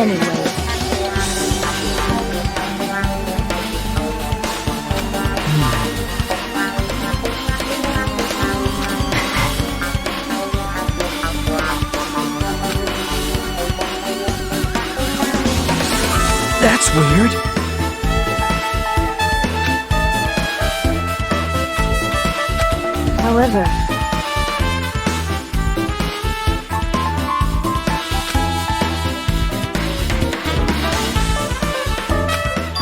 anyway. That's weird. However,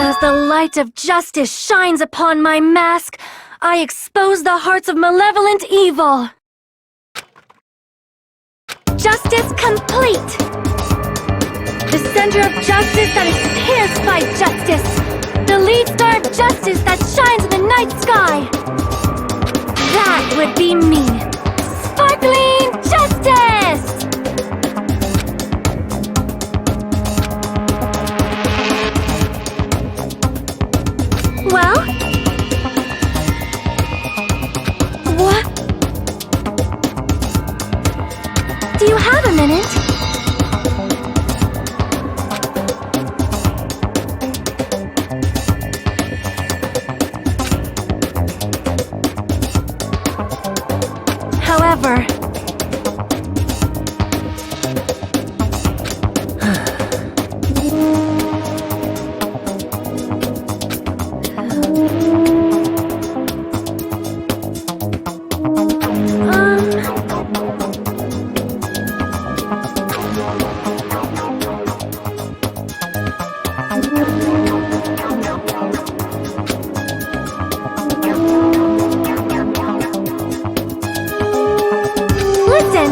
as the light of justice shines upon my mask, I expose the hearts of malevolent evil. Justice complete! The center of justice that is pierced by justice. The lead star of justice that shines in the night sky. That would be me. Sparkling justice! Well? What? Do you have a minute? However, listen!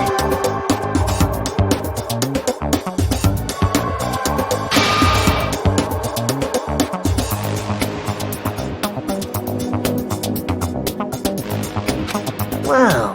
Wow.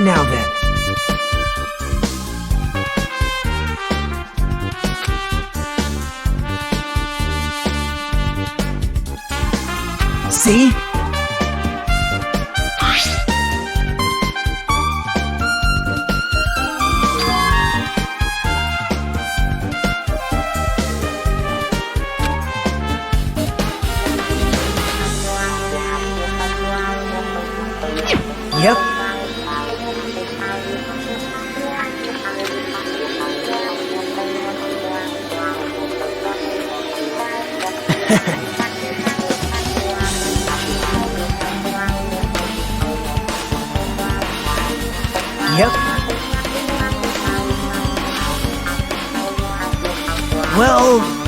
Now then. See? Yep. Yep. Well...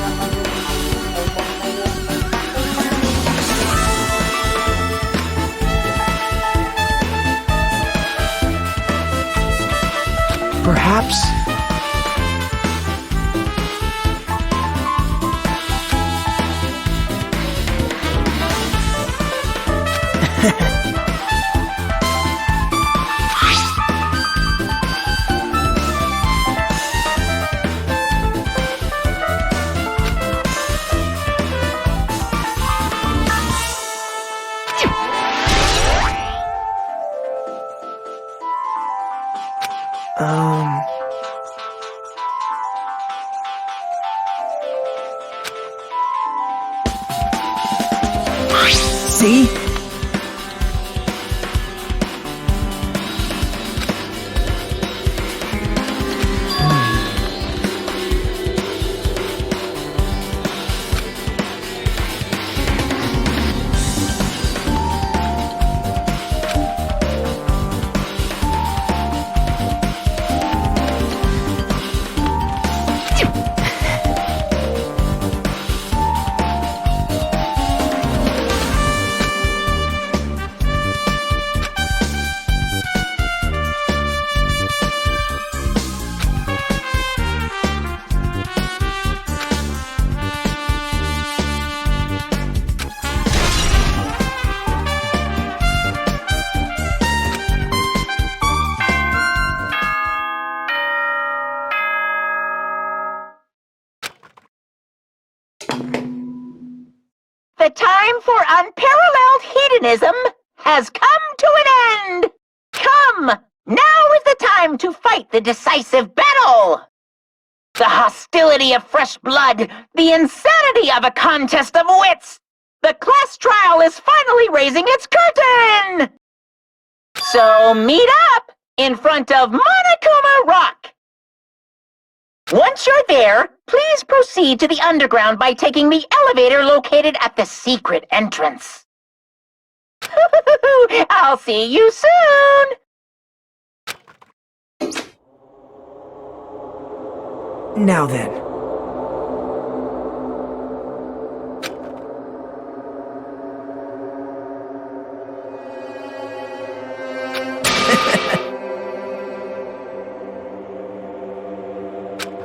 perhaps... See? The time for unparalleled hedonism has come to an end! Come! Now is the time to fight the decisive battle! The hostility of fresh blood, the insanity of a contest of wits! The class trial is finally raising its curtain! So meet up in front of Monokuma Rock! Once you're there, please proceed to the underground by taking the elevator located at the secret entrance. I'll see you soon! Now then.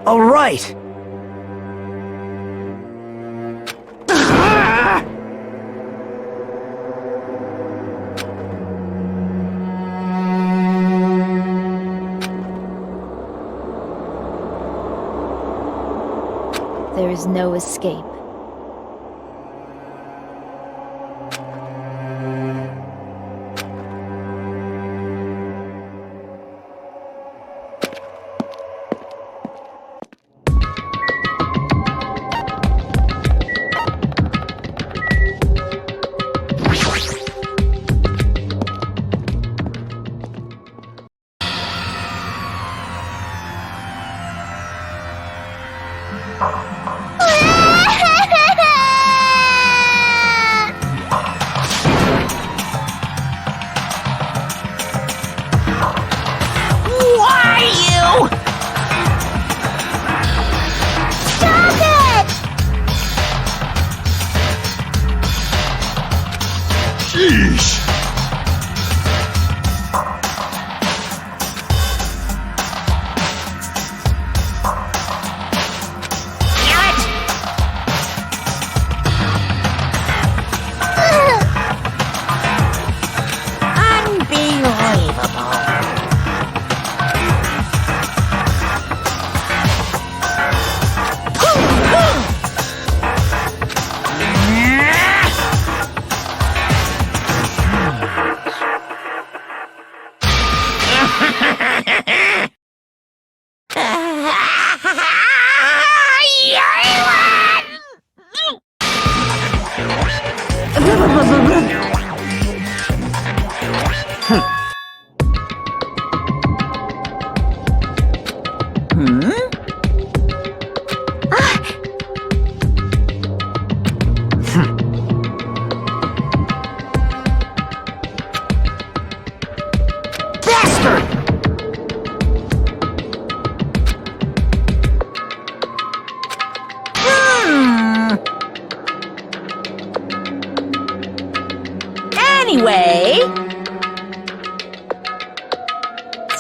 All right. There is no escape.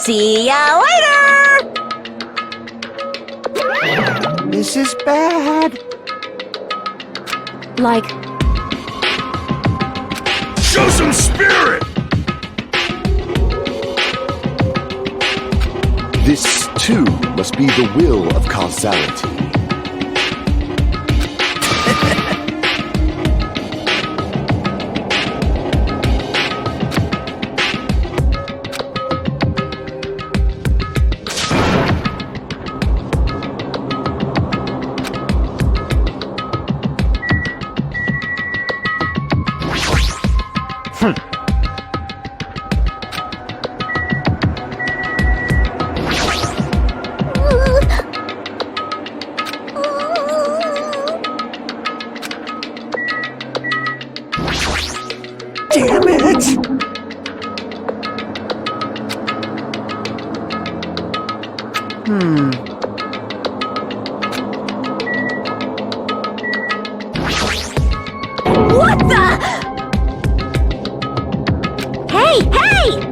See ya later! This is bad. Like, Show some spirit! This, too, must be the will of causality. Damn it! what the? Hey, hey!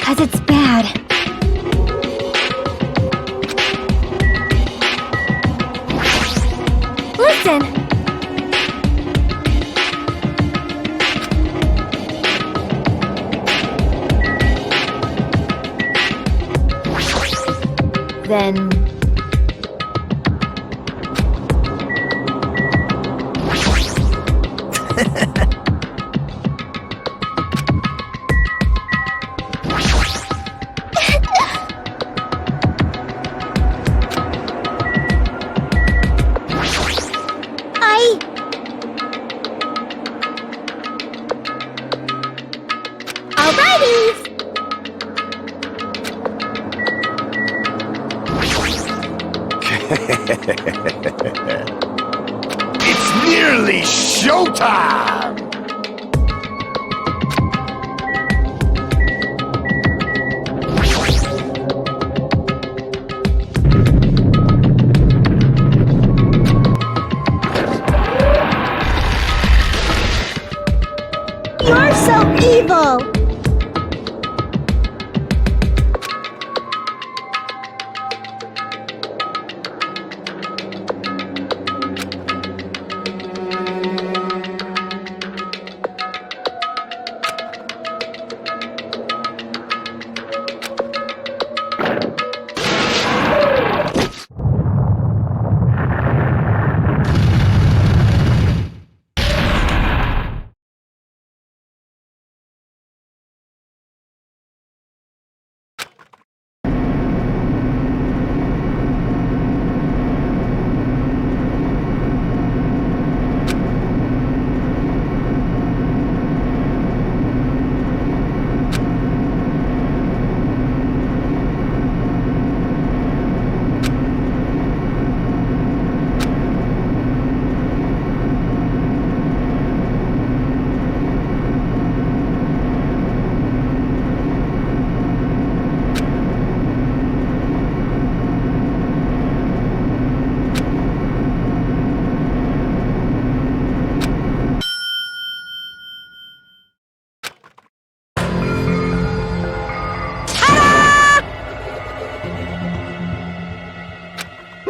Cause it's bad. Listen! Then... Alrighty! It's nearly showtime! You're so evil!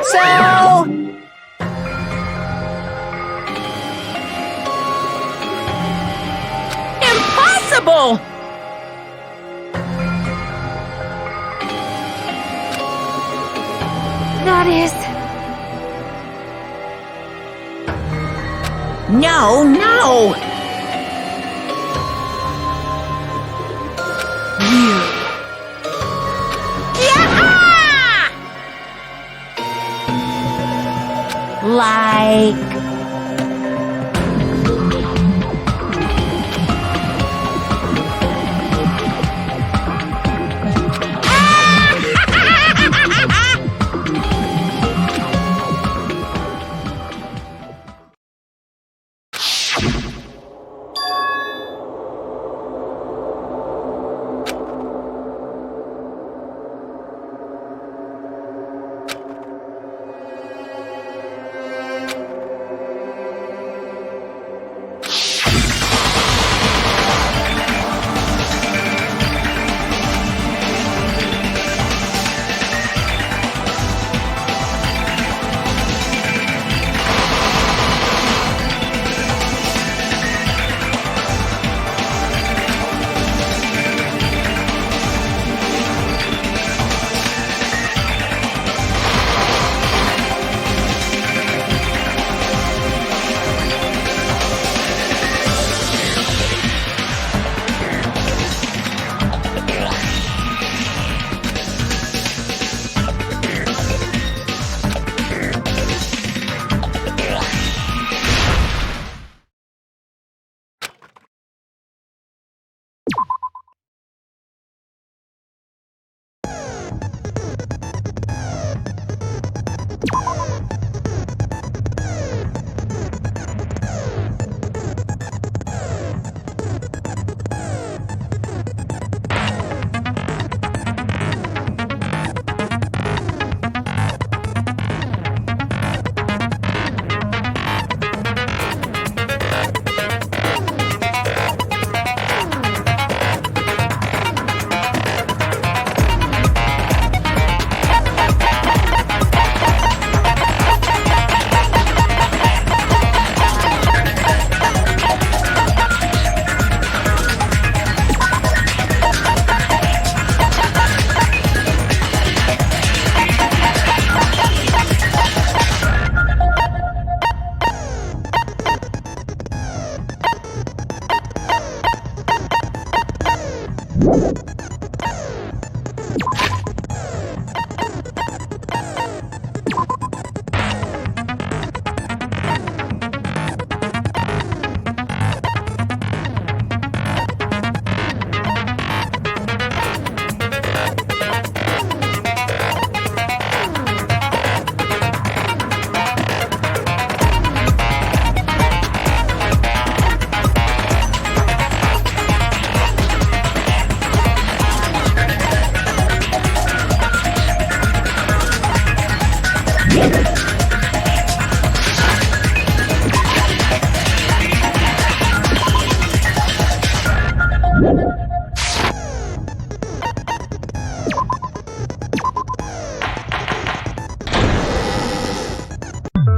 So... Impossible! That is... No, no! Like...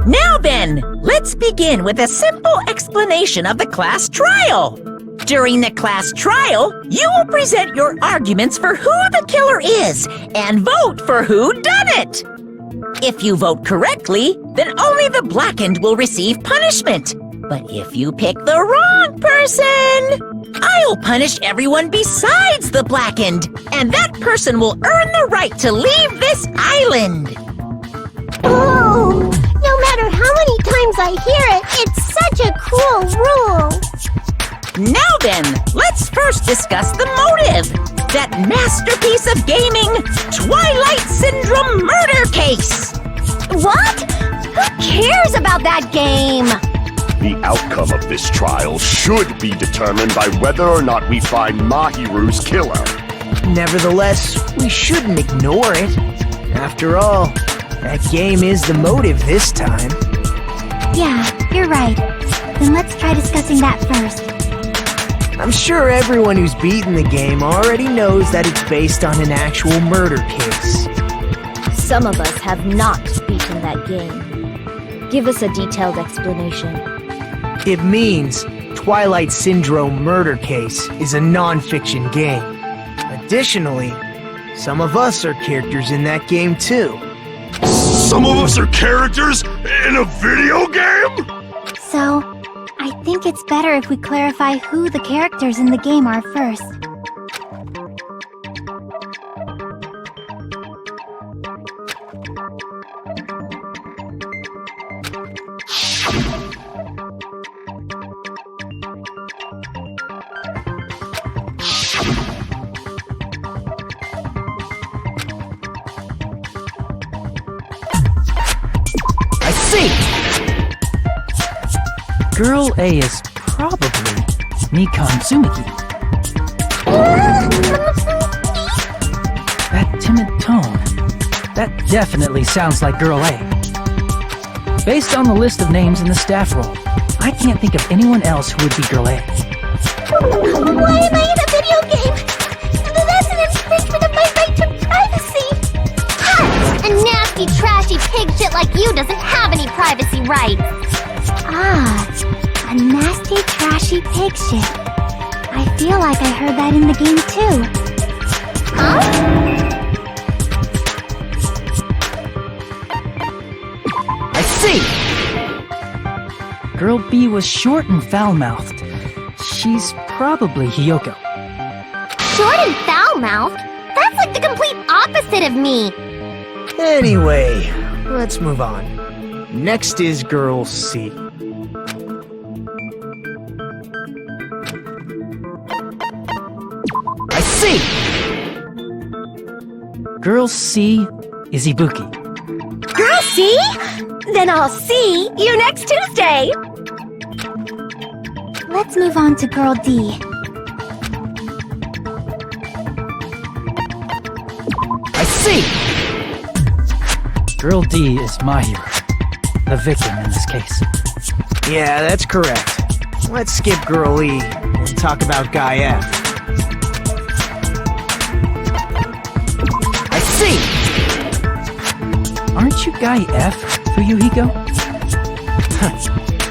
Now then, let's begin with a simple explanation of the class trial. During the class trial, you will present your arguments for who the killer is and vote for who done it. If you vote correctly, then only the blackened will receive punishment. But if you pick the wrong person, I'll punish everyone besides the blackened, and that person will earn the right to leave this island. Oh, no matter how many times I hear it, it's such a cruel rule. Now then, let's first discuss the motive. That masterpiece of gaming, Twilight Syndrome Murder Case. What? Who cares about that game? The outcome of this trial should be determined by whether or not we find Mahiru's killer. Nevertheless, we shouldn't ignore it. After all, that game is the motive this time. Yeah, you're right. Then let's try discussing that first. I'm sure everyone who's beaten the game already knows that it's based on an actual murder case. Some of us have not beaten that game. Give us a detailed explanation. It means Twilight Syndrome Murder Case is a non-fiction game. Additionally, some of us are characters in that game too. Some of us are characters in a video game? So, I think it's better if we clarify who the characters in the game are first. I see! Girl A is probably Nikon Tsumiki. That timid tone, that definitely sounds like Girl A. Based on the list of names in the staff roll, I can't think of anyone else who would be Girl A. Why am I in a video game? That's an infringement of my right to privacy! Ha! A nasty, trashy pig shit like you doesn't have any privacy rights! Ah, a nasty, trashy pig shit. I feel like I heard that in the game too. Huh? I see! Girl B was short and foul-mouthed. She's probably Hiyoko. Short and foul-mouthed? That's like the complete opposite of me! Anyway, let's move on. Next is Girl C. I see! Girl C is Ibuki. Girl C? Then I'll see you next Tuesday! Let's move on to Girl D. I see! Girl D is Mahiru, the victim in this case. Yeah, that's correct. Let's skip Girl E and talk about Guy F. I see! Aren't you Guy F, Fuyuhiko?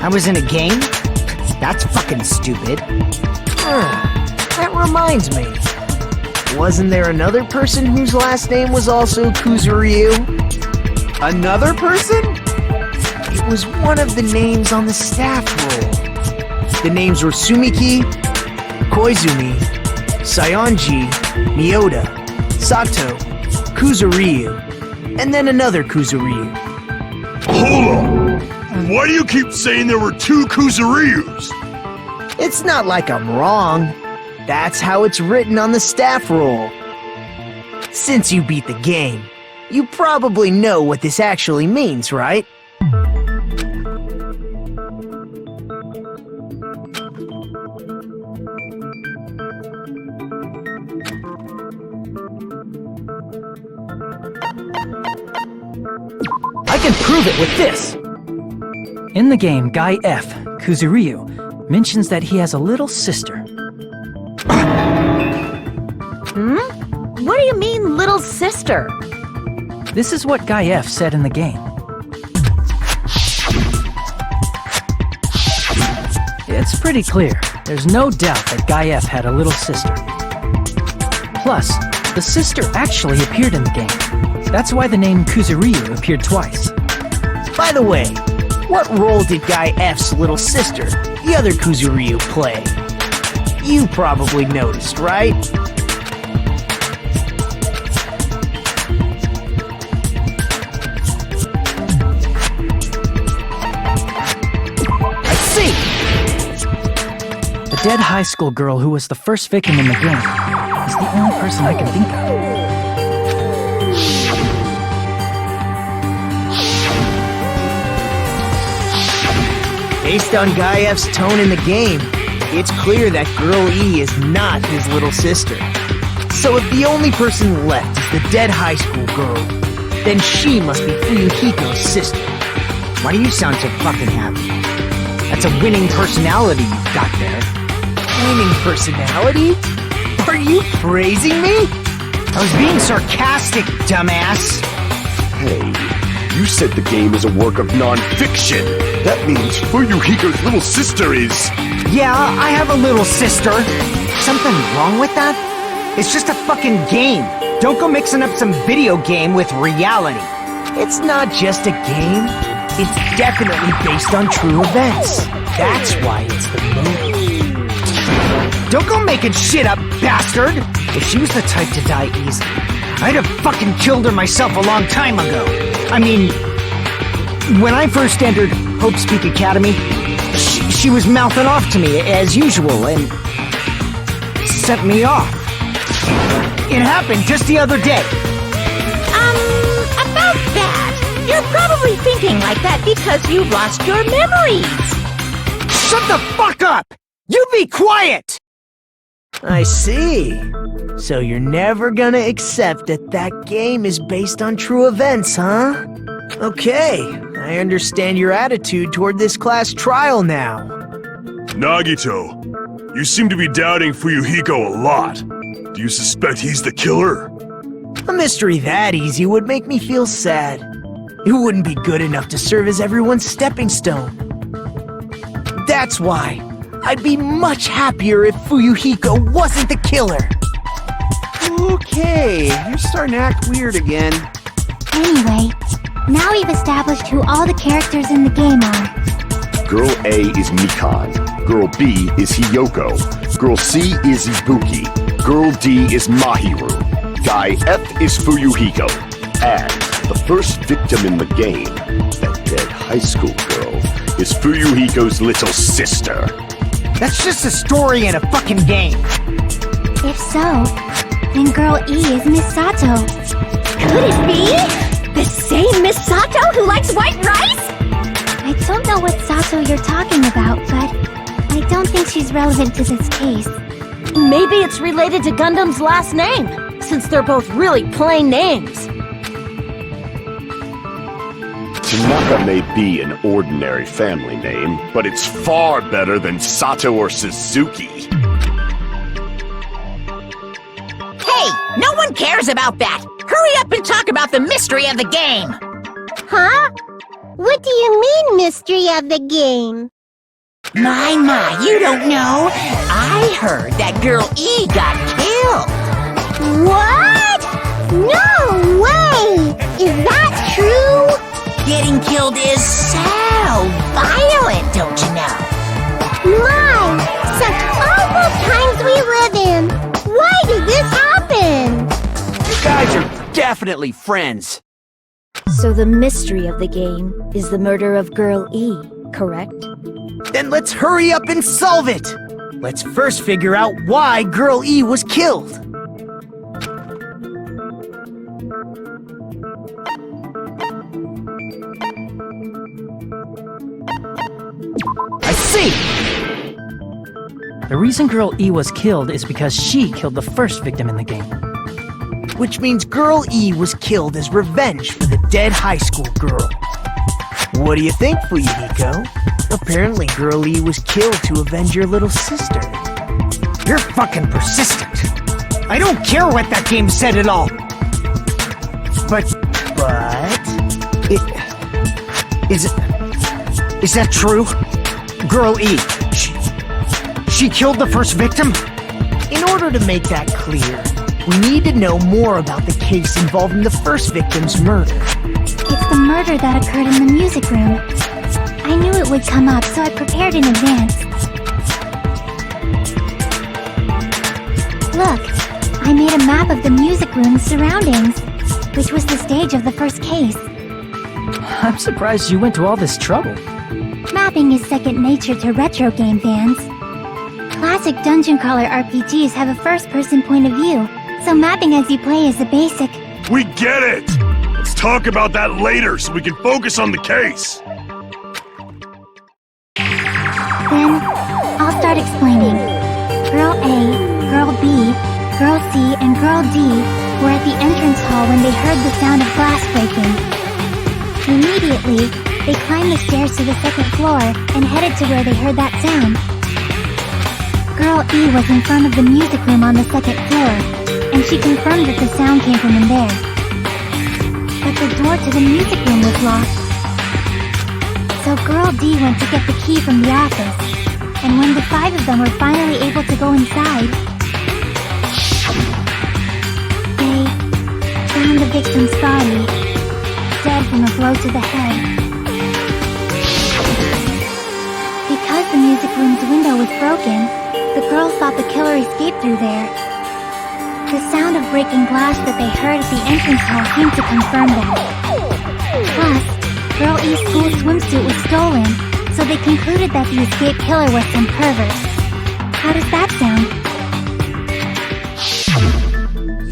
I was in a game? That's fucking stupid. That reminds me. Wasn't there another person whose last name was also Kuzuryu? Another person? It was one of the names on the staff roll. The names were Sumiki, Koizumi, Sayonji, Miyoda, Sato, Kuzuryu, and then another Kuzuryu. Hold on! Why do you keep saying there were two Kuzuryus? It's not like I'm wrong. That's how it's written on the staff roll. Since you beat the game, you probably know what this actually means, right? I can prove it with this! In the game, Guy F, Kuzuryu, mentions that he has a little sister. What do you mean, little sister? This is what Guy F said in the game. It's pretty clear. There's no doubt that Guy F had a little sister. Plus, the sister actually appeared in the game. That's why the name Kuzuryu appeared twice. By the way, what role did Guy F's little sister, the other Kuzuryu, play? You probably noticed, right? I see! The dead high school girl who was the first victim in the game is the only person I can think of. Based on Guy F's tone in the game, it's clear that Girl E is not his little sister. So if the only person left is the dead high school girl, then she must be Fuyuhiko's sister. Why do you sound so fucking happy? That's a winning personality you've got there. Winning personality? Are you praising me? I was being sarcastic, dumbass. Hey, you said the game is a work of non-fiction. That means Fuyuhiko's little sister is... Yeah, I have a little sister. Something wrong with that? It's just a fucking game. Don't go mixing up some video game with reality. It's not just a game. It's definitely based on true events. That's why it's the movie. Don't go making shit up, bastard! If she was the type to die easily, I'd have fucking killed her myself a long time ago. I mean, when I first entered Hope Speak Academy, she was mouthing off to me as usual and sent me off. It happened just the other day. About that. You're probably thinking like that because you've lost your memories. Shut the fuck up! You be quiet! I see. So you're never gonna accept that that game is based on true events, huh? Okay, I understand your attitude toward this class trial now. Nagito, you seem to be doubting Fuyuhiko a lot. Do you suspect he's the killer? A mystery that easy would make me feel sad. It wouldn't be good enough to serve as everyone's stepping stone. That's why I'd be much happier if Fuyuhiko wasn't the killer. Okay, you're starting to act weird again. Anyway, now we've established who all the characters in the game are. Girl A is Mikan. Girl B is Hiyoko. Girl C is Ibuki. Girl D is Mahiru. Guy F is Fuyuhiko. And the first victim in the game, that dead high school girl, is Fuyuhiko's little sister. That's just a story in a fucking game. If so, then Girl E is Miss Sato. Could it be? The same Miss Sato who likes white rice? I don't know what Sato you're talking about, but I don't think she's relevant to this case. Maybe it's related to Gundam's last name, since they're both really plain names. Tanaka may be an ordinary family name, but it's far better than Sato or Suzuki. Hey, no one cares about that! Hurry up and talk about the mystery of the game! Huh? What do you mean, mystery of the game? My, you don't know! I heard that Girl E got killed! What? No way! Is that true? Getting killed is so violent, don't you know? My, such awful times we live in! Why did this happen? You guys are definitely friends. So the mystery of the game is the murder of Girl E, correct? Then let's hurry up and solve it! Let's first figure out why Girl E was killed. I see! The reason Girl E was killed is because she killed the first victim in the game. Which means Girl E was killed as revenge for the dead high school girl. What do you think, Fuyuhiko? Apparently Girl E was killed to avenge your little sister. You're fucking persistent. I don't care what that game said at all. But is that true? Girl E, she killed the first victim? In order to make that clear, we need to know more about the case involving the first victim's murder. It's the murder that occurred in the music room. I knew it would come up, so I prepared in advance. Look, I made a map of the music room's surroundings, which was the stage of the first case. I'm surprised you went to all this trouble. Mapping is second nature to retro game fans. Classic dungeon crawler RPGs have a first-person point of view, so mapping as you play is the basic. We get it! Let's talk about that later so we can focus on the case. Then, I'll start explaining. Girl A, Girl B, Girl C, and Girl D were at the entrance hall when they heard the sound of glass breaking. Immediately, they climbed the stairs to the second floor and headed to where they heard that sound. Girl E was in front of the music room on the second floor, and she confirmed that the sound came from in there. But the door to the music room was locked. So Girl D went to get the key from the office, and when the five of them were finally able to go inside, they found the victim's body, dead from a blow to the head. Because the music room's window was broken, the girls thought the killer escaped through there. The sound of breaking glass that they heard at the entrance hall seemed to confirm that. Plus, Girl E's school swimsuit was stolen, so they concluded that the escaped killer was some pervert. How does that sound?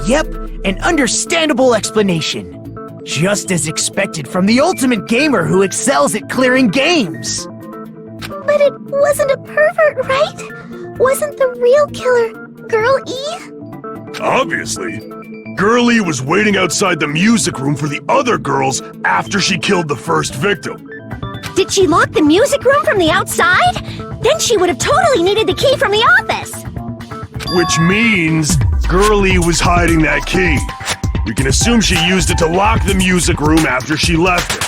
Yep, an understandable explanation. Just as expected from the ultimate gamer who excels at clearing games. But it wasn't a pervert, right? Wasn't the real killer Girl E? Obviously. Girl E was waiting outside the music room for the other girls after she killed the first victim. Did she lock the music room from the outside? Then she would have totally needed the key from the office. Which means Girl E was hiding that key. We can assume she used it to lock the music room after she left it.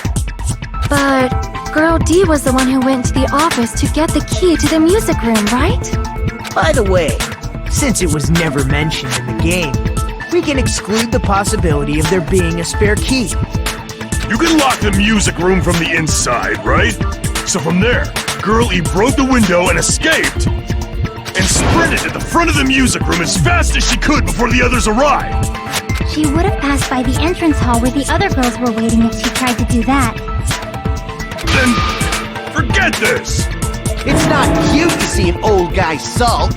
But Girl D was the one who went to the office to get the key to the music room, right? By the way, since it was never mentioned in the game, we can exclude the possibility of there being a spare key. You can lock the music room from the inside, right? So from there, Girl E broke the window and escaped, and sprinted to the front of the music room as fast as she could before the others arrived. She would have passed by the entrance hall where the other girls were waiting if she tried to do that. Then forget this! It's not cute to see an old guy sulk.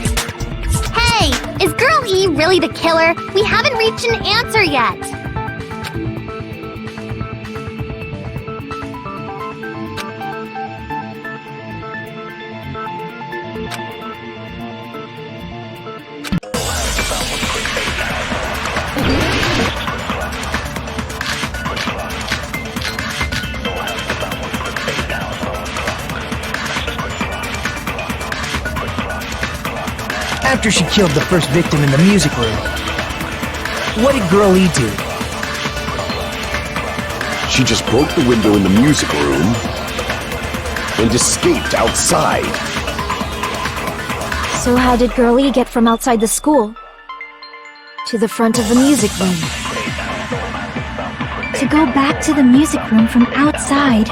Hey, is Girl E really the killer? We haven't reached an answer yet. After she killed the first victim in the music room, what did Girl E do? She just broke the window in the music room and escaped outside. So how did Girl E get from outside the school to the front of the music room? To go back to the music room from outside,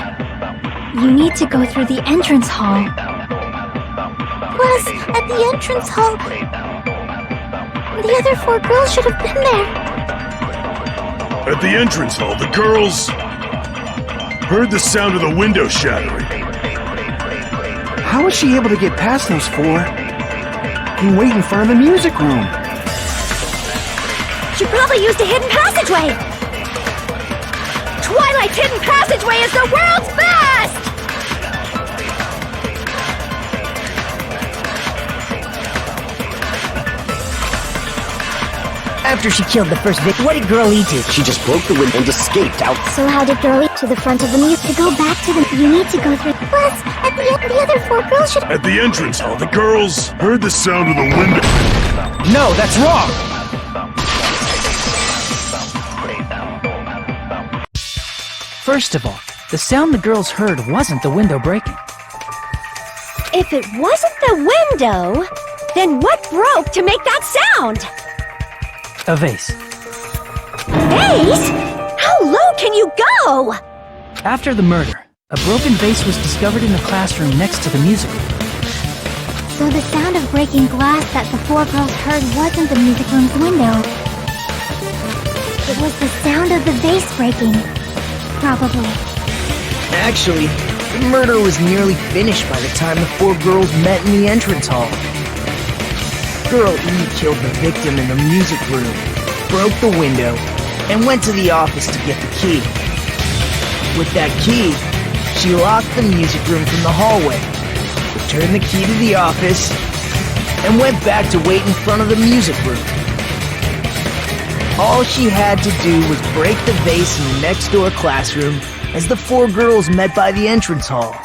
you need to go through the entrance hall. Plus, at the entrance hall, the other 4 girls should have been there. At the entrance hall, the girls heard the sound of the window shattering. How was she able to get past those 4 and wait in front of the music room? She probably used a hidden passageway. Twilight's hidden passageway is the world's best! After she killed the first victim, what did Girl E do? She just broke the window and escaped out. So how did Girl E to the front of the music? To go back to the... You need to go through... Plus, at the end, the other 4 girls should... At the entrance hall, the girls heard the sound of the window. No, that's wrong! First of all, the sound the girls heard wasn't the window breaking. If it wasn't the window, then what broke to make that sound? A vase. Vase? How low can you go? After the murder, a broken vase was discovered in the classroom next to the music room. So the sound of breaking glass that the 4 girls heard wasn't the music room's window. It was the sound of the vase breaking. Probably. Actually, the murder was nearly finished by the time the 4 girls met in the entrance hall. Girl E killed the victim in the music room, broke the window, and went to the office to get the key. With that key, she locked the music room from the hallway, returned the key to the office, and went back to wait in front of the music room. All she had to do was break the vase in the next door classroom as the 4 girls met by the entrance hall.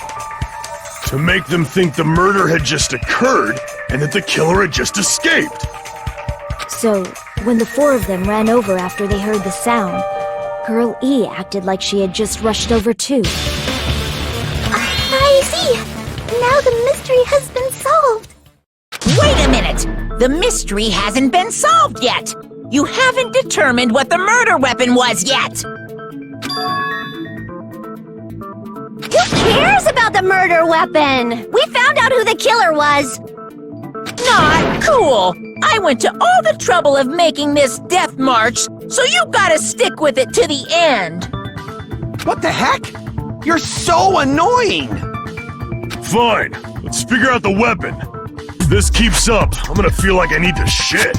To make them think the murder had just occurred and that the killer had just escaped. So, when the 4 of them ran over after they heard the sound, Girl E acted like she had just rushed over too. I see! Now the mystery has been solved! Wait a minute! The mystery hasn't been solved yet! You haven't determined what the murder weapon was yet! Who cares about the murder weapon? We found out who the killer was! Not cool! I went to all the trouble of making this death march, so you gotta stick with it to the end! What the heck? You're so annoying! Fine, let's figure out the weapon. If this keeps up, I'm gonna feel like I need to shit.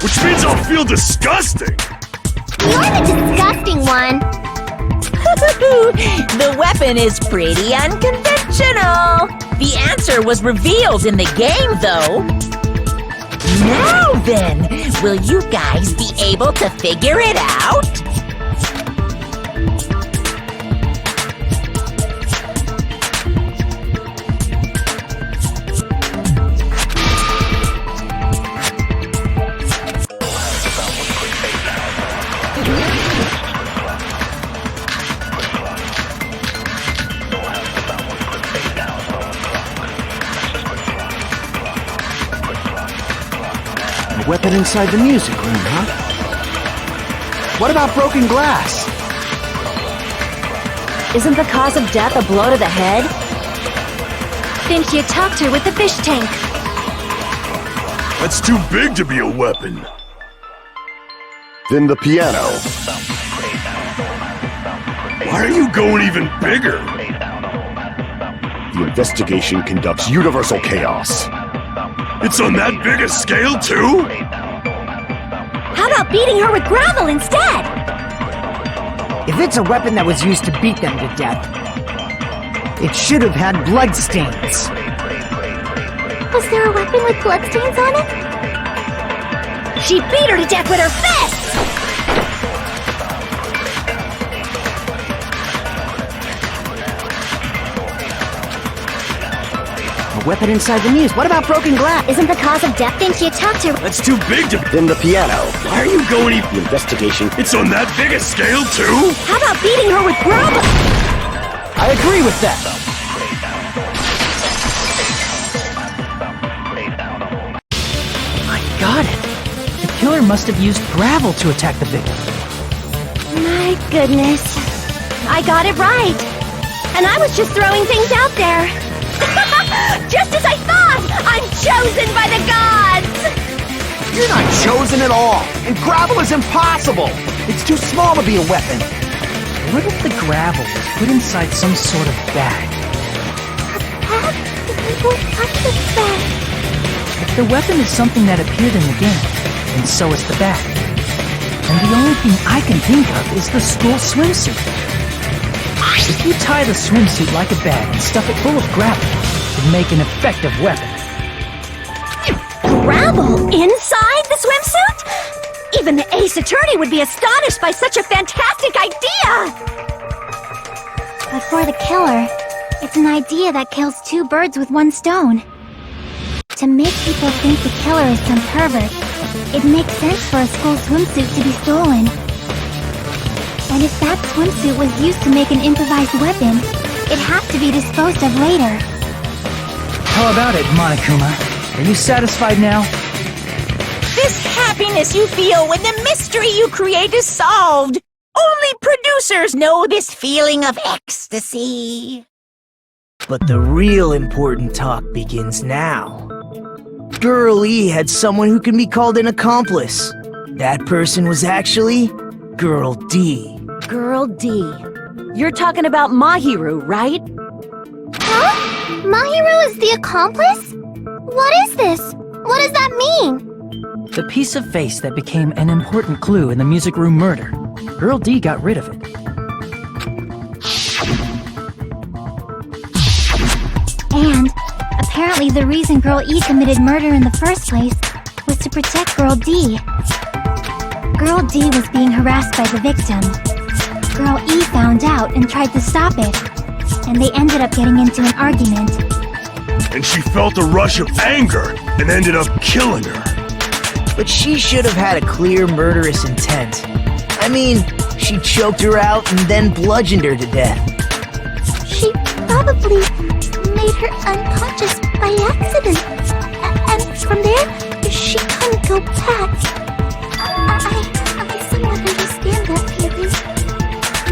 Which means I'll feel disgusting! You're the disgusting one! The weapon is pretty unconventional! The answer was revealed in the game, though. Now then, will you guys be able to figure it out? Weapon inside the music room, huh? What about broken glass? Isn't the cause of death a blow to the head? Then she attacked her with the fish tank. That's too big to be a weapon. Then the piano. Why are you going even bigger? The investigation conducts universal chaos. It's on that big a scale, too? How about beating her with gravel instead? If it's a weapon that was used to beat them to death, it should have had bloodstains. Was there a weapon with bloodstains on it? She beat her to death with her fists! A weapon inside the music. What about broken glass? Isn't the cause of death then she attacked her? That's too big to... Then the piano. Why are you going even... The investigation. It's on that big a scale, too? How about beating her with gravel? I agree with that. I got it. The killer must have used gravel to attack the victim. My goodness. I got it right. And I was just throwing things out there. Just as I thought! I'm chosen by the gods! You're not chosen at all, and gravel is impossible. It's too small to be a weapon. What if the gravel was put inside some sort of bag? I won't touch this bag. If the weapon is something that appeared in the game, then so is the bag. And the only thing I can think of is the school swimsuit. If you tie the swimsuit like a bag and stuff it full of gravel, it'd make an effective weapon. Gravel inside the swimsuit? Even the ace attorney would be astonished by such a fantastic idea! But for the killer, it's an idea that kills two birds with one stone. To make people think the killer is some pervert, it makes sense for a school swimsuit to be stolen. And if that swimsuit was used to make an improvised weapon, it'd have to be disposed of later. How about it, Monokuma? Are you satisfied now? This happiness you feel when the mystery you create is solved. Only producers know this feeling of ecstasy. But the real important talk begins now. Girl E had someone who can be called an accomplice. That person was actually Girl D. Girl D. You're talking about Mahiru, right? Huh? Mahiru is the accomplice? What is this? What does that mean? The piece of face that became an important clue in the music room murder. Girl D got rid of it. And apparently the reason Girl E committed murder in the first place was to protect Girl D. Girl D was being harassed by the victim. Girl E found out and tried to stop it, and they ended up getting into an argument. And she felt a rush of anger and ended up killing her. But she should have had a clear murderous intent. I mean, she choked her out and then bludgeoned her to death. She probably made her unconscious by accident. And from there, she couldn't go back. I somewhat understand that feeling.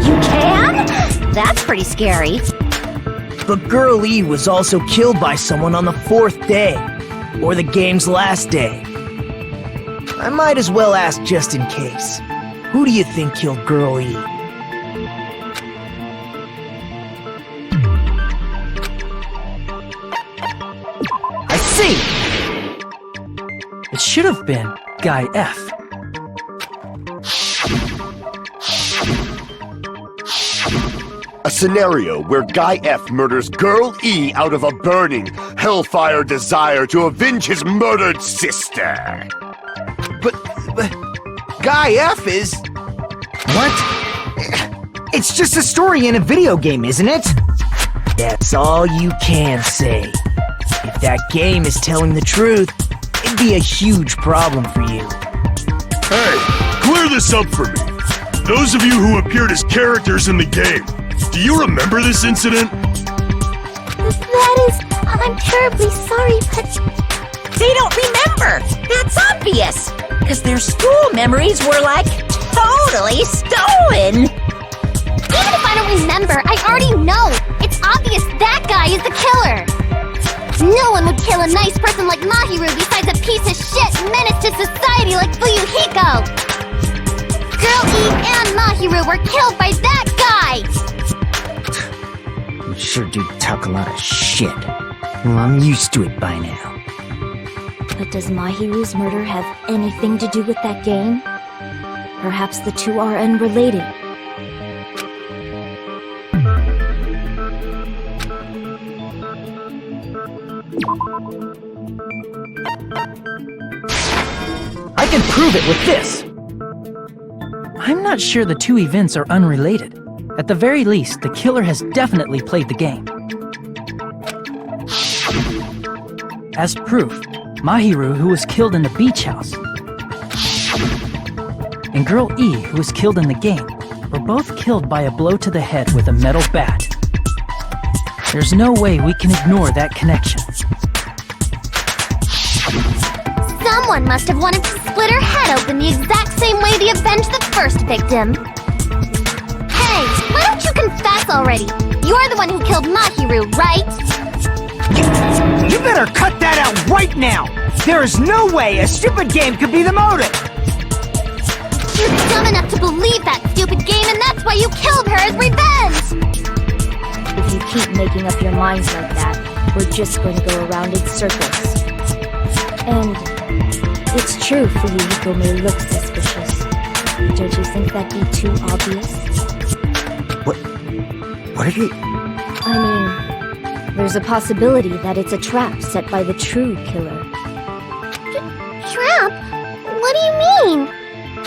You can? That's pretty scary. But Girl E was also killed by someone on the 4th day, or the game's last day. I might as well ask just in case. Who do you think killed Girl E? I see! It should have been Guy F. A scenario where Guy F murders Girl E out of a burning, hellfire desire to avenge his murdered sister. But Guy F is... What? It's just a story in a video game, isn't it? That's all you can say. If that game is telling the truth, it'd be a huge problem for you. Hey, clear this up for me. Those of you who appeared as characters in the game, do you remember this incident? I'm terribly sorry, but... They don't remember! That's obvious! Because their school memories were, like, totally stolen! Even if I don't remember, I already know! It's obvious that guy is the killer! No one would kill a nice person like Mahiru besides a piece of shit menace to society like Fuyuhiko! Girl E and Mahiru were killed by that guy! You sure do talk a lot of shit. Well, I'm used to it by now. But does Mahiru's murder have anything to do with that game? Perhaps the two are unrelated. I can prove it with this! I'm not sure the two events are unrelated. At the very least, the killer has definitely played the game. As proof, Mahiru, who was killed in the beach house, and Girl E, who was killed in the game, were both killed by a blow to the head with a metal bat. There's no way we can ignore that connection. Someone must have wanted to split her head open the exact same way they avenged the first victim. Hey, why don't you confess already? You're the one who killed Mahiru, right? You better cut that out right now! There is no way a stupid game could be the motive! You're dumb enough to believe that stupid game, and that's why you killed her as revenge! If you keep making up your minds like that, we're just going to go around in circles. And it's true Fuyuhiko may look suspicious. Don't you think that'd be too obvious? What are you... I mean, there's a possibility that it's a trap set by the true killer. Trap? What do you mean?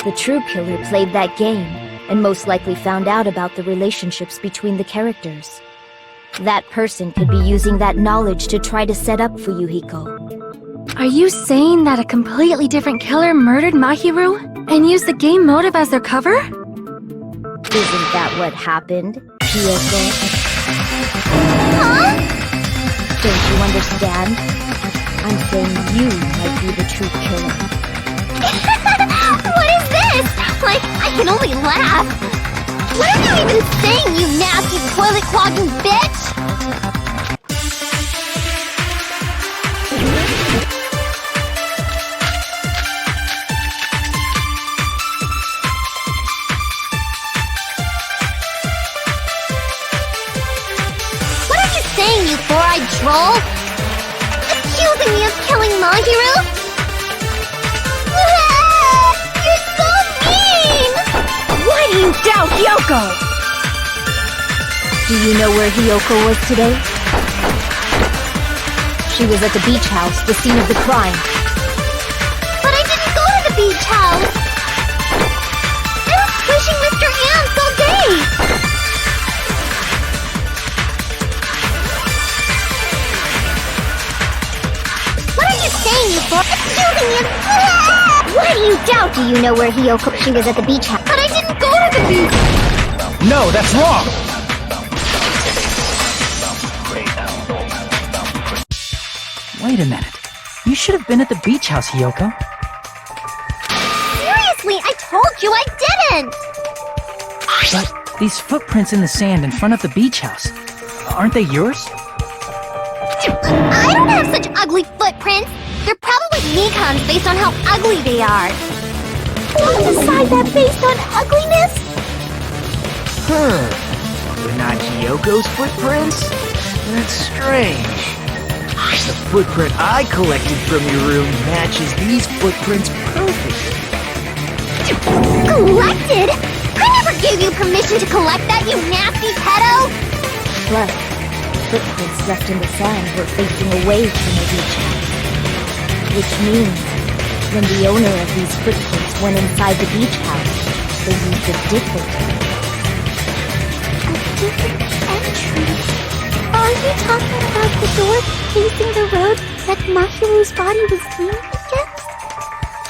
The true killer played that game, and most likely found out about the relationships between the characters. That person could be using that knowledge to try to set up Fuyuhiko. Are you saying that a completely different killer murdered Mahiru and used the game motive as their cover? Isn't that what happened, Kyoko? Huh? Don't you understand? I'm saying you might be the true killer. What is this? Like, I can only laugh. What are you even saying, you nasty toilet-clogging bitch? What are you saying, you four-eyed troll? Accusing me of killing Mahiru? You're so mean! Why do you doubt Hyoko? Do you know where Hyoko was today? She was at the beach house, the scene of the crime. But I didn't go to the beach house! I was pushing Mr. Ants all day! What are you saying, you fool? Accusing me of... Why do you doubt? Do you know where Hyoko... She was at the beach house. But I didn't go to the beach! No, that's wrong! Wait a minute. You should have been at the beach house, Hyoko. Seriously, I told you I didn't! But these footprints in the sand in front of the beach house, aren't they yours? I don't have such ugly footprints! They're probably Nikon's based on how ugly they are! Don't decide that based on ugliness! They're not Hyoko's footprints? That's strange. The footprint I collected from your room matches these footprints perfectly. Collected? I never gave you permission to collect that, you nasty pedo! Plus, footprints left in the sand were facing away from the beach house. Which means, when the owner of these footprints went inside the beach house, they used a different entrance. A different entrance? Are you talking about the door facing the road that Mahiru's body was leaning against?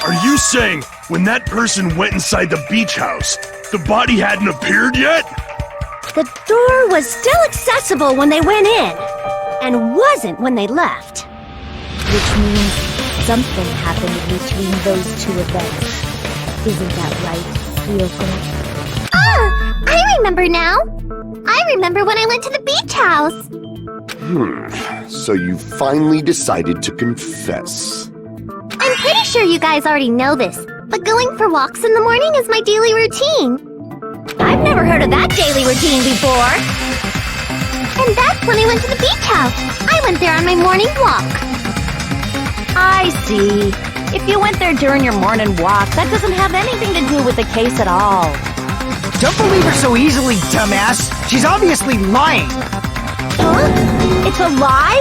Are you saying when that person went inside the beach house, the body hadn't appeared yet? The door was still accessible when they went in, and wasn't when they left. Which means something happened between those two events. Isn't that right, Kyoko? Ah! I remember now! I remember when I went to the beach house! So you finally decided to confess. I'm pretty sure you guys already know this, but going for walks in the morning is my daily routine. I've never heard of that daily routine before. And that's when I went to the beach house. I went there on my morning walk. I see. If you went there during your morning walk, that doesn't have anything to do with the case at all. Don't believe her so easily, dumbass! She's obviously lying! Huh? It's a lie?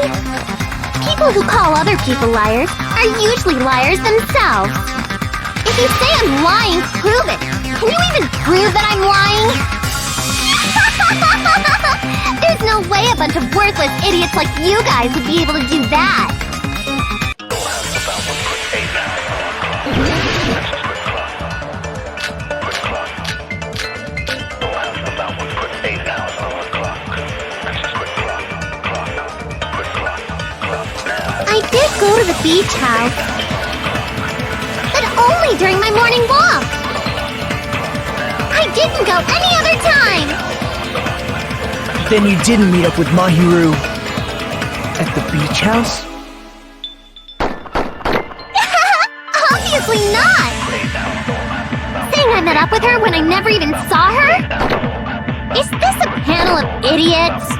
People who call other people liars are usually liars themselves. If you say I'm lying, prove it. Can you even prove that I'm lying? There's no way a bunch of worthless idiots like you guys would be able to do that. I did go to the beach house, but only during my morning walk. I didn't go any other time! Then you didn't meet up with Mahiru at the beach house? Obviously not! Saying I met up with her when I never even saw her? Is this a panel of idiots?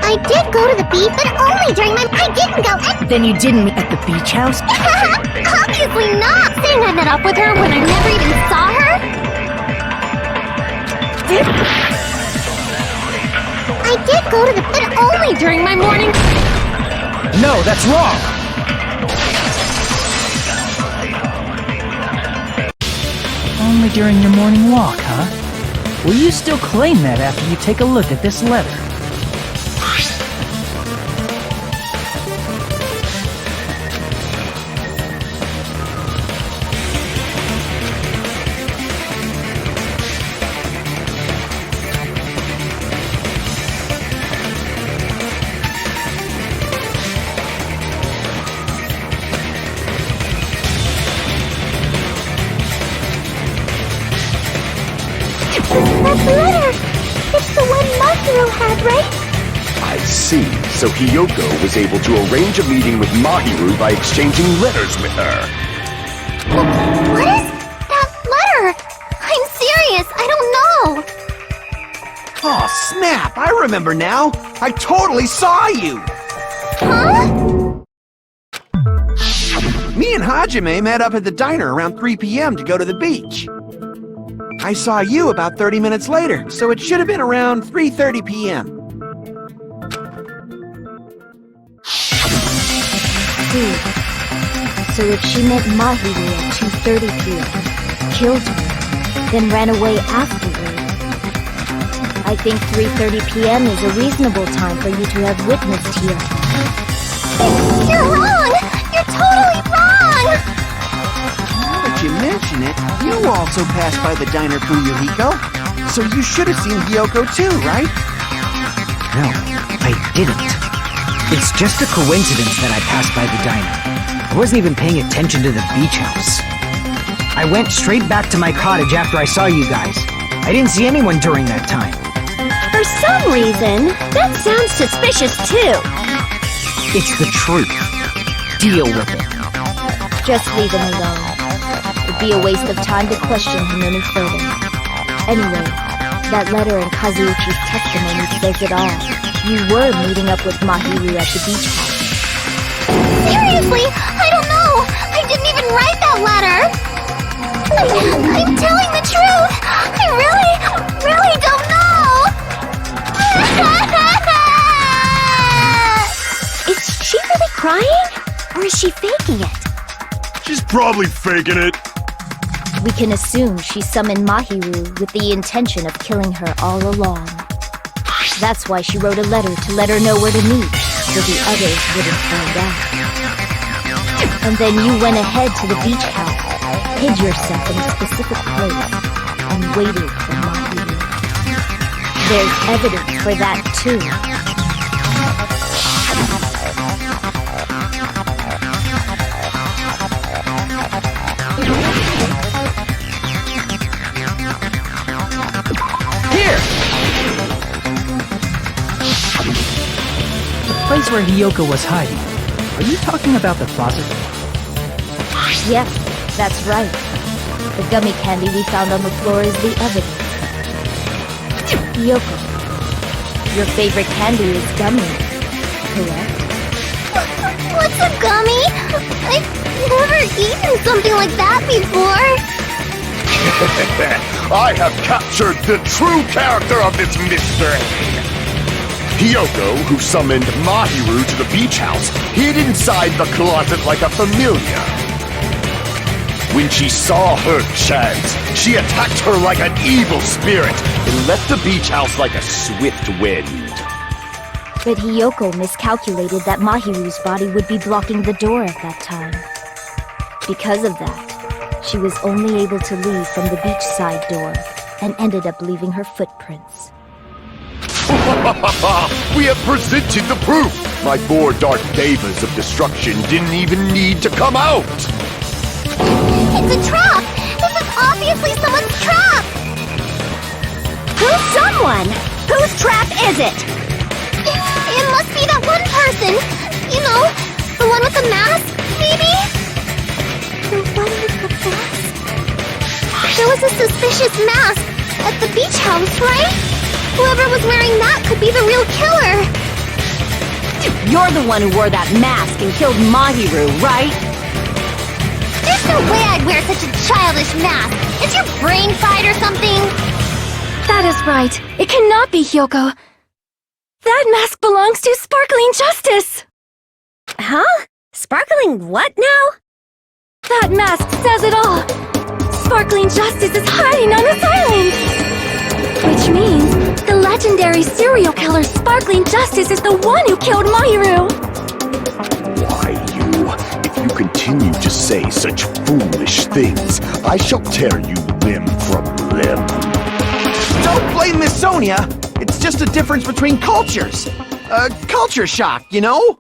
I did go to the beach, but only during my... I didn't go... Then you didn't meet at the beach house? Obviously not! Saying I met up with her when I never even saw her? I did go to the... but only during my morning... No, that's wrong! Only during your morning walk, huh? Will you still claim that after you take a look at this letter? That letter! It's the one Mahiru had, right? I see. So Hiyoko was able to arrange a meeting with Mahiru by exchanging letters with her. What is that letter? I'm serious, I don't know. Oh, snap! I remember now! I totally saw you! Huh? Me and Hajime met up at the diner around 3 p.m. to go to the beach. I saw you about 30 minutes later, so it should have been around 3:30 p.m. Dude, so if she met Mahiru at 2:30 p.m., killed her, then ran away afterward, I think 3:30 p.m. is a reasonable time for you to have witnessed here. You're wrong! You're totally wrong! Now that you mention it, you also passed by the diner, Fuyuhiko. So you should have seen Hiyoko too, right? No, I didn't. It's just a coincidence that I passed by the diner. I wasn't even paying attention to the beach house. I went straight back to my cottage after I saw you guys. I didn't see anyone during that time. For some reason, that sounds suspicious too. It's the truth. Deal with it. Just leave him alone. It'd be a waste of time to question him any further. Anyway, that letter in Kazuichi's testimony says it all. You were meeting up with Mahiru at the beach house. Seriously, I don't know. I didn't even write that letter. I'm telling the truth. I really don't know. Is she really crying? Or is she faking it? She's probably faking it. We can assume she summoned Mahiru with the intention of killing her all along. That's why she wrote a letter to let her know where to meet, so the others wouldn't find out. And then you went ahead to the beach house, hid yourself in a specific place, and waited for Mahiru. There's evidence for that too. The place where Hiyoko was hiding. Are you talking about the closet? Yes, that's right. The gummy candy we found on the floor is the evidence. Hiyoko, your favorite candy is gummy, correct? What's a gummy? I've never eaten something like that before. I have captured the true character of this mystery. Hiyoko, who summoned Mahiru to the beach house, hid inside the closet like a familiar. When she saw her chance, she attacked her like an evil spirit and left the beach house like a swift wind. But Hiyoko miscalculated that Mahiru's body would be blocking the door at that time. Because of that, she was only able to leave from the beachside door and ended up leaving her footprints. We have presented the proof! My 4 dark devas of destruction didn't even need to come out! It's a trap! This is obviously someone's trap! Who's someone? Whose trap is it? It must be that one person! You know, the one with the mask, maybe? The one with the mask? There was a suspicious mask at the beach house, right? Whoever was wearing that could be the real killer! You're the one who wore that mask and killed Mahiru, right? There's no way I'd wear such a childish mask! Is your brain fried or something? That is right. It cannot be Hiyoko. That mask belongs to Sparkling Justice! Huh? Sparkling what now? That mask says it all! Sparkling Justice is hiding on this island! Which means the legendary serial killer Sparkling Justice is the one who killed Mahiru! Why, you? If you continue to say such foolish things, I shall tear you limb from limb. Don't blame Miss Sonia! It's just a difference between cultures! Culture shock, you know?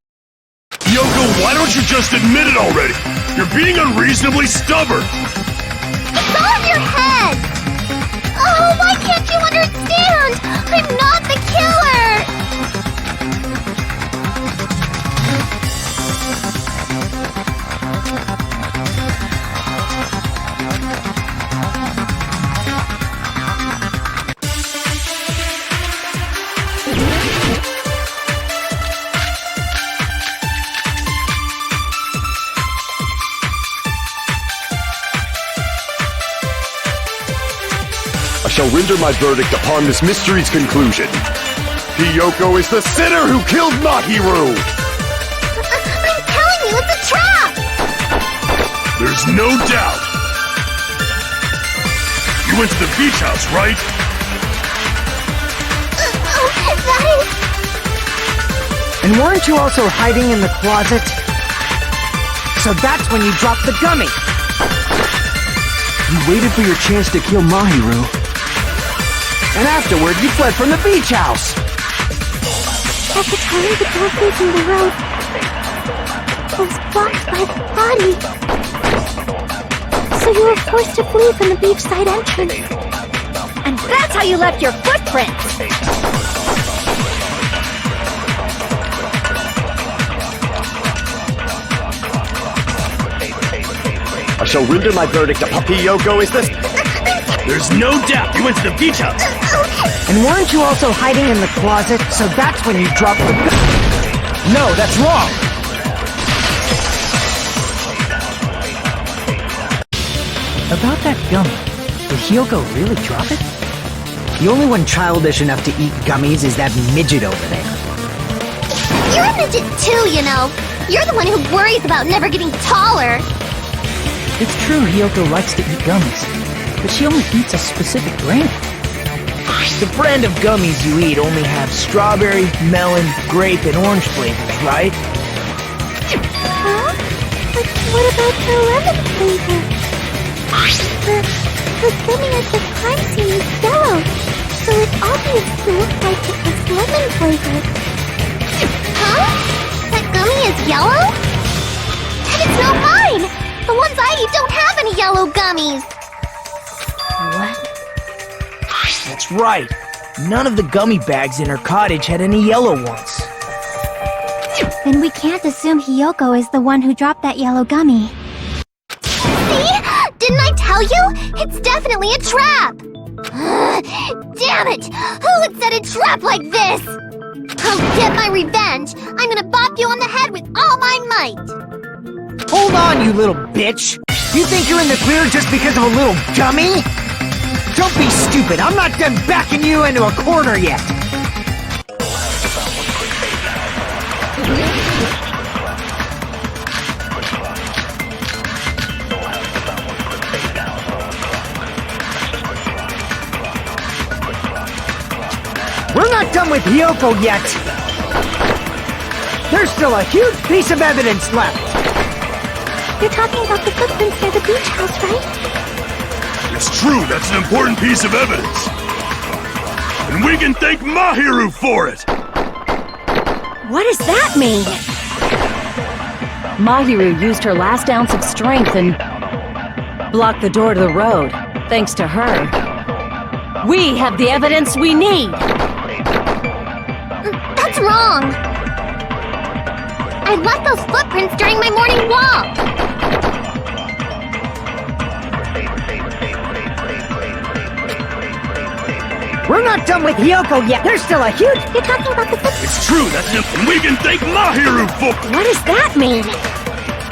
Yoko, why don't you just admit it already? You're being unreasonably stubborn! It's all in your head! Oh, why can't you understand? I'm not the killer! I shall render my verdict upon this mystery's conclusion. Hiyoko is the sinner who killed Mahiru! I'm telling you, it's a trap! There's no doubt! You went to the beach house, right? That is... And weren't you also hiding in the closet? So that's when you dropped the gummy! You waited for your chance to kill Mahiru. And afterward, you fled from the beach house! At the time, the door facing the road was blocked by the body. So you were forced to flee from the beachside entrance. And that's how you left your footprints! I shall render my verdict upon Hiyoko is the... There's no doubt you went to the beach house! And weren't you also hiding in the closet? So that's when you dropped the gummy. No, that's wrong! About that gummy, did Hyoko really drop it? The only one childish enough to eat gummies is that midget over there. You're a midget too, you know. You're the one who worries about never getting taller. It's true Hyoko likes to eat gummies, but she only eats a specific brand. The brand of gummies you eat only have strawberry, melon, grape, and orange flavors, right? Huh? But what about the lemon flavor? The gummy at the crime scene is yellow, so it obviously looks like it was lemon flavored. Huh? That gummy is yellow? Then it's no mine! The ones I eat don't have any yellow gummies! What? That's right. None of the gummy bags in her cottage had any yellow ones. Then we can't assume Hyoko is the one who dropped that yellow gummy. See? Didn't I tell you? It's definitely a trap! Damn it! Who would set a trap like this? I'll get my revenge! I'm gonna bop you on the head with all my might! Hold on, you little bitch! You think you're in the clear just because of a little gummy? Don't be stupid! I'm not done backing you into a corner yet! We're not done with Hyoko yet! There's still a huge piece of evidence left! You're talking about the footprints near the beach house, right? It's true, that's an important piece of evidence. And we can thank Mahiru for it! What does that mean? Mahiru used her last ounce of strength and blocked the door to the road. Thanks to her, we have the evidence we need! That's wrong! I left those footprints during my morning walk! We're not done with Hyoko yet! There's still a huge... You're talking about the footprints? It's true, that's an... And we can thank Mahiru for... What does that mean?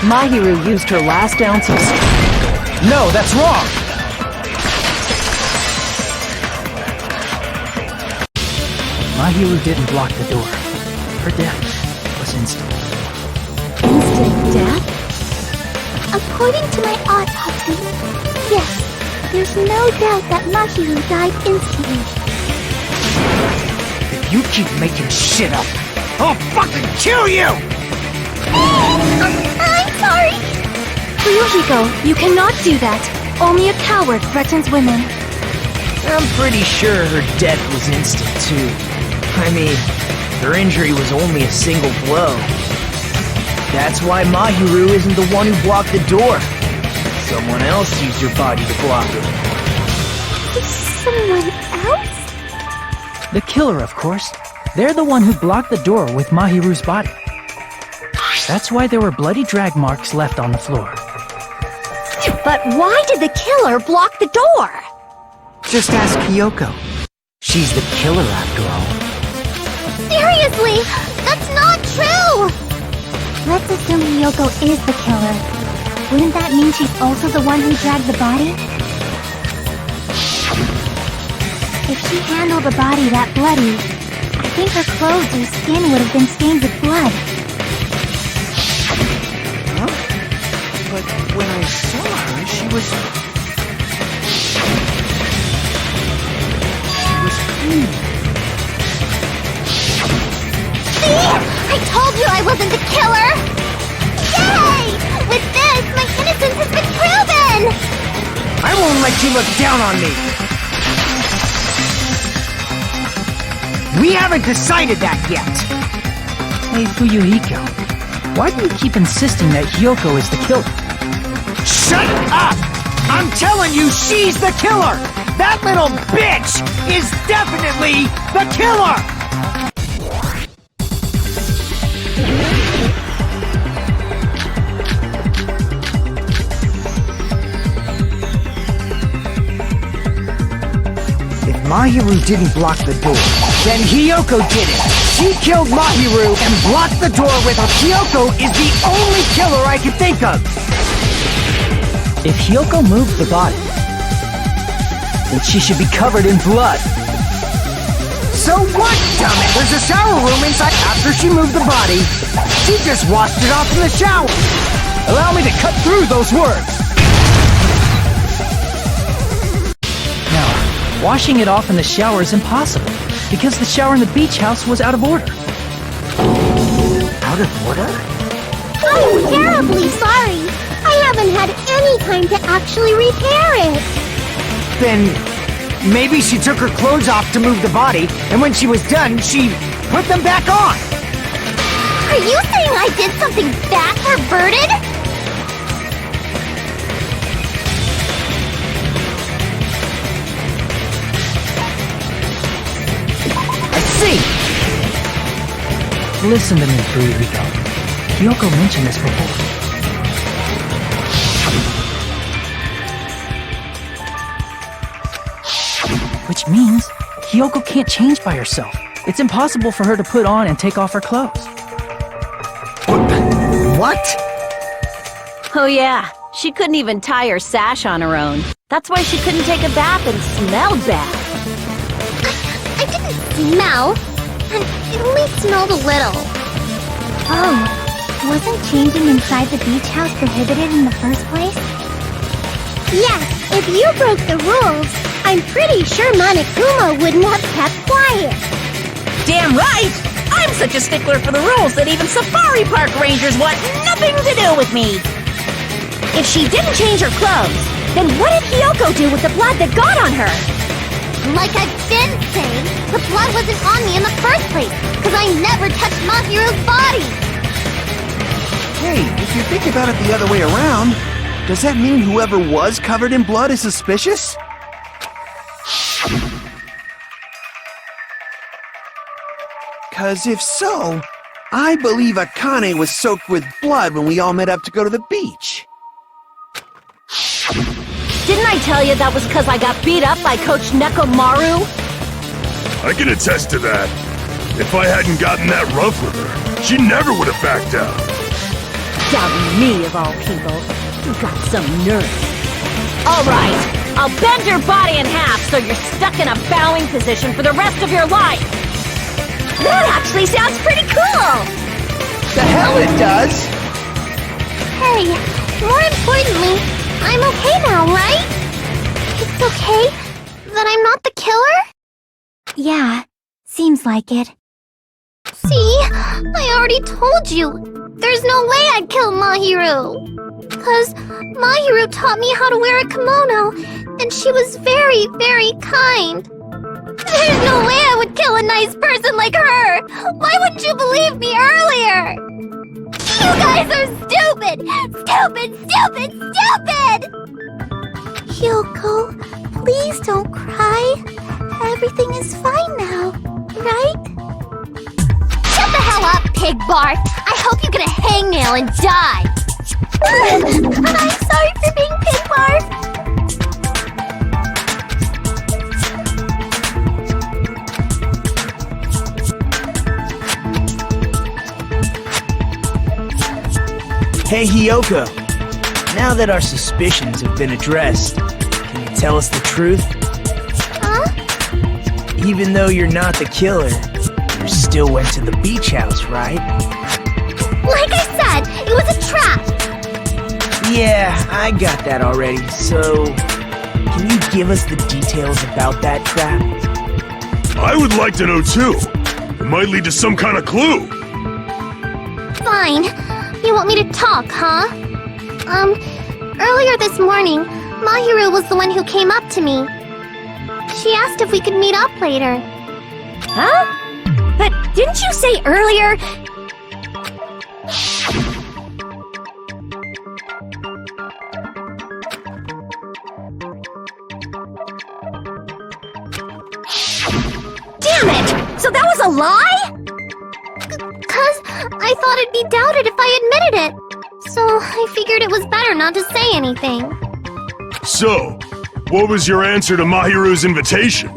Mahiru used her last ounce of... No, that's wrong! Mahiru didn't block the door. Her death was instant. Instant death? According to my autopsy, yes, there's no doubt that Mahiru died instantly. If you keep making shit up, I'll fucking kill you! I'm sorry! Ryuhiko, you cannot do that. Only a coward threatens women. I'm pretty sure her death was instant, too. I mean, her injury was only a single blow. That's why Mahiru isn't the one who blocked the door. Someone else used your body to block it. Someone else? The killer, of course. They're the one who blocked the door with Mahiru's body. That's why there were bloody drag marks left on the floor. But why did the killer block the door? Just ask Hyoko. She's the killer after all. Seriously! That's not true! Let's assume Hyoko is the killer. Wouldn't that mean she's also the one who dragged the body? If she handled the body that bloody, I think her clothes or skin would have been stained with blood. Huh? But when I saw her, she was clean. See? I told you I wasn't the killer! Yay! With this, my innocence has been proven! I won't let you look down on me! We haven't decided that yet! Hey, Fuyuhiko, why do you keep insisting that Hyoko is the killer? Shut up! I'm telling you, she's the killer! That little bitch is definitely the killer! If Mahiru didn't block the door, then Hyoko did it! She killed Mahiru and blocked the door with her. Hyoko is the only killer I can think of! If Hyoko moved the body, then she should be covered in blood. So what, dammit? There's a shower room inside. After she moved the body, she just washed it off in the shower. Allow me to cut through those words. Now, washing it off in the shower is impossible, because the shower in the beach house was out of order. Out of order? I'm terribly sorry. I haven't had any time to actually repair it. Then maybe she took her clothes off to move the body, and when she was done, she put them back on. Are you saying I did something that perverted? I see. Listen to me, Fuyuhiko. Hyoko mentioned this before. Which means Hyoko can't change by herself. It's impossible for her to put on and take off her clothes. What? Oh yeah, she couldn't even tie her sash on her own. That's why she couldn't take a bath and smelled bad. I didn't smell. It only smelled a little. Oh, wasn't changing inside the beach house prohibited in the first place? Yes, if you broke the rules, I'm pretty sure Monokuma wouldn't have kept quiet. Damn right! I'm such a stickler for the rules that even safari park rangers want nothing to do with me! If she didn't change her clothes, then what did Hyoko do with the blood that got on her? Like I've been saying, the blood wasn't on me in the first place, because I never touched Mahiru's body! Hey, if you think about it the other way around, does that mean whoever was covered in blood is suspicious? Cause if so, I believe Akane was soaked with blood when we all met up to go to the beach. Didn't I tell you that was because I got beat up by Coach Nekomaru? I can attest to that. If I hadn't gotten that rough with her, she never would have backed out. Doubting me, of all people. You got some nerve. Alright, I'll bend your body in half so you're stuck in a bowing position for the rest of your life. That actually sounds pretty cool! The hell it does! Hey, more importantly, I'm okay now, right? It's okay that I'm not the killer? Yeah, seems like it. See? I already told you. There's no way I'd kill Mahiru. 'Cause Mahiru taught me how to wear a kimono, and she was very, very kind. There's no way I would kill a nice person like her! Why wouldn't you believe me earlier? You guys are stupid! Stupid, stupid, stupid! Hyoko, please don't cry. Everything is fine now, right? Shut the hell up, pig barf! I hope you get a hangnail and die! I'm sorry for being pig barf! Hey, Hyoko. Now that our suspicions have been addressed, can you tell us the truth? Huh? Even though you're not the killer, you still went to the beach house, right? Like I said, it was a trap! Yeah, I got that already, so... Can you give us the details about that trap? I would like to know too. It might lead to some kind of clue. Fine. You want me to talk, huh? Earlier this morning, Mahiru was the one who came up to me. She asked if we could meet up later. Huh? But didn't you say earlier... Damn it! So that was a lie? 'Cause I thought it'd be doubted if I admitted it. So I figured it was better not to say anything. So, what was your answer to Mahiru's invitation?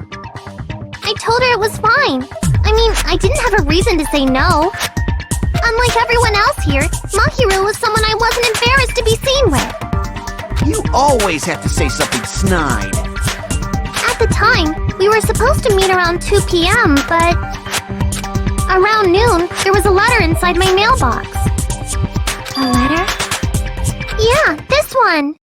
I told her it was fine. I mean, I didn't have a reason to say no. Unlike everyone else here, Mahiru was someone I wasn't embarrassed to be seen with. You always have to say something snide. At the time, we were supposed to meet around 2 p.m., but... around noon, there was a letter inside my mailbox. A letter? Yeah, this one.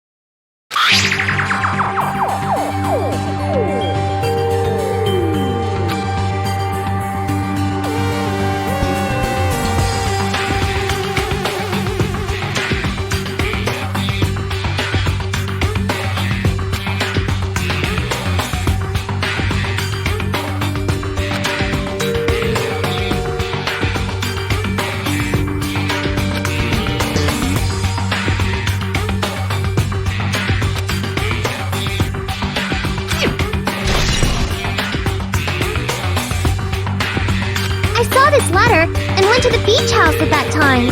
I saw this letter and went to the beach house at that time.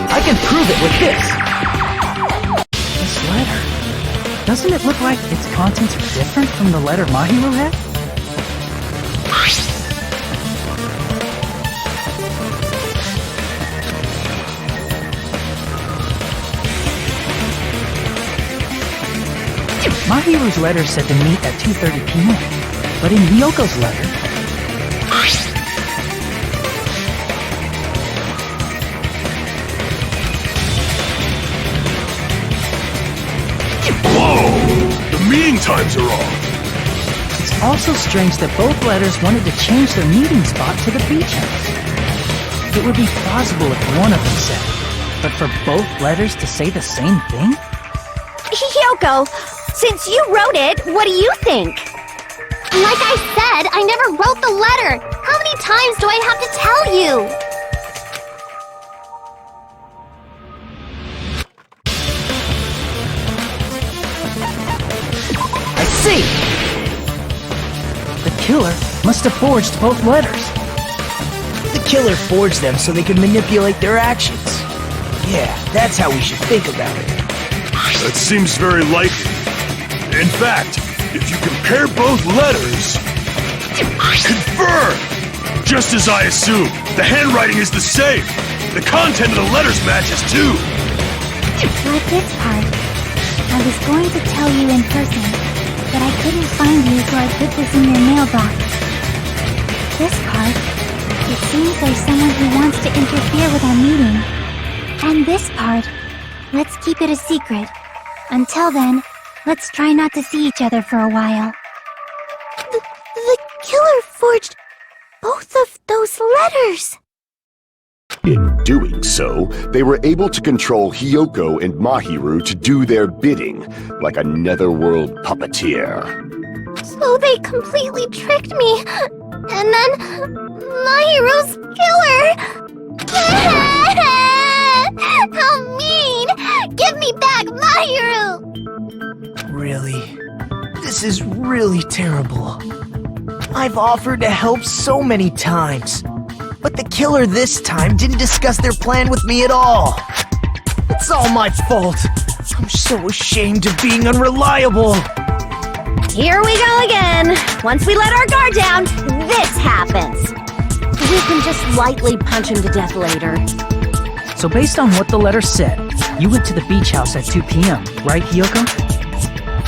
I can prove it with this. This letter. Doesn't it look like its contents are different from the letter Mahiru had? Mahiru's letter said to meet at 2:30 p.m., but in Hyoko's letter... Whoa! The meeting times are off! It's also strange that both letters wanted to change their meeting spot to the beach house. It would be plausible if one of them said it, but for both letters to say the same thing? Hyoko, since you wrote it, what do you think? Like I said, I never wrote the letter. How many times do I have to tell you? I see! The killer must have forged both letters. The killer forged them so they could manipulate their actions. Yeah, that's how we should think about it. That seems very likely. In fact, if you compare both letters... Confirm! Just as I assumed, the handwriting is the same. The content of the letters matches too. Like this part. I was going to tell you in person, but I couldn't find you, so I put this in your mailbox. This part. It seems there's someone who wants to interfere with our meeting. And this part. Let's keep it a secret. Until then, let's try not to see each other for a while. The killer forged both of those letters! In doing so, they were able to control Hyoko and Mahiru to do their bidding, like a netherworld puppeteer. So they completely tricked me. And then... Mahiru's killer! How mean! Give me back Mahiru! Really? This is really terrible. I've offered to help so many times, but the killer this time didn't discuss their plan with me at all. It's all my fault. I'm so ashamed of being unreliable. Here we go again. Once we let our guard down, this happens. We can just lightly punch him to death later. So based on what the letter said, you went to the beach house at 2 p.m., right, Hyoko?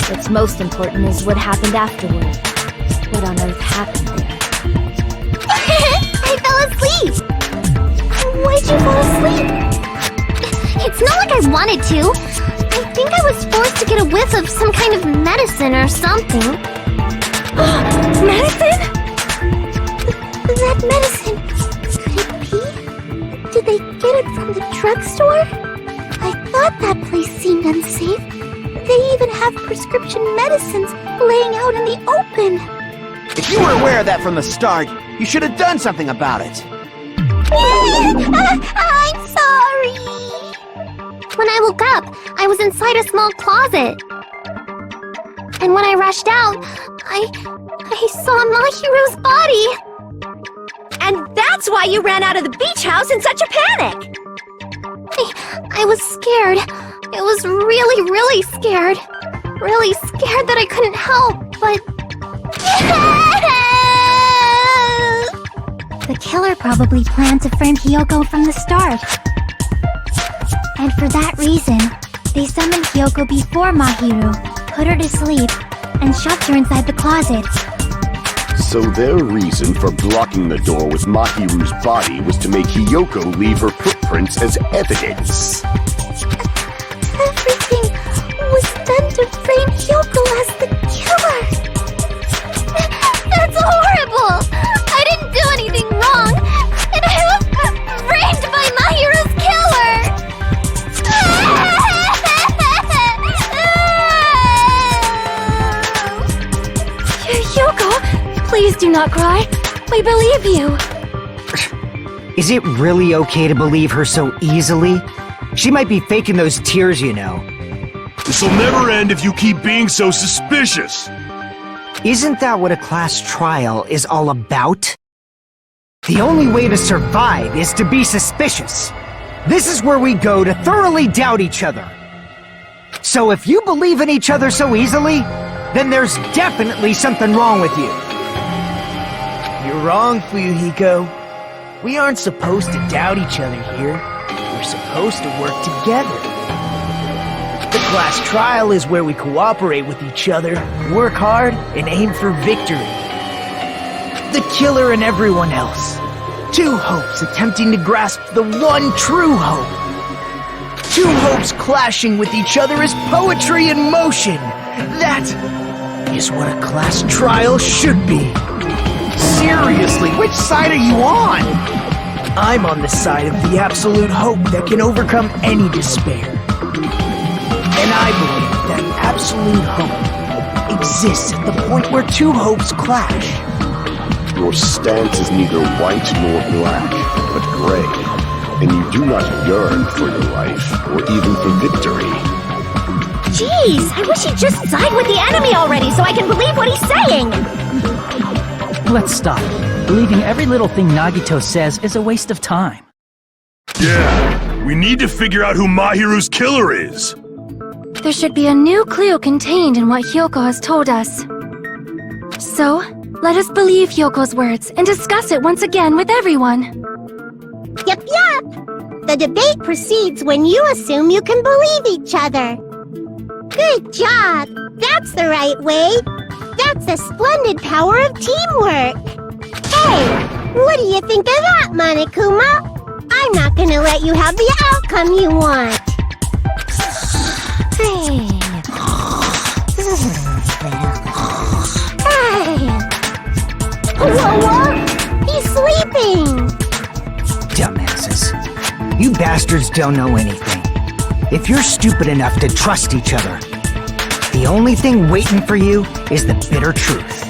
What's most important is what happened afterward. What on earth happened there? I fell asleep! Why'd you fall asleep? It's not like I wanted to. I think I was forced to get a whiff of some kind of medicine or something. Medicine? That medicine. Could it be? Did they get it from the drugstore? I thought that place seemed unsafe. They even have prescription medicines laying out in the open. If you were aware of that from the start, you should have done something about it. I'm sorry. When I woke up, I was inside a small closet. And when I rushed out, I saw Mahiru's body. And that's why you ran out of the beach house in such a panic! I was scared. I was really, really scared. Really scared that I couldn't help, but The killer probably planned to frame Hiyoko from the start. And for that reason, they summoned Hiyoko before Mahiru, put her to sleep, and shoved her inside the closet. So their reason for blocking the door with Mahiru's body was to make Hiyoko leave her footprints as evidence. Everything was done to frame Hiyoko as the killer. That's horrible! I didn't do anything wrong, and I was framed by Mahiru's killer! Hiyoko, please do not cry. We believe you. Is it really okay to believe her so easily? She might be faking those tears, you know. This'll never end if you keep being so suspicious. Isn't that what a class trial is all about? The only way to survive is to be suspicious. This is where we go to thoroughly doubt each other. So if you believe in each other so easily, then there's definitely something wrong with you. You're wrong, Fuyuhiko. We aren't supposed to doubt each other here. We're supposed to work together. The class trial is where we cooperate with each other, work hard, and aim for victory. The killer and everyone else. Two hopes attempting to grasp the one true hope. Two hopes clashing with each other is poetry in motion. That is what a class trial should be. Seriously, which side are you on? I'm on the side of the absolute hope that can overcome any despair. And I believe that absolute hope exists at the point where two hopes clash. Your stance is neither white nor black, but gray, and you do not yearn for your life, or even for victory. Jeez, I wish he'd just side with the enemy already so I can believe what he's saying! Let's stop. Believing every little thing Nagito says is a waste of time. Yeah, we need to figure out who Mahiru's killer is. There should be a new clue contained in what Hiyoko has told us. So, let us believe Hyoko's words and discuss it once again with everyone. Yup, yup! The debate proceeds when you assume you can believe each other. Good job! That's the right way! That's the splendid power of teamwork! Hey, what do you think of that, Monokuma? I'm not gonna let you have the outcome you want! Hey! Whoa! He's sleeping! Dumbasses. You bastards don't know anything. If you're stupid enough to trust each other, the only thing waiting for you is the bitter truth.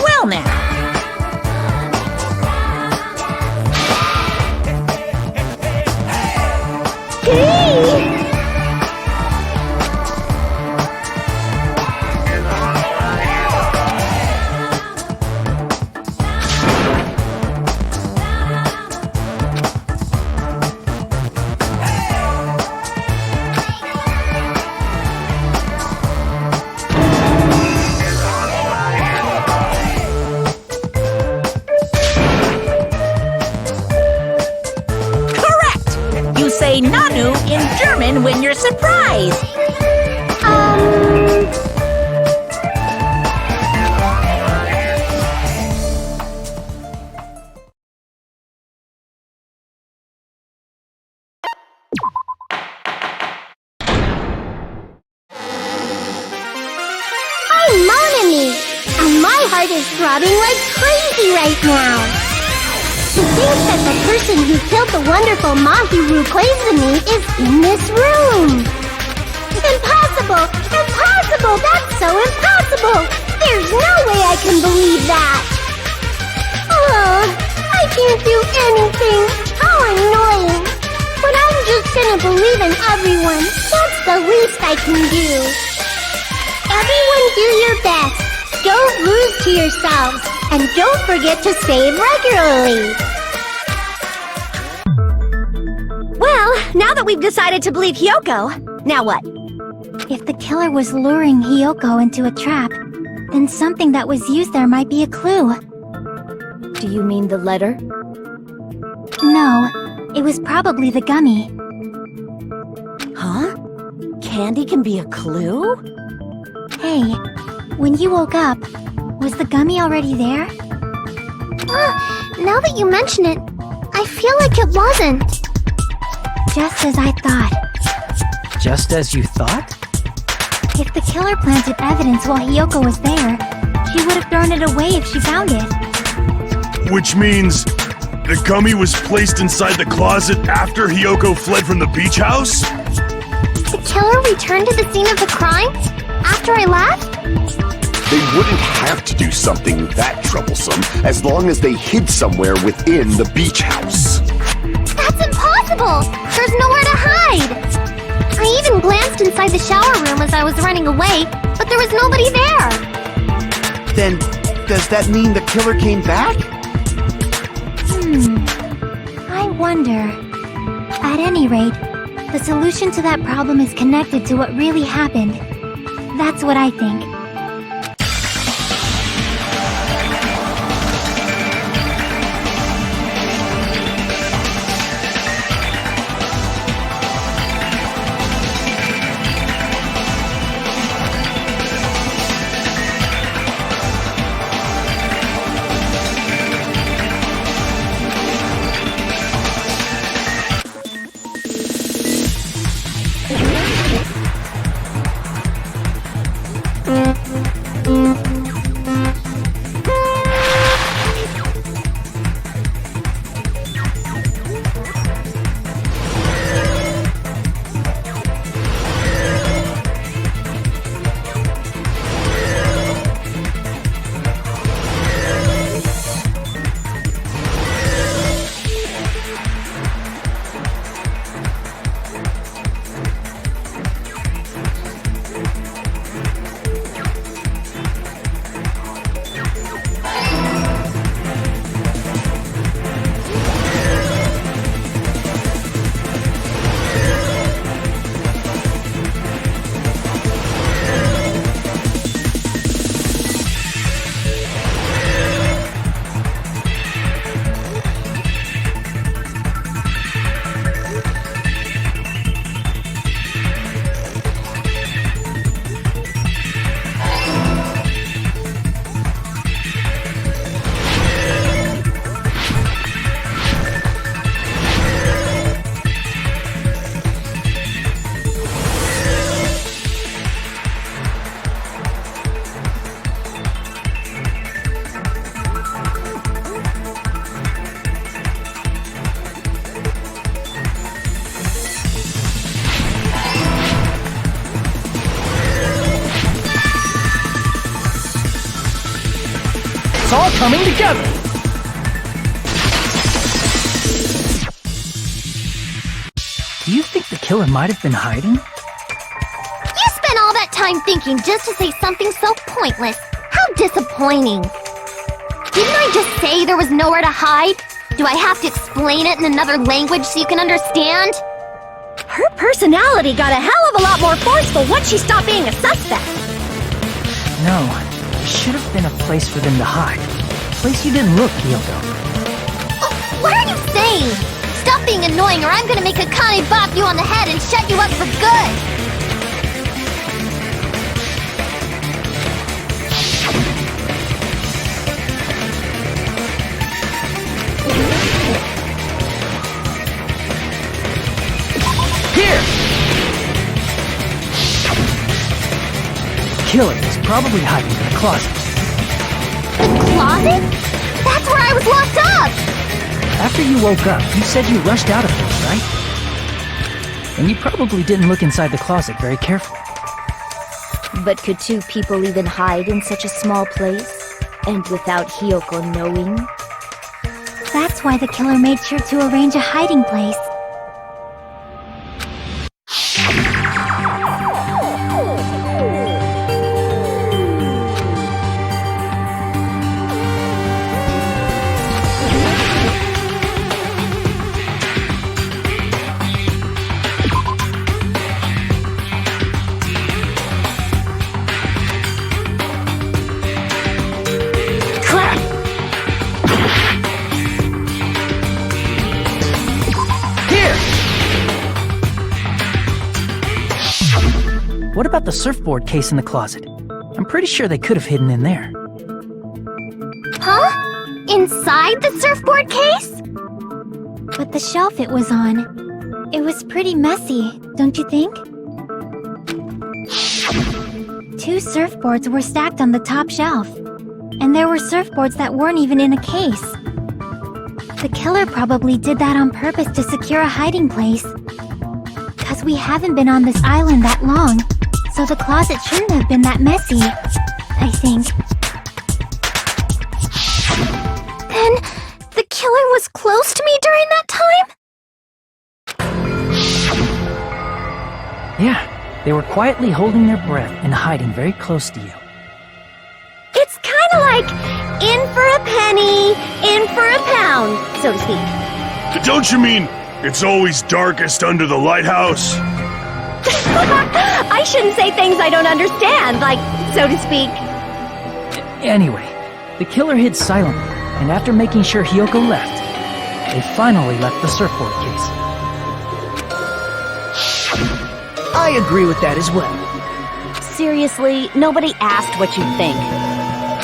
Well now, you say Nanu in German when you're surprised. I'm Monami, and my heart is throbbing like crazy right now. To think that the person who killed the wonderful Mahiru Koizumi is in this room! Impossible! Impossible! That's so impossible! There's no way I can believe that! I can't do anything. How annoying. But I'm just gonna believe in everyone. That's the least I can do. Everyone do your best. Don't lose to yourselves. And don't forget to save regularly. Well, now that we've decided to believe Hiyoko, now what? If the killer was luring Hiyoko into a trap, then something that was used there might be a clue. Do you mean the letter? No, it was probably the gummy. Huh? Candy can be a clue? Hey, when you woke up, was the gummy already there? Now that you mention it, I feel like it wasn't. Just as I thought. Just as you thought? If the killer planted evidence while Hiyoko was there, she would have thrown it away if she found it. Which means the gummy was placed inside the closet after Hiyoko fled from the beach house? The killer returned to the scene of the crime? After I left? They wouldn't have to do something that troublesome as long as they hid somewhere within the beach house. That's impossible! There's nowhere to hide! I even glanced inside the shower room as I was running away, but there was nobody there! Then, does that mean the killer came back? I wonder. At any rate, the solution to that problem is connected to what really happened. That's what I think. It's all coming together! Do you think the killer might have been hiding? You spent all that time thinking just to say something so pointless. How disappointing. Didn't I just say there was nowhere to hide? Do I have to explain it in another language so you can understand? Her personality got a hell of a lot more forceful once she stopped being a suspect. No, there should have been a place for them to hide. A place you didn't look, Hiyoko. Oh, what are you saying? Stop being annoying or I'm gonna make Akane bop you on the head and shut you up for good! Here! Killer is probably hiding in the closet. Closet? That's where I was locked up! After you woke up, you said you rushed out of there, right? And you probably didn't look inside the closet very carefully. But could two people even hide in such a small place? And without Hiyoko knowing? That's why the killer made sure to arrange a hiding place. What about the surfboard case in the closet? I'm pretty sure they could have hidden in there. Huh? Inside the surfboard case? But the shelf it was on, it was pretty messy, don't you think? 2 surfboards were stacked on the top shelf, and there were surfboards that weren't even in a case. The killer probably did that on purpose to secure a hiding place. 'Cause we haven't been on this island that long, so the closet shouldn't have been that messy, I think. Then, the killer was close to me during that time? Yeah, they were quietly holding their breath and hiding very close to you. It's kinda like, in for a penny, in for a pound, so to speak. Don't you mean it's always darkest under the lighthouse? I shouldn't say things I don't understand, like, so to speak. Anyway, the killer hid silently, and after making sure Hiyoko left, they finally left the surfboard case. I agree with that as well. Seriously, nobody asked what you'd think.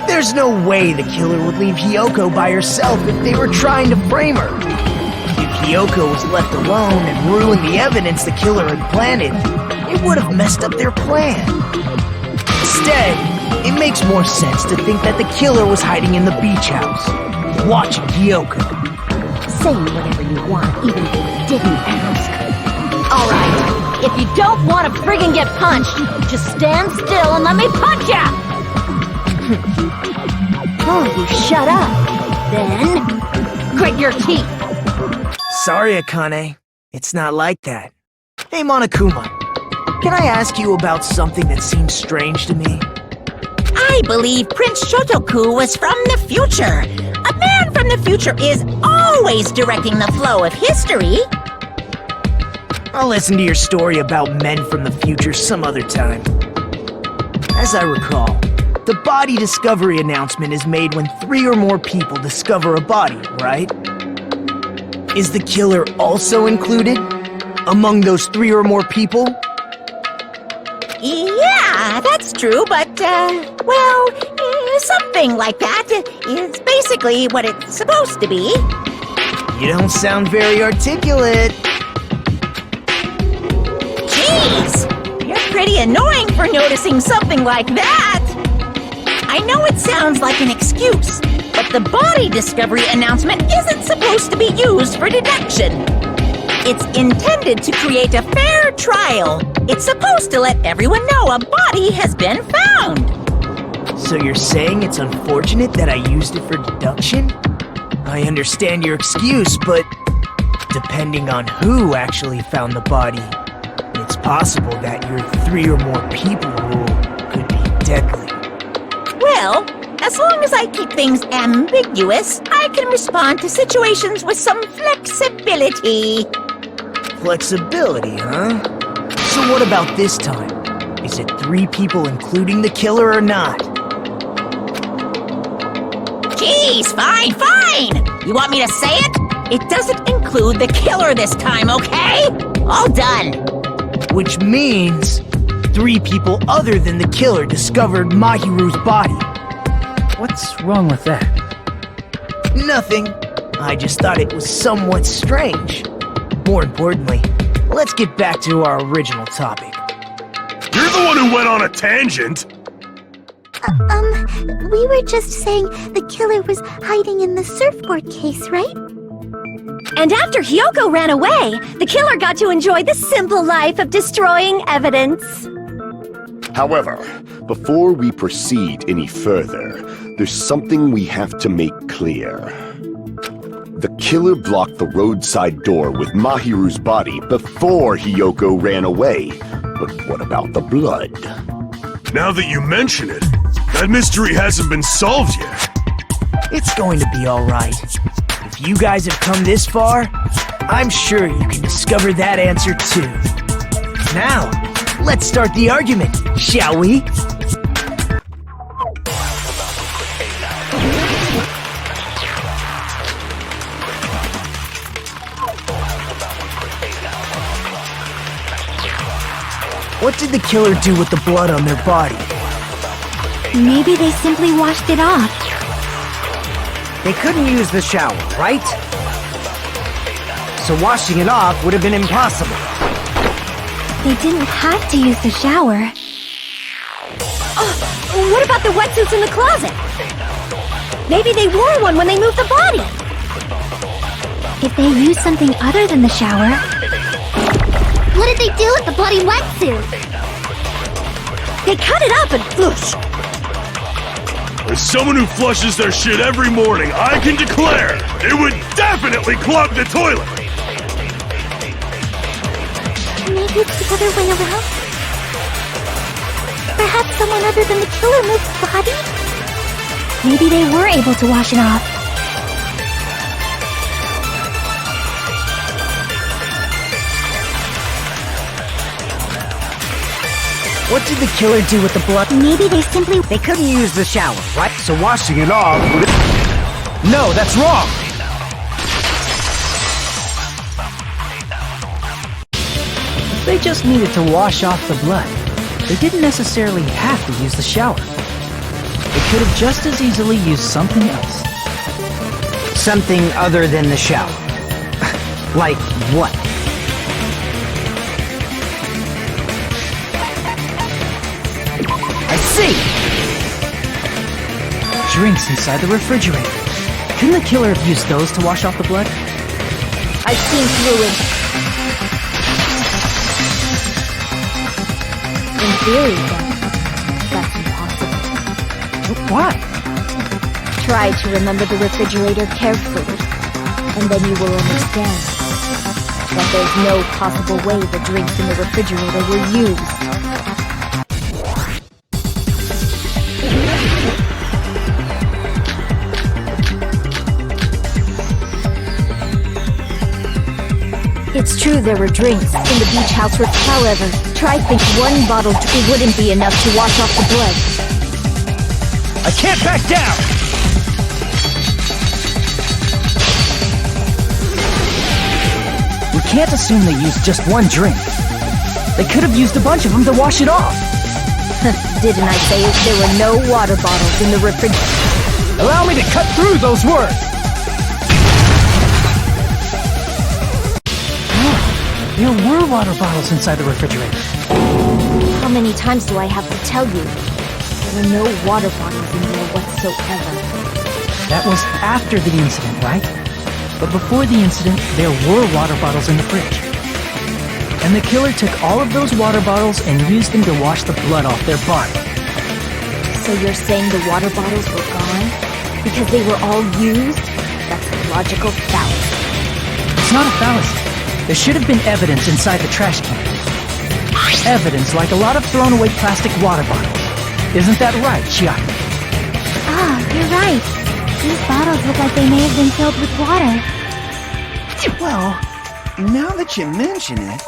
There's no way the killer would leave Hiyoko by herself if they were trying to frame her. If Hiyoko was left alone and ruined the evidence the killer had planted, it would have messed up their plan. Instead, it makes more sense to think that the killer was hiding in the beach house, watching Hiyoko. Saying whatever you want, even if you didn't ask. Alright, if you don't want to friggin' get punched, just stand still and let me punch ya! Oh, you shut up. Then, grit your teeth. Sorry, Akane. It's not like that. Hey, Monokuma. Can I ask you about something that seems strange to me? I believe Prince Shotoku was from the future. A man from the future is always directing the flow of history. I'll listen to your story about men from the future some other time. As I recall, the body discovery announcement is made when 3 or more people discover a body, right? Is the killer also included among those 3 or more people? Yeah, that's true, but, well, something like that is basically what it's supposed to be. You don't sound very articulate. Jeez, you're pretty annoying for noticing something like that. I know it sounds like an excuse, but the body discovery announcement isn't supposed to be used for deduction. It's intended to create a fair trial. It's supposed to let everyone know a body has been found. So you're saying it's unfortunate that I used it for deduction? I understand your excuse, but depending on who actually found the body, it's possible that your 3 or more people rule could be deadly. Well, as long as I keep things ambiguous, I can respond to situations with some flexibility. Flexibility, huh? So what about this time? Is it 3 people including the killer or not? Jeez, fine. You want me to say it? It doesn't include the killer this time, okay? All done. Which means 3 people other than the killer discovered Mahiru's body. What's wrong with that? Nothing. I just thought it was somewhat strange. More importantly, let's get back to our original topic. You're the one who went on a tangent! We were just saying the killer was hiding in the surfboard case, right? And after Hiyoko ran away, the killer got to enjoy the simple life of destroying evidence. However, before we proceed any further, there's something we have to make clear. The killer blocked the roadside door with Mahiru's body before Hiyoko ran away. But what about the blood? Now that you mention it, that mystery hasn't been solved yet. It's going to be alright. If you guys have come this far, I'm sure you can discover that answer too. Now, let's start the argument, shall we? What did the killer do with the blood on their body? Maybe they simply washed it off. They couldn't use the shower, right? So washing it off would have been impossible. They didn't have to use the shower. Oh, what about the wetsuits in the closet? Maybe they wore one when they moved the body. If they used something other than the shower... What did they do with the bloody wetsuit? They cut it up and whoosh! As someone who flushes their shit every morning, I can declare it would definitely clog the toilet! Maybe it's the other way around? Perhaps someone other than the killer moved the body? Maybe they were able to wash it off. What did the killer do with the blood? Maybe they simply... They couldn't use the shower, right? So washing it off would have... No, that's wrong! If they just needed to wash off the blood, they didn't necessarily have to use the shower. They could have just as easily used something else. Something other than the shower. Like what? I see! Drinks inside the refrigerator. Couldn't the killer have used those to wash off the blood? I've seen through it. In theory, then, that's impossible. Why? Try to remember the refrigerator carefully, and then you will understand that there's no possible way the drinks in the refrigerator were used. It's true there were drinks in the beach house room. However, try think one bottle wouldn't be enough to wash off the blood. I can't back down! We can't assume they used just one drink. They could have used a bunch of them to wash it off. Didn't I say there were no water bottles in the refrigerator? Allow me to cut through those words! There were water bottles inside the refrigerator. How many times do I have to tell you? There were no water bottles in there whatsoever. That was after the incident, right? But before the incident, there were water bottles in the fridge. And the killer took all of those water bottles and used them to wash the blood off their body. So you're saying the water bottles were gone? Because they were all used? That's a logical fallacy. It's not a fallacy. There should have been evidence inside the trash can. Evidence like a lot of thrown-away plastic water bottles. Isn't that right, Chiaki? Ah, you're right. These bottles look like they may have been filled with water. Well, now that you mention it,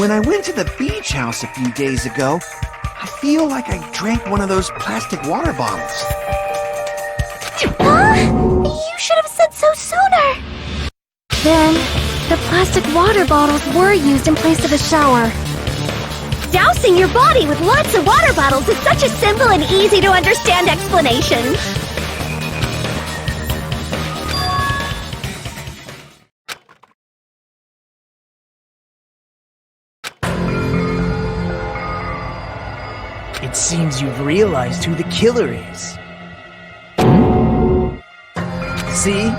when I went to the beach house a few days ago, I feel like I drank one of those plastic water bottles. Huh? You should have said so sooner! Then, the plastic water bottles were used in place of a shower. Dousing your body with lots of water bottles is such a simple and easy to understand explanation. It seems you've realized who the killer is. See?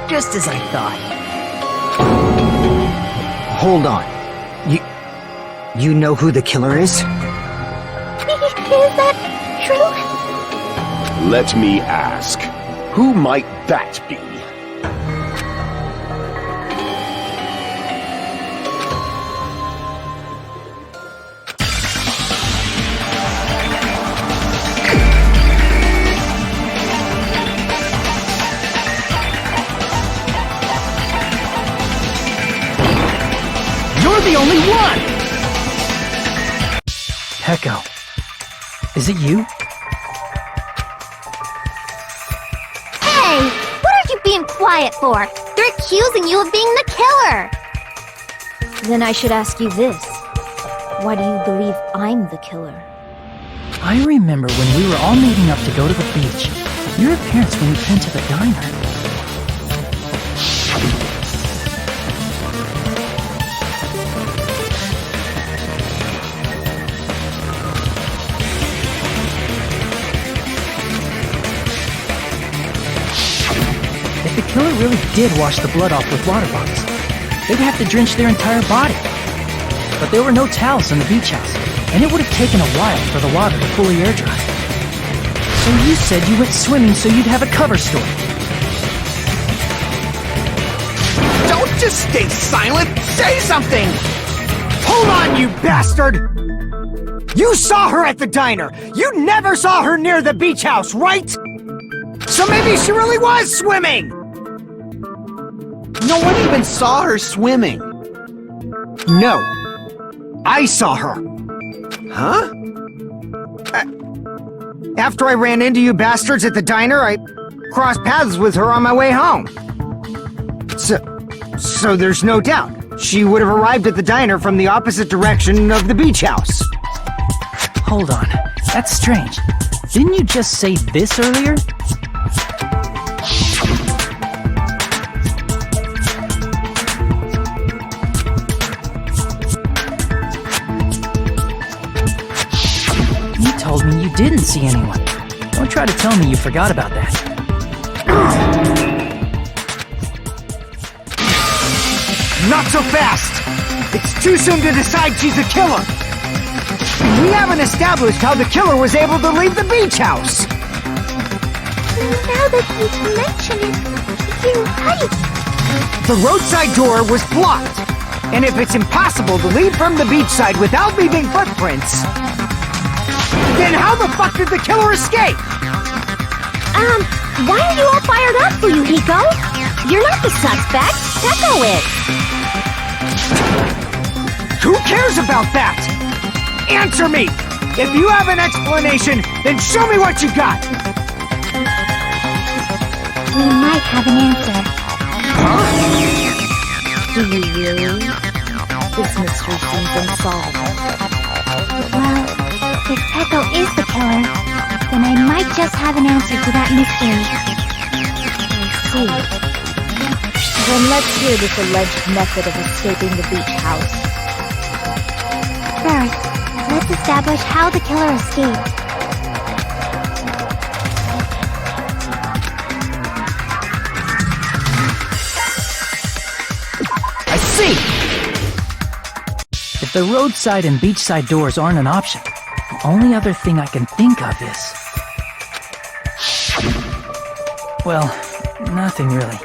Just as I thought. Hold on. You know who the killer is? Is that true? Let me ask, who might that be? only one! Peko, is it you? Hey! What are you being quiet for? They're accusing you of being the killer! Then I should ask you this. Why do you believe I'm the killer? I remember when we were all meeting up to go to the beach. Your appearance when you came to the diner. If the killer really did wash the blood off with water bottles, they'd have to drench their entire body. But there were no towels in the beach house, and it would have taken a while for the water to fully air dry. So you said you went swimming so you'd have a cover story. Don't just stay silent! Say something! Hold on, you bastard! You saw her at the diner! You never saw her near the beach house, right? So maybe she really was swimming! No one even saw her swimming. No. I saw her. Huh? After I ran into you bastards at the diner, I crossed paths with her on my way home. So there's no doubt. She would have arrived at the diner from the opposite direction of the beach house. Hold on, that's strange. Didn't you just say this earlier? You told me you didn't see anyone. Don't try to tell me you forgot about that. Not so fast! It's too soon to decide she's a killer! We haven't established how the killer was able to leave the beach house! Now that you mention it, you're right. The roadside door was blocked! And if it's impossible to leave from the beachside without leaving footprints, then how the fuck did the killer escape? Why are you all fired up, Fuyuhiko? You're not the suspect. Peko is. Who cares about that? Answer me! If you have an explanation, then show me what you got! We might have an answer. Do you really? This mystery seems unsolved. Well, if Peko is the killer, then I might just have an answer to that mystery. I see. Then let's hear this alleged method of escaping the beach house. First, let's establish how the killer escaped. I see! If the roadside and beachside doors aren't an option, the only other thing I can think of is... well, nothing really.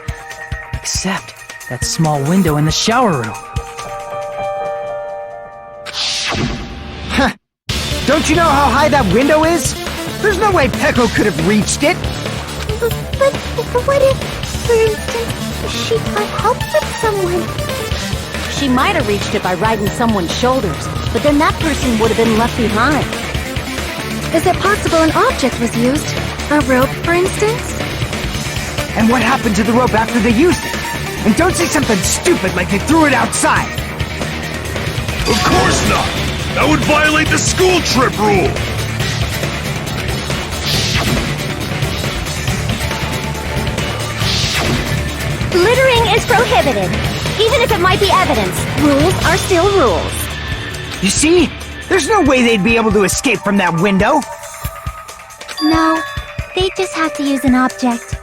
Except that small window in the shower room. Don't you know how high that window is? There's no way Peko could have reached it! But what if, for instance, she got help from someone? She might have reached it by riding someone's shoulders, but then that person would have been left behind. Is it possible an object was used? A rope, for instance? And what happened to the rope after they used it? And don't say something stupid like they threw it outside! Of course not! That would violate the school trip rule! Littering is prohibited. Even if it might be evidence, rules are still rules. You see? There's no way they'd be able to escape from that window! No, they just have to use an object.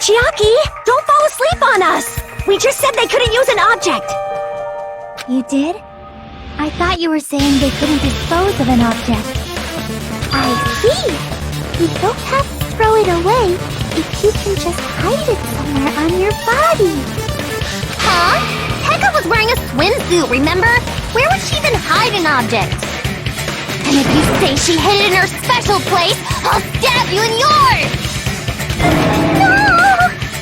Chiaki, don't fall asleep on us! We just said they couldn't use an object! You did? I thought you were saying they couldn't dispose of an object. I see! You don't have to throw it away if you can just hide it somewhere on your body. Huh? Pekka was wearing a swimsuit, remember? Where would she even hide an object? And if you say she hid it in her special place, I'll stab you in yours! No!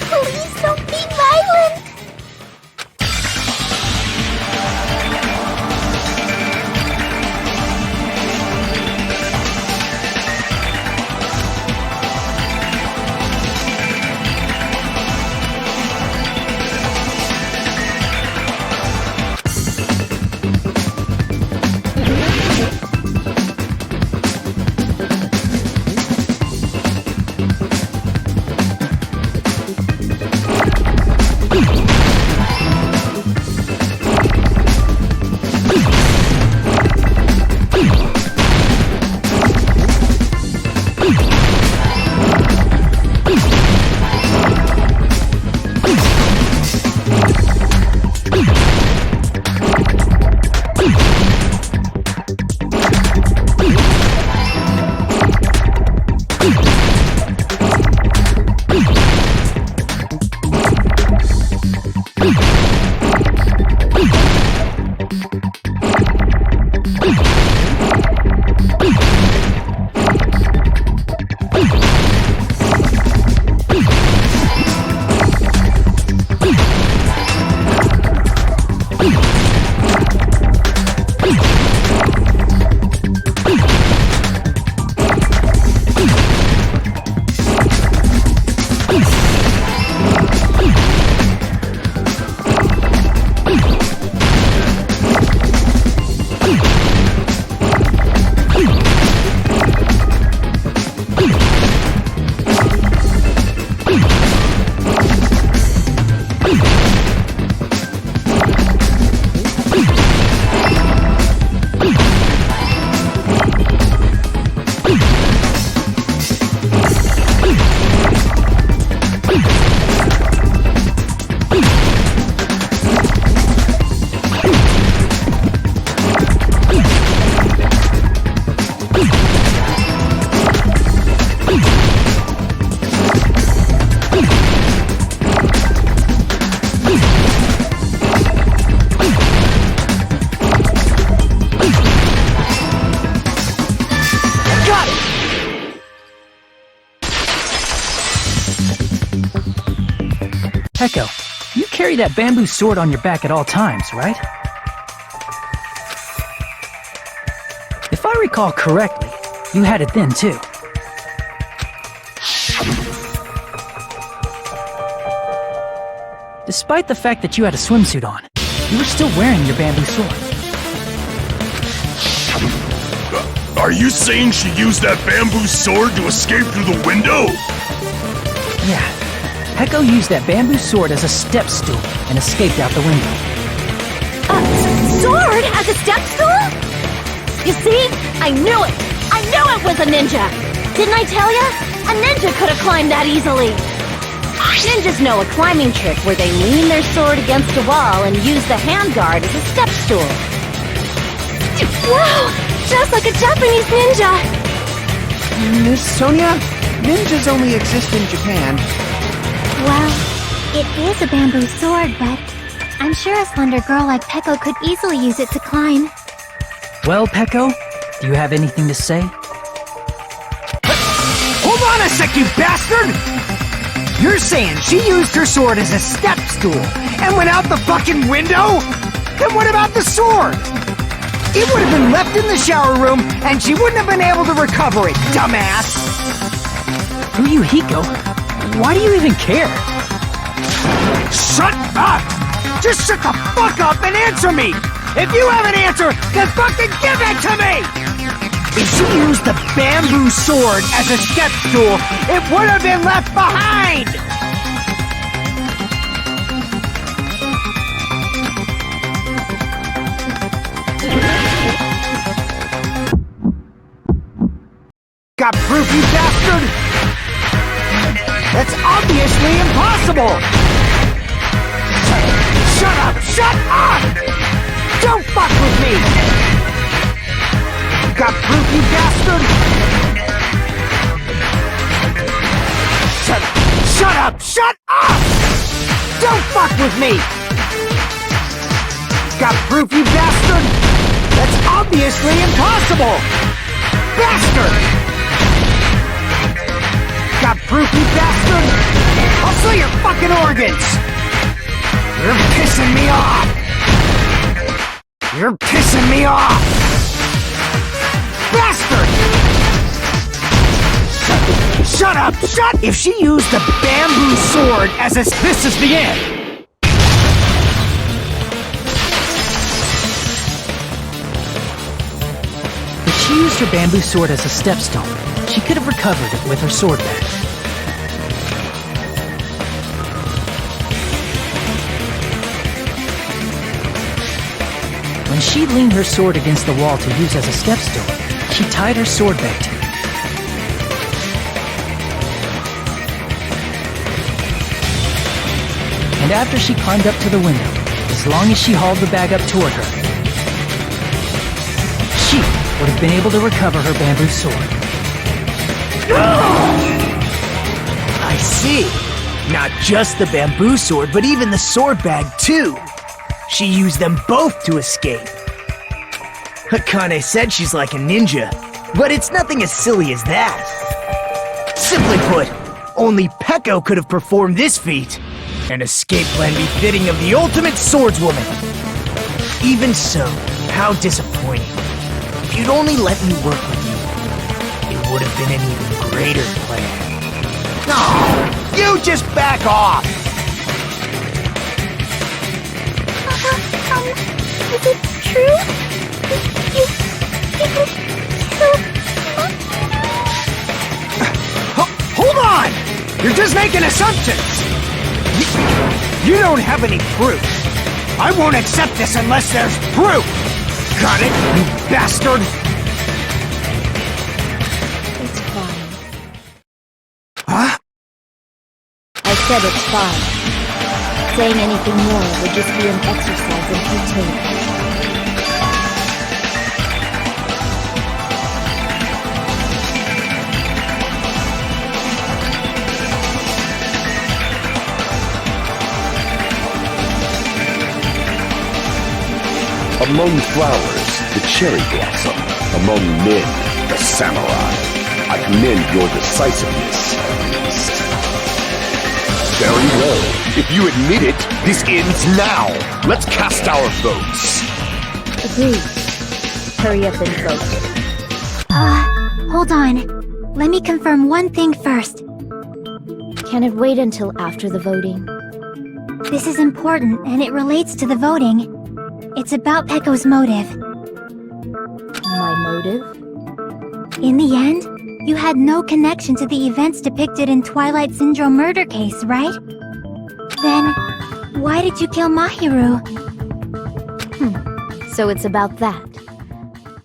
Please don't be violent! Peko, you carry that bamboo sword on your back at all times, right? If I recall correctly, you had it then too. Despite the fact that you had a swimsuit on, you were still wearing your bamboo sword. Are you saying she used that bamboo sword to escape through the window? Yeah, Peko used that bamboo sword as a step stool and escaped out the window. Sword as a step stool? You see? I knew it! I knew it was a ninja! Didn't I tell ya? A ninja could have climbed that easily! Ninjas know a climbing trick where they lean their sword against a wall and use the handguard as a step stool. Wow! Just like a Japanese ninja! Miss Sonia, ninjas only exist in Japan. Well, it is a bamboo sword, but I'm sure a slender girl like Peko could easily use it to climb. Well, Peko, do you have anything to say? Hold on a sec, you bastard! You're saying she used her sword as a step stool and went out the fucking window? Then what about the sword? It would have been left in the shower room and she wouldn't have been able to recover it, dumbass! Fuyuhiko, why do you even care? Shut up! Just shut the fuck up and answer me! If you have an answer, then fucking give it to me! If she used the bamboo sword as a step stool, it would have been left behind! Got proof, you bastard? That's obviously impossible! Shut up! Shut up! Don't fuck with me! Got proof, you bastard? Shut up! Shut up! Shut up! Don't fuck with me! Got proof, you bastard? That's obviously impossible! Bastard! Got proof, you bastard? I'll sell your fucking organs! You're pissing me off! You're pissing me off! Bastard! Shut up! Shut! If she used the bamboo sword as a... This is the end! If she used her bamboo sword as a stepstone, she could have recovered it with her sword bag. When she leaned her sword against the wall to use as a stepstone, she tied her sword bag to it. And after she climbed up to the window, as long as she hauled the bag up toward her, she would have been able to recover her bamboo sword. I see. Not just the bamboo sword, but even the sword bag too. She used them both to escape. Akane said she's like a ninja, but it's nothing as silly as that. Simply put, only Peko could have performed this feat. An escape plan befitting of the ultimate swordswoman. Even so, how disappointing. If you'd only let me work with you, it would have been an even greater plan. No, you just back off! Is it true? Hold on! You're just making assumptions! You don't have any proof. I won't accept this unless there's proof! Got it, you bastard? It's fine. Huh? I said it's fine. Saying anything more would just be an exercise in futility. Among flowers, the cherry blossom. Among men, the samurai. I commend your decisiveness, at least. Very well. If you admit it, this ends now. Let's cast our votes. Agreed. Hurry up and vote. Hold on. Let me confirm one thing first. Can it wait until after the voting? This is important, and it relates to the voting. It's about Pecco's motive. My motive? In the end, you had no connection to the events depicted in Twilight Syndrome Murder Case, right? Then, why did you kill Mahiru? So it's about that.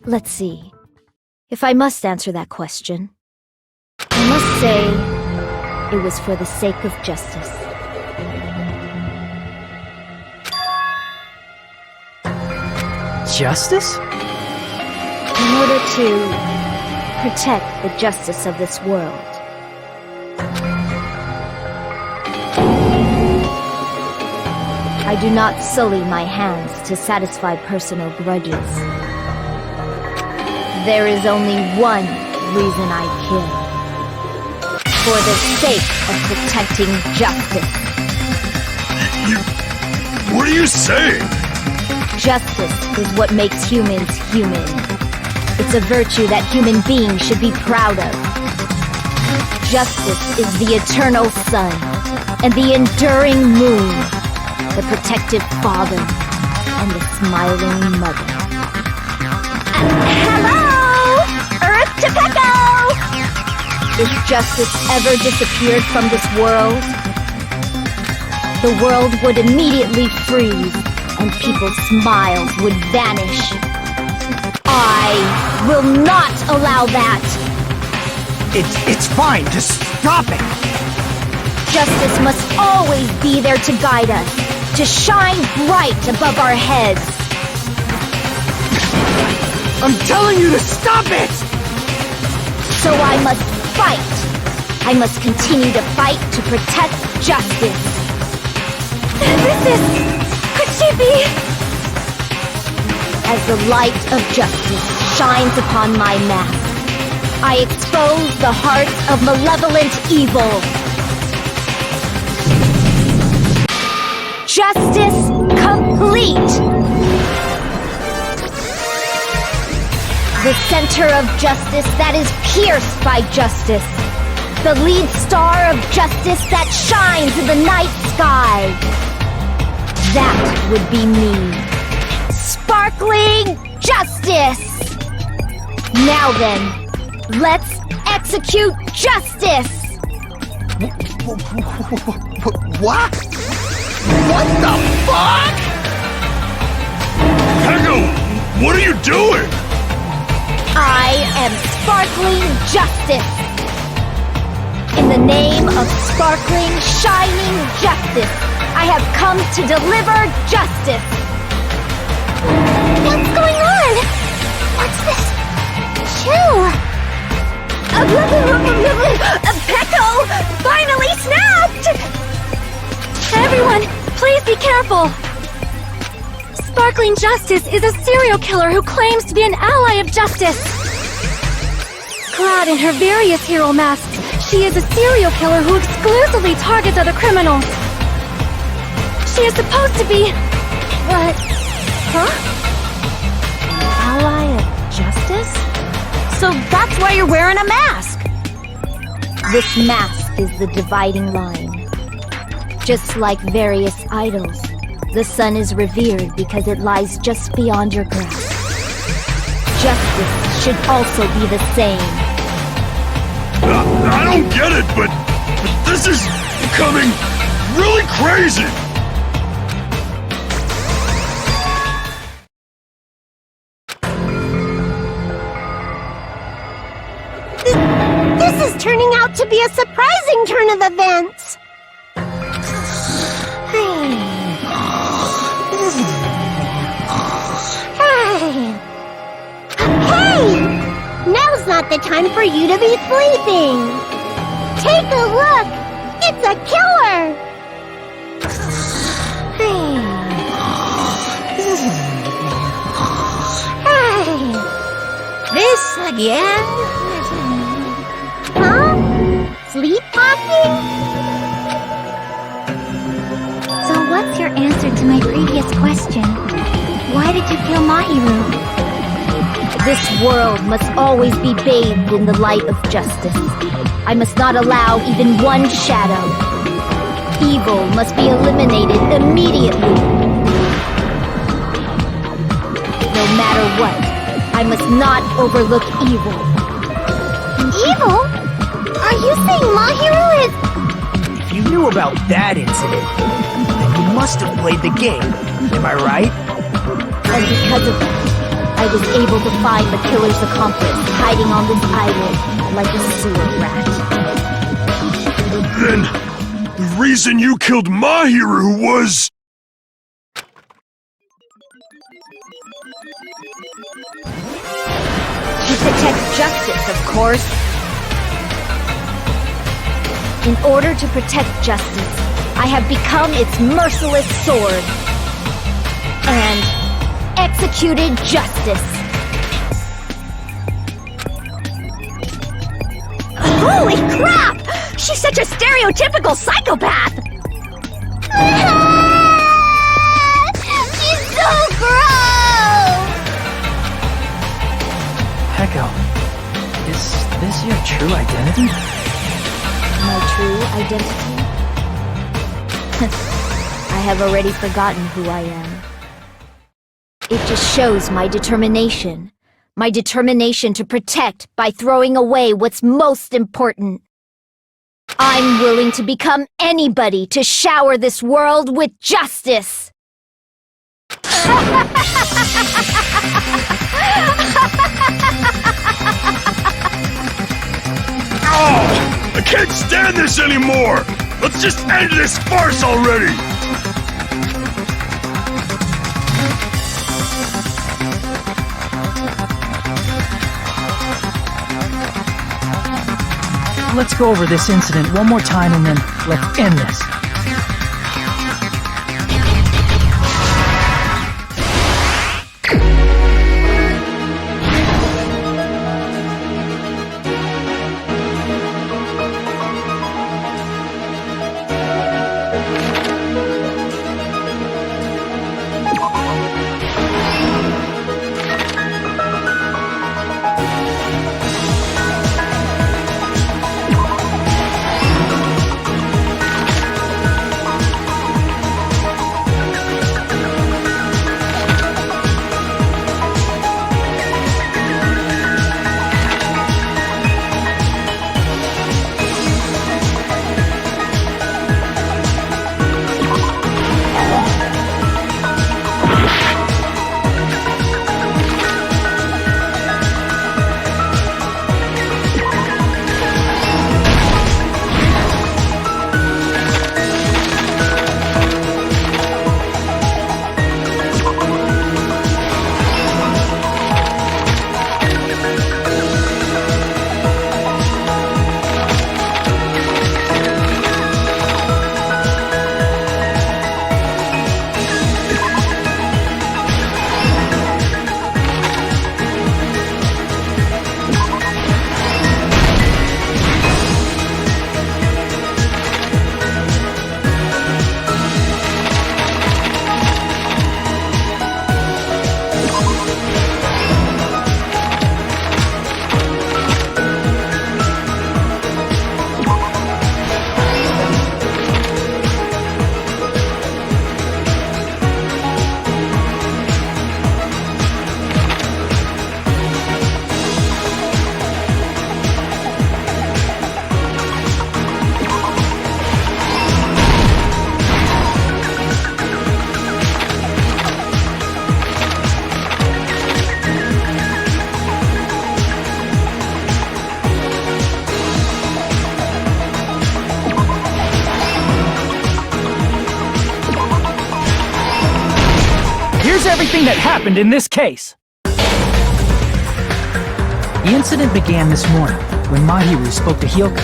Let's see. If I must answer that question, I must say it was for the sake of justice. Justice? In order to protect the justice of this world. I do not sully my hands to satisfy personal grudges. There is only one reason I kill. For the sake of protecting justice. What are you saying? Justice is what makes humans human. It's a virtue that human beings should be proud of. Justice is the eternal sun and the enduring moon, the protective father and the smiling mother. Hello! Earth to Pecco! If justice ever disappeared from this world, the world would immediately freeze and people's smiles would vanish. I will not allow that! It's fine, just stop it! Justice must always be there to guide us, to shine bright above our heads. I'm telling you to stop it! So I must fight. I must continue to fight to protect justice. Could she be? As the light of justice shines upon my mask, I expose the hearts of malevolent evil. Justice complete! The center of justice that is pierced by justice. The lead star of justice that shines in the night sky. That would be me. Sparkling justice! Now then, let's execute justice! What? What the fuck? Pecco, what are you doing? I am sparkling justice! In the name of sparkling, shining justice, I have come to deliver justice! What's going on? What's this? Chill! Pecco finally snapped! Everyone, please be careful! Sparkling Justice is a serial killer who claims to be an ally of justice! Clad in her various hero masks, she is a serial killer who exclusively targets other criminals. She is supposed to be... what? Huh? Ally of justice? So that's why you're wearing a mask! This mask is the dividing line. Just like various idols, the sun is revered because it lies just beyond your grasp. Justice should also be the same. I don't get it, but this is becoming really crazy! This is turning out to be a surprising turn of events! Hey! Now's not the time for you to be sleeping! Take a look! It's a killer! This again? Huh? Sleepwalking? your answer to my previous question. Why did you kill Mahiru? This world must always be bathed in the light of justice. I must not allow even one shadow. Evil must be eliminated immediately. No matter what, I must not overlook evil. Evil? Are you saying Mahiru is... If you knew about that incident, then you must have played the game. Am I right? And because of that, I was able to find the killer's accomplice hiding on this island like a sewer rat. Then, the reason you killed Mahiru was... To protect justice, of course. In order to protect justice, I have become its merciless sword. And executed justice. Holy crap! She's such a stereotypical psychopath! She's so gross! Echo, is this your true identity? My true identity? I have already forgotten who I am. It just shows my determination. My determination to protect by throwing away what's most important. I'm willing to become anybody to shower this world with justice. I can't stand this anymore! Let's just end this farce already! Let's go over this incident one more time and then let's end this. Here's everything that happened in this case. The incident began this morning when Mahiru spoke to Hyoko.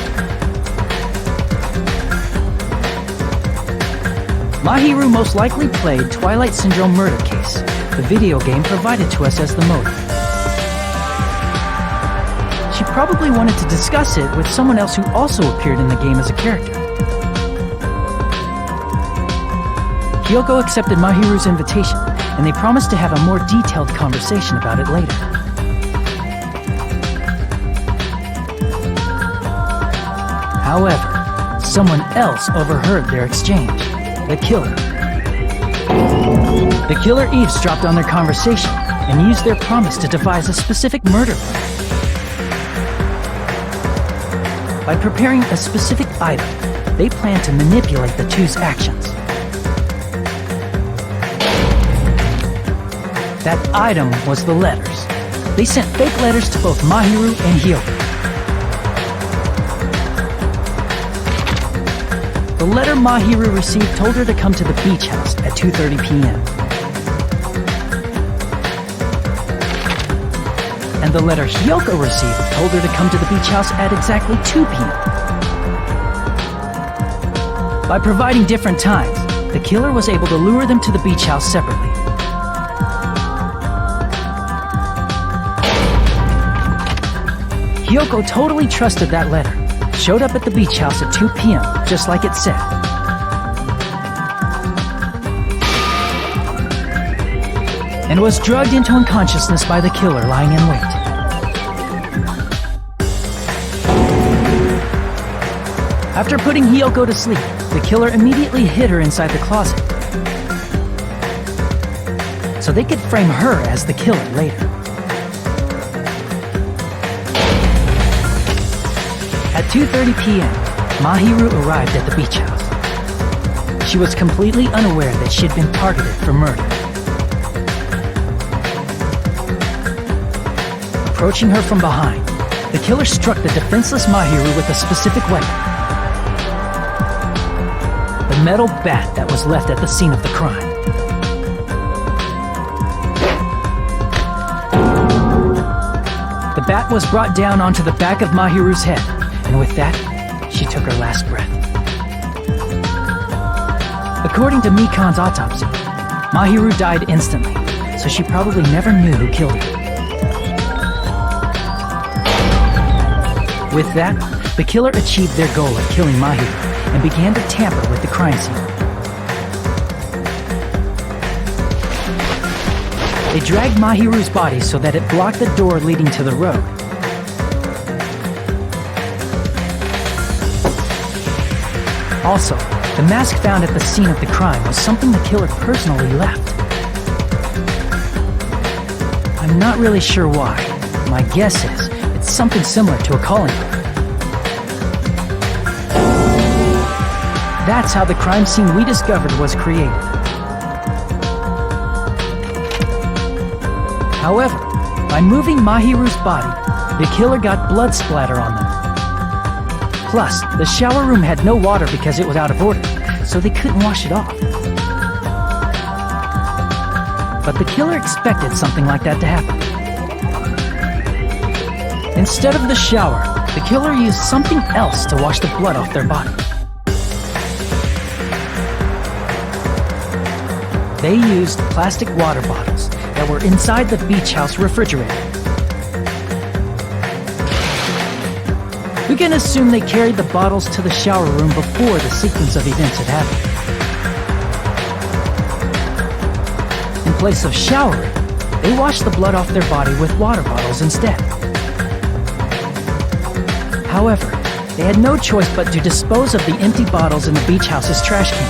Mahiru most likely played Twilight Syndrome Murder Case, the video game provided to us as the motive. She probably wanted to discuss it with someone else who also appeared in the game as a character. Hyoko accepted Mahiru's invitation, and they promised to have a more detailed conversation about it later. However, someone else overheard their exchange. The killer. The killer eavesdropped on their conversation and used their promise to devise a specific murder plan. By preparing a specific item, they planned to manipulate the two's actions. That item was the letters. They sent fake letters to both Mahiru and Hyoko. The letter Mahiru received told her to come to the beach house at 2:30 p.m. And the letter Hyoko received told her to come to the beach house at exactly 2 p.m. By providing different times, the killer was able to lure them to the beach house separately. Hyoko totally trusted that letter, showed up at the beach house at 2 p.m., just like it said. And was drugged into unconsciousness by the killer lying in wait. After putting Hyoko to sleep, the killer immediately hid her inside the closet, so they could frame her as the killer later. At 2:30 p.m., Mahiru arrived at the beach house. She was completely unaware that she'd been targeted for murder. Approaching her from behind, the killer struck the defenseless Mahiru with a specific weapon. The metal bat that was left at the scene of the crime. The bat was brought down onto the back of Mahiru's head, and with that, she took her last breath. According to Mikan's autopsy, Mahiru died instantly, so she probably never knew who killed her. With that, the killer achieved their goal of killing Mahiru and began to tamper with the crime scene. They dragged Mahiru's body so that it blocked the door leading to the road. Also, the mask found at the scene of the crime was something the killer personally left. I'm not really sure why. My guess is it's something similar to a calling card. That's how the crime scene we discovered was created. However, by moving Mahiru's body, the killer got blood splatter on them. Plus, the shower room had no water because it was out of order, so they couldn't wash it off. But the killer expected something like that to happen. Instead of the shower, the killer used something else to wash the blood off their body. They used plastic water bottles that were inside the beach house refrigerator. We can assume they carried the bottles to the shower room before the sequence of events had happened. In place of showering, they washed the blood off their body with water bottles instead. However, they had no choice but to dispose of the empty bottles in the beach house's trash can.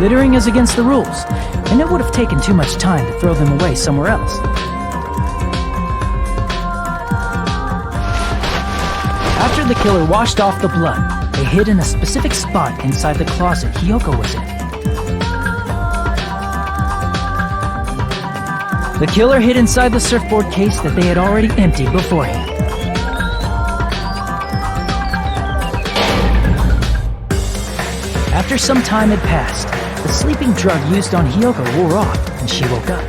Littering is against the rules, and it would have taken too much time to throw them away somewhere else. After the killer washed off the blood, they hid in a specific spot inside the closet Hyoko was in. The killer hid inside the surfboard case that they had already emptied beforehand. After some time had passed, the sleeping drug used on Hyoko wore off and she woke up.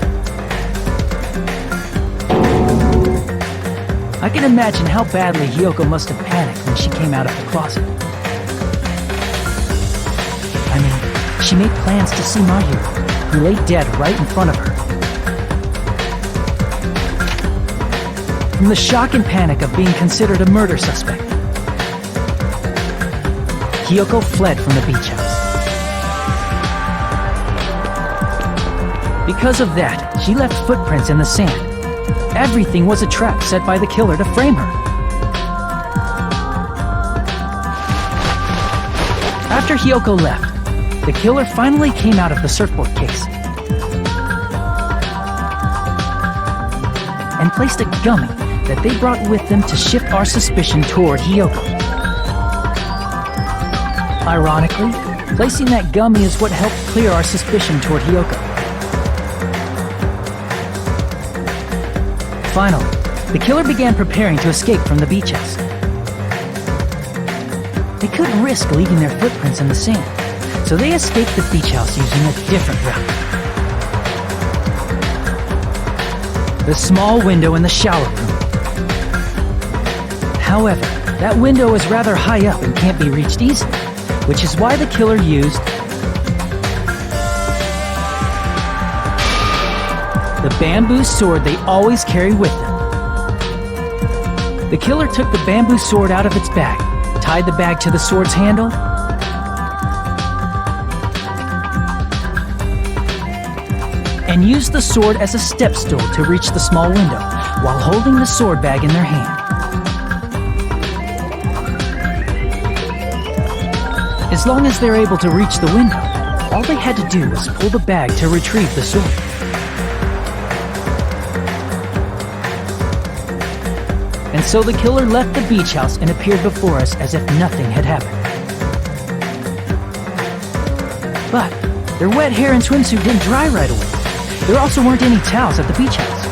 I can imagine how badly Hyoko must have panicked when she came out of the closet. I mean, she made plans to see Mahiru, who lay dead right in front of her. From the shock and panic of being considered a murder suspect, Hyoko fled from the beach house. Because of that, she left footprints in the sand. Everything was a trap set by the killer to frame her. After Hiyoko left, the killer finally came out of the surfboard case and placed a gummy that they brought with them to shift our suspicion toward Hiyoko. Ironically, placing that gummy is what helped clear our suspicion toward Hiyoko. Finally, the killer began preparing to escape from the beach house. They couldn't risk leaving their footprints in the sand, so they escaped the beach house using a different route. The small window in the shower room. However, that window is rather high up and can't be reached easily, which is why the killer used the bamboo sword they always carry with them. The killer took the bamboo sword out of its bag, tied the bag to the sword's handle, and used the sword as a step stool to reach the small window while holding the sword bag in their hand. As long as they're able to reach the window, all they had to do was pull the bag to retrieve the sword. And so the killer left the beach house and appeared before us as if nothing had happened. But their wet hair and swimsuit didn't dry right away. There also weren't any towels at the beach house.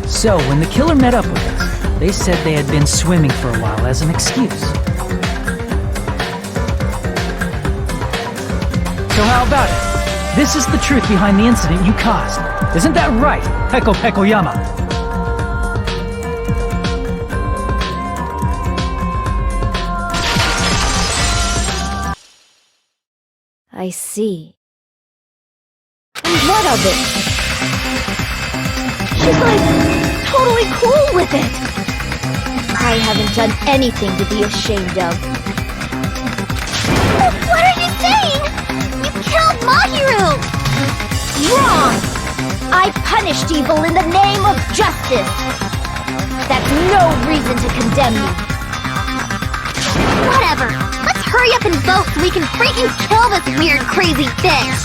So when the killer met up with us, they said they had been swimming for a while as an excuse. So how about it? This is the truth behind the incident you caused. Isn't that right, Peko Pekoyama? I see. And what of it? She's like, totally cool with it. I haven't done anything to be ashamed of. What are you saying? You killed Mahiru! Wrong! I punished evil in the name of justice. That's no reason to condemn me. Whatever. Let's hurry up and vote so we can freaking kill this weird, crazy bitch!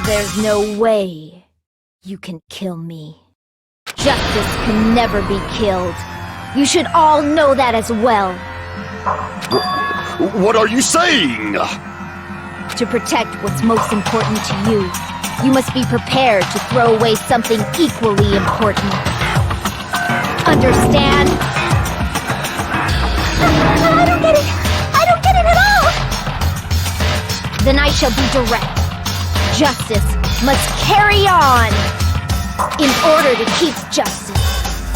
There's no way you can kill me. Justice can never be killed. You should all know that as well. What are you saying? To protect what's most important to you, you must be prepared to throw away something equally important. Understand? I don't get it! I don't get it at all! Then I shall be direct. Justice must carry on. In order to keep justice,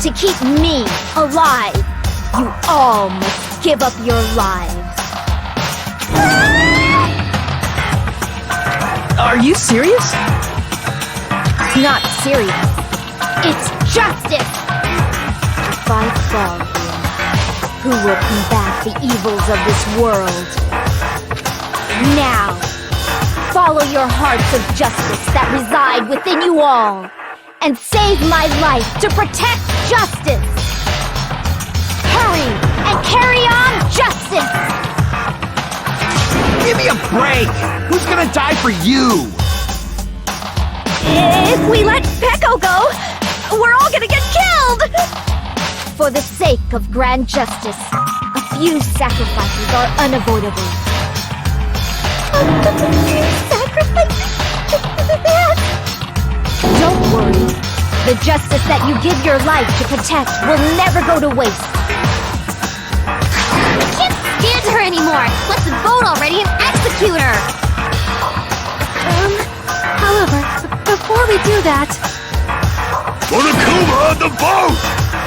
to keep me alive, you all must give up your lives. Are you serious? It's not serious. It's justice! If I fall here, who will combat the evils of this world? Now, follow your hearts of justice that reside within you all, and save my life to protect justice! Hurry, and carry on justice! Give me a break! Who's gonna die for you? If we let Peko go, we're all gonna get killed! For the sake of grand justice, a few sacrifices are unavoidable. Sacrifices? Don't worry. The justice that you give your life to protect will never go to waste. I can't stand her anymore! Let's vote already and execute her! However, before we do that... Monokuma, the vote!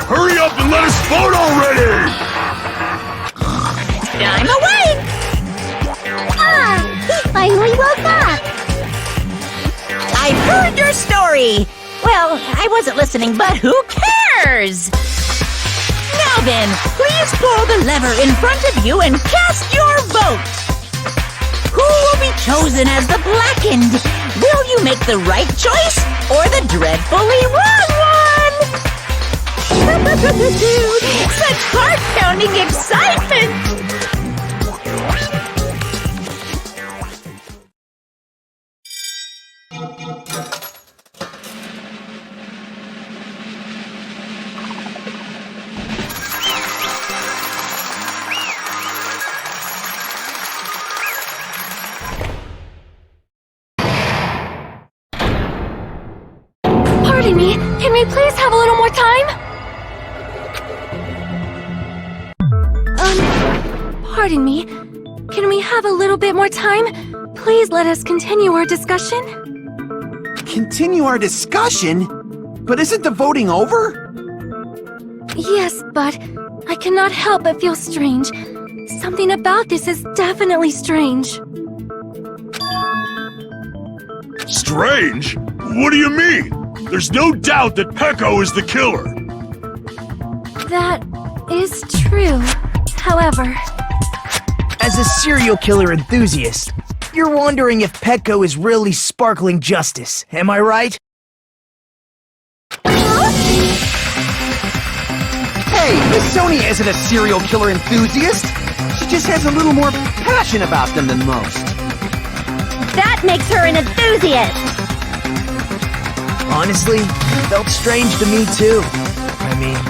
Hurry up and let us vote already! I'm awake! He finally woke up! I've heard your story! Well, I wasn't listening, but who cares? Now then, please pull the lever in front of you and cast your vote! Who will be chosen as the blackened? Will you make the right choice or the dreadfully wrong one? Such heart-pounding excitement! Pardon me, can we please have a little more time? Pardon me, can we have a little bit more time? Please let us continue our discussion. Continue our discussion? But isn't the voting over? Yes, but I cannot help but feel strange. Something about this is definitely strange. Strange? What do you mean? There's no doubt that Peko is the killer. That is true. However, As a serial killer enthusiast, you're wondering if Peko is really sparkling justice, am I right? Hey, Miss Sonia isn't a serial killer enthusiast. She just has a little more passion about them than most. That makes her an enthusiast! Honestly, it felt strange to me too. I mean,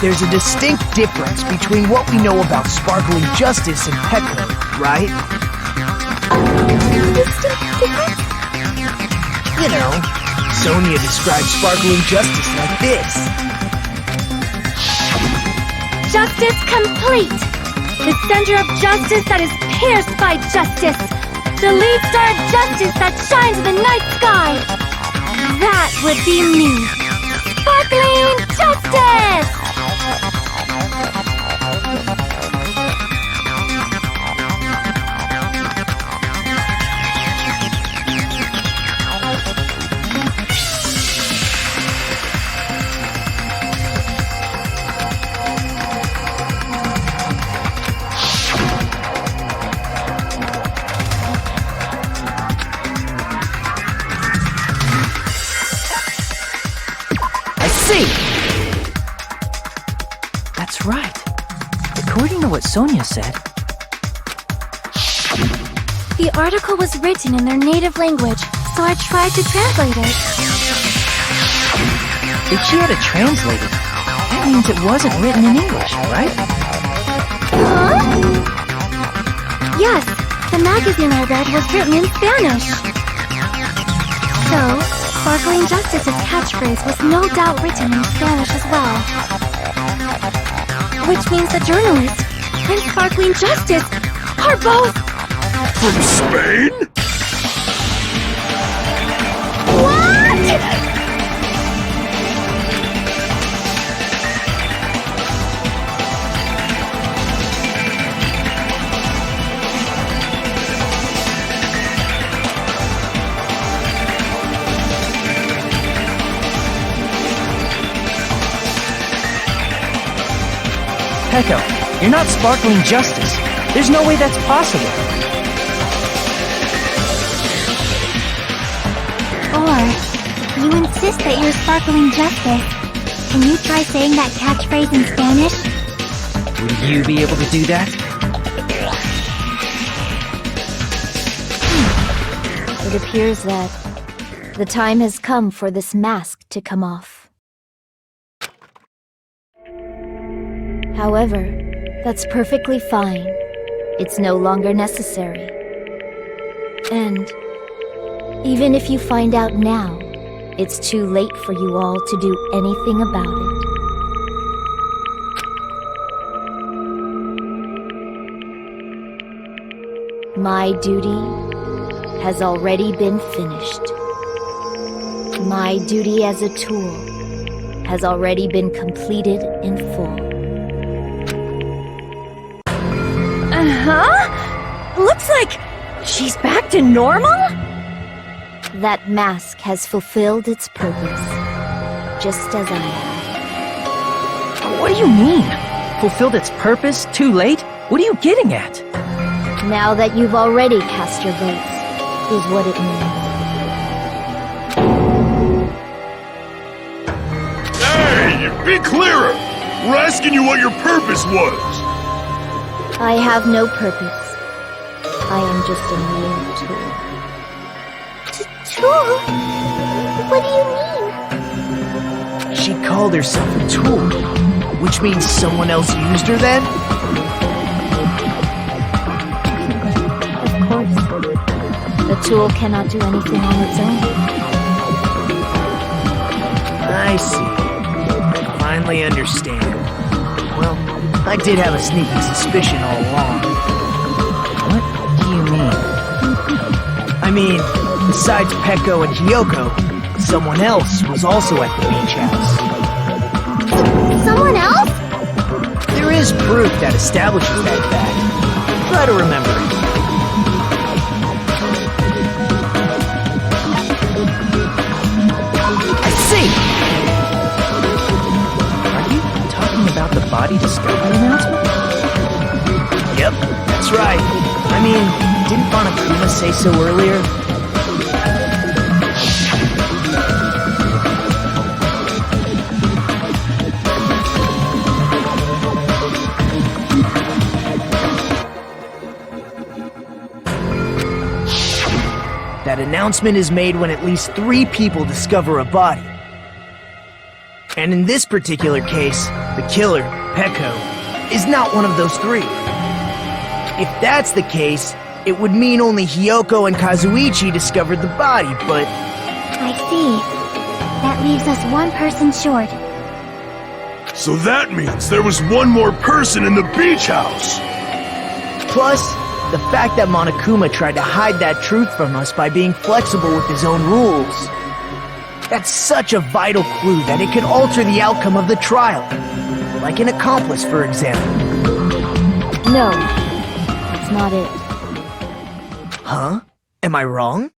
there's a distinct difference between what we know about sparkling justice and Peko, right? You know, Sonia describes sparkling justice like this. justice complete. The center of justice that is pierced by justice. The lead star of justice that shines in the night sky. That would be me. Sparkling justice! That's right. According to what Sonia said, The article was written in their native language, so I tried to translate it. if she had it translated, that means it wasn't written in English, right? Huh? Yes, the magazine I read was written in Spanish. So, Sparkling Justice's catchphrase was no doubt written in Spanish as well. Which means the journalist and Sparkling Justice are both... From Spain? What?! Peko, you're not sparkling justice. There's no way that's possible. Or, you insist that you're Sparkling Justice. Can you try saying that catchphrase in Spanish? Would you be able to do that? It appears that the time has come for this mask to come off. However, that's perfectly fine. It's no longer necessary. And even if you find out now, it's too late for you all to do anything about it. My duty has already been finished. My duty as a tool has already been completed in full. Uh-huh? Looks like she's back to normal? That mask has fulfilled its purpose, just as I have. What do you mean? Fulfilled its purpose? Too late? What are you getting at? Now that you've already cast your votes, is what it means. Hey, be clearer! We're asking you what your purpose was! I have no purpose. I am just a mere tool. Tool? What do you mean? She called herself a tool, which means someone else used her then? Of course. The tool cannot do anything on its own. I see. I finally understand. Well, I did have a sneaking suspicion all along. What do you mean? I mean, besides Peko and Hiyoko, someone else was also at the beach house. Someone else? There is proof that establishes that fact. Try to remember it. I see! Are you talking about the body discovery announcement? Yep, that's right. I mean, didn't Monokuma say so earlier? That announcement is made when at least 3 people discover a body. And in this particular case, the killer, Peko, is not one of those 3. If that's the case, it would mean only Hiyoko and Kazuichi discovered the body, but... I see. That leaves us one person short. So that means there was one more person in the beach house! Plus, the fact that Monokuma tried to hide that truth from us by being flexible with his own rules. That's such a vital clue that it could alter the outcome of the trial. Like an accomplice, for example. No, that's not it. Huh? Am I wrong?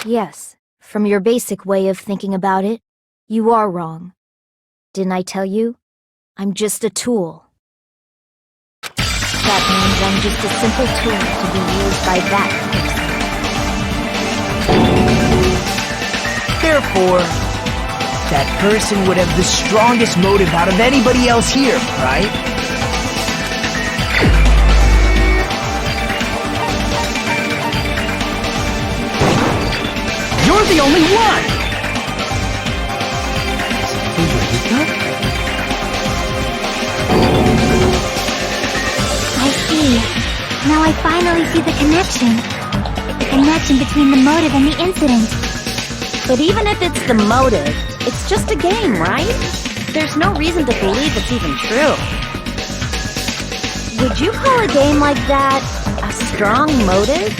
Yes, from your basic way of thinking about it, you are wrong. Didn't I tell you? I'm just a tool. That means I'm just a simple tool to be used by that person. Therefore, that person would have the strongest motive out of anybody else here, right? You're the only one! Eureka? I see. Now I finally see the connection. The connection between the motive and the incident. But even if it's the motive, it's just a game, right? There's no reason to believe it's even true. Would you call a game like that a strong motive?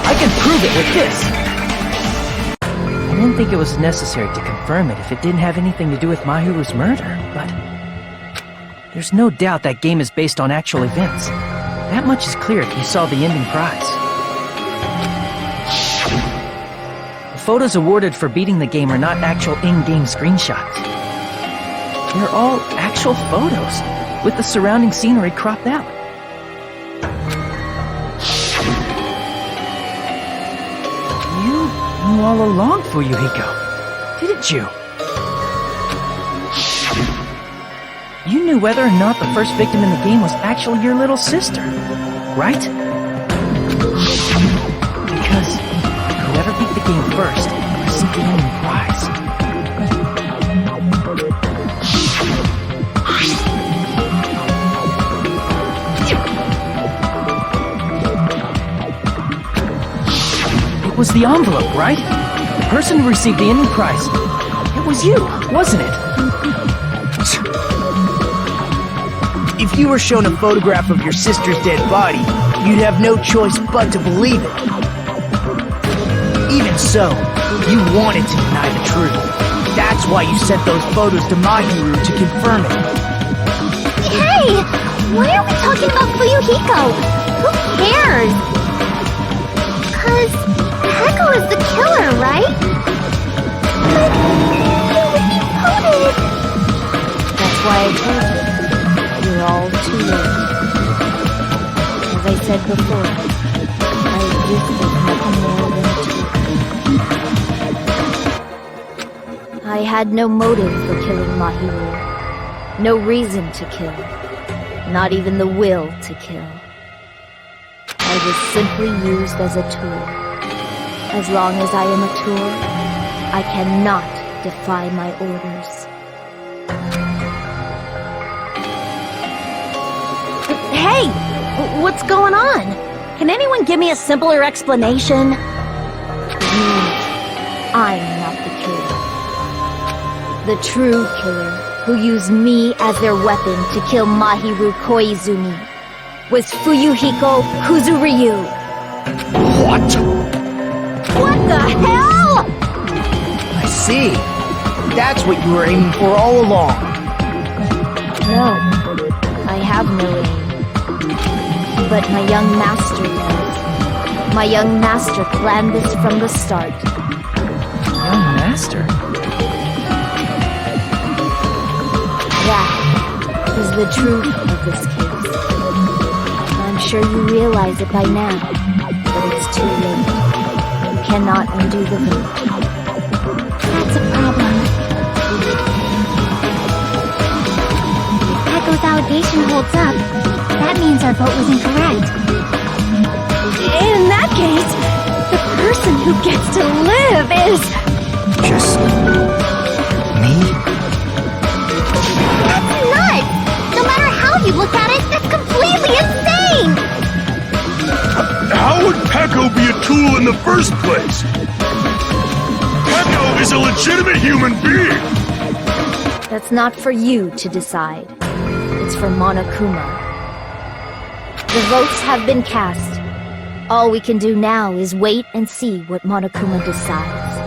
I can prove it with this! I didn't think it was necessary to confirm it if it didn't have anything to do with Mahiru's murder, but... There's no doubt that game is based on actual events. That much is clear if you saw the ending prize. The photos awarded for beating the game are not actual in-game screenshots. They're all actual photos, with the surrounding scenery cropped out. You knew all along, Fuyuhiko, didn't you? You knew whether or not the first victim in the game was actually your little sister, right? Because whoever beat the game first received the winning prize. It was the envelope, right? The person who received the ending prize. It was you, wasn't it? If you were shown a photograph of your sister's dead body, you'd have no choice but to believe it. Even so, you wanted to deny the truth. That's why you sent those photos to Mahiru to confirm it. Hey! Why are we talking about Fuyuhiko? Who cares? Peko is the killer, right? But he would be voted. That's why I told you. You're all too late. As I said before, I exist as nothing more than a tool. I had no motive for killing Mahiru. No reason to kill. Not even the will to kill. I was simply used as a tool. As long as I am a tool, I cannot defy my orders. Hey! What's going on? Can anyone give me a simpler explanation? I'm not the killer. The true killer, who used me as their weapon to kill Mahiru Koizumi, was Fuyuhiko Kuzuryu. What? What the hell? I see. That's what you were aiming for all along. No, I have no aim. But my young master does. My young master planned this from the start. Young master? That is the truth of this case. I'm sure you realize it by now, but it's too late. You cannot undo the vote. That's a problem. If Peko's allegation holds up, that means our vote was incorrect. In that case, the person who gets to live is... Just me? That's nuts! No matter how you look at it, that's completely insane! How would Peko be a tool in the first place? Peko is a legitimate human being! That's not for you to decide. It's for Monokuma. The votes have been cast. All we can do now is wait and see what Monokuma decides.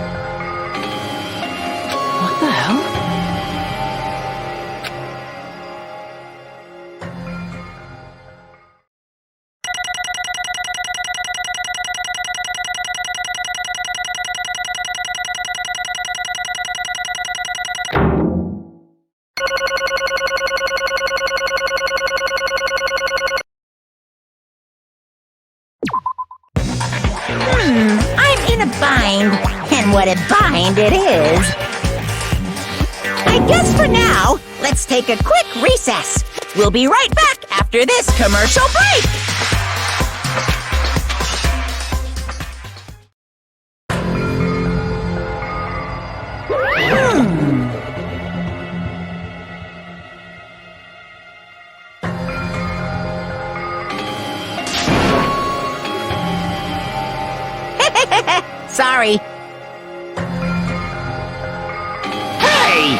What the hell? I'm in a bind, and what a bind it is. I guess for now, let's take a quick recess. We'll be right back after this commercial break. Sorry. Hey!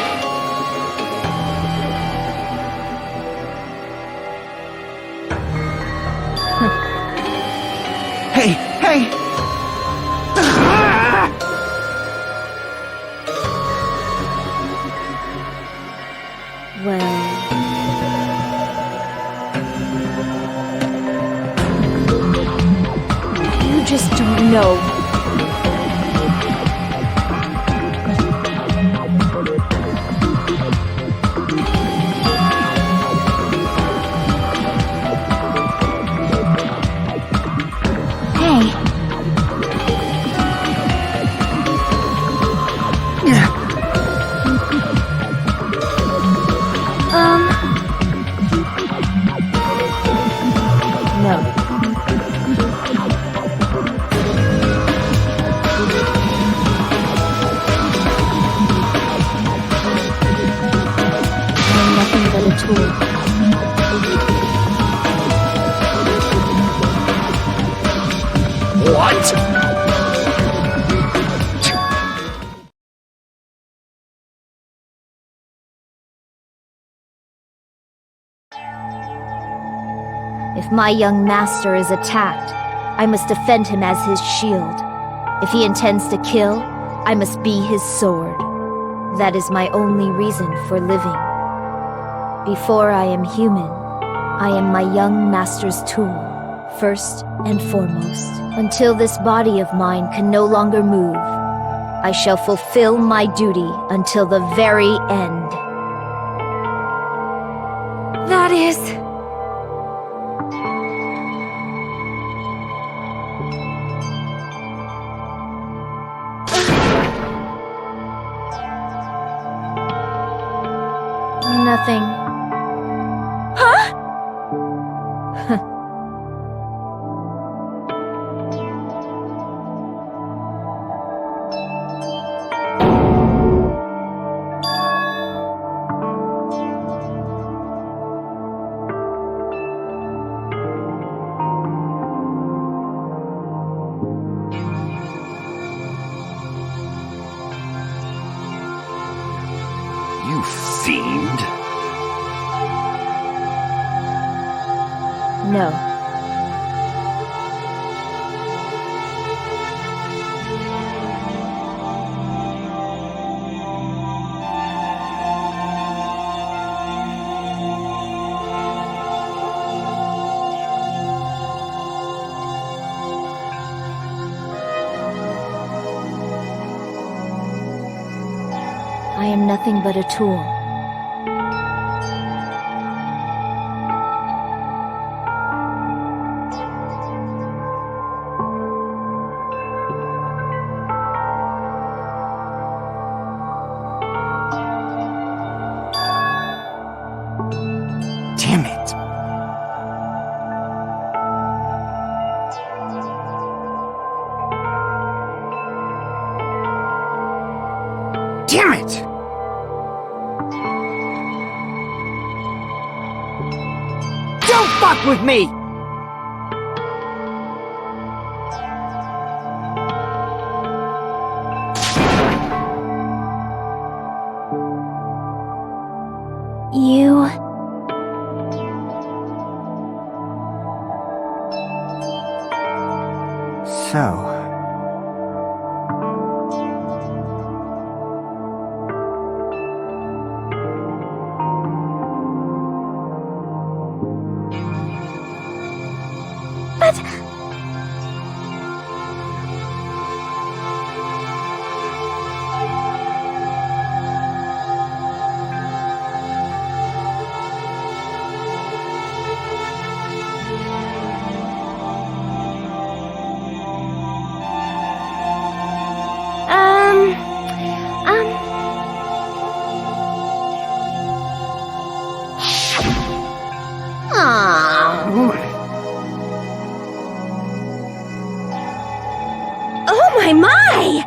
Hey, hey! Well... You just don't know. No. I'm nothing but a tool. What? If my young master is attacked, I must defend him as his shield. If he intends to kill, I must be his sword. That is my only reason for living. Before I am human, I am my young master's tool, first and foremost, until this body of mine can no longer move, I shall fulfill my duty until the very end. That is... Nothing. Huh? You fiend. No. I am nothing but a tool. Damn it. Damn it! Don't fuck with me! You... So... But... Oh my my!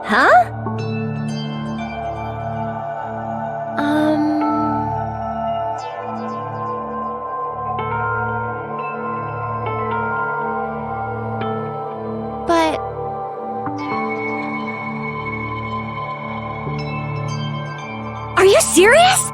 Huh? But... Are you serious?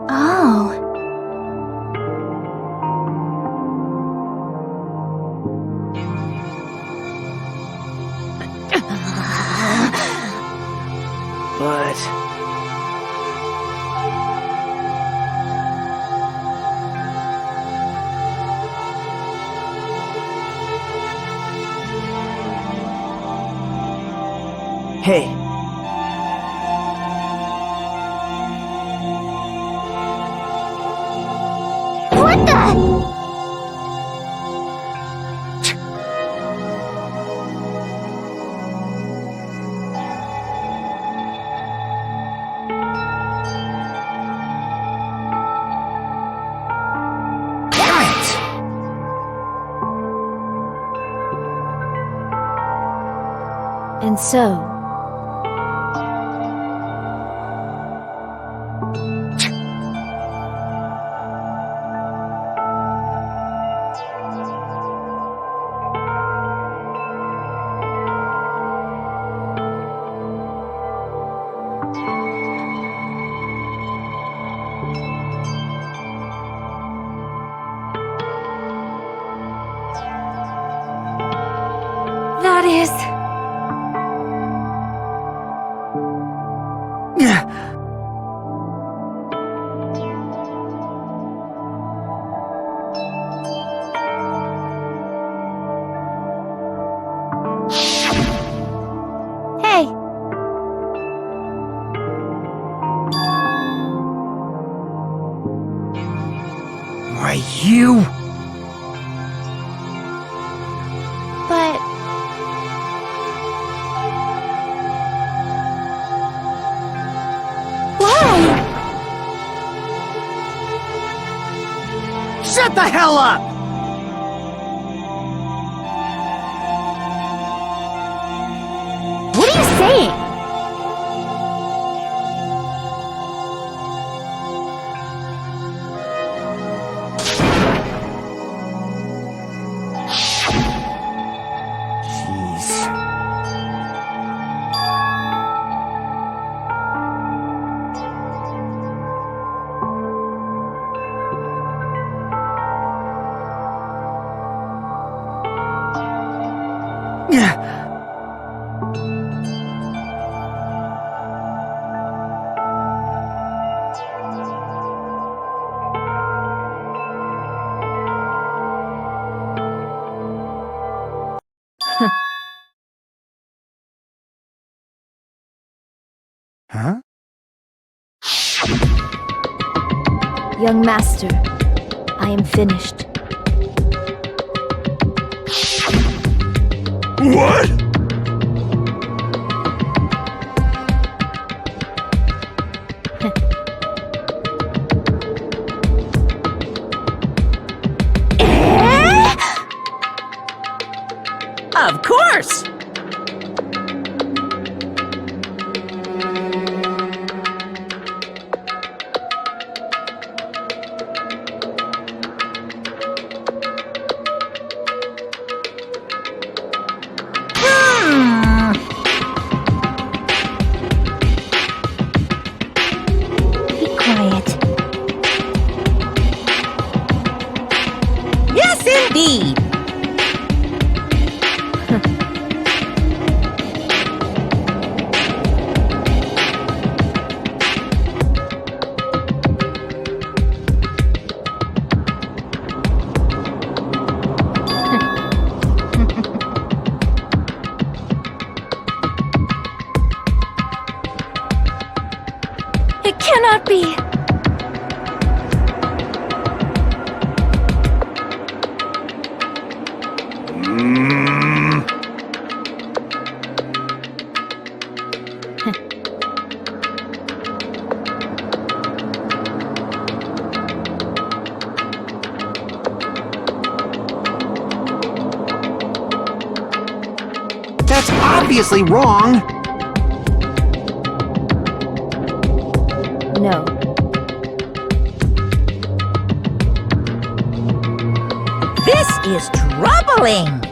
Oh. But... Hey, What the? Damn it! And so... is... Hey. Why, you... But... Why? Shut the hell up! What are you saying? Jeez. Huh? Young master, I am finished. What? Of course! Be quiet. Yes, indeed! It cannot be! That's obviously wrong! No. This is troubling!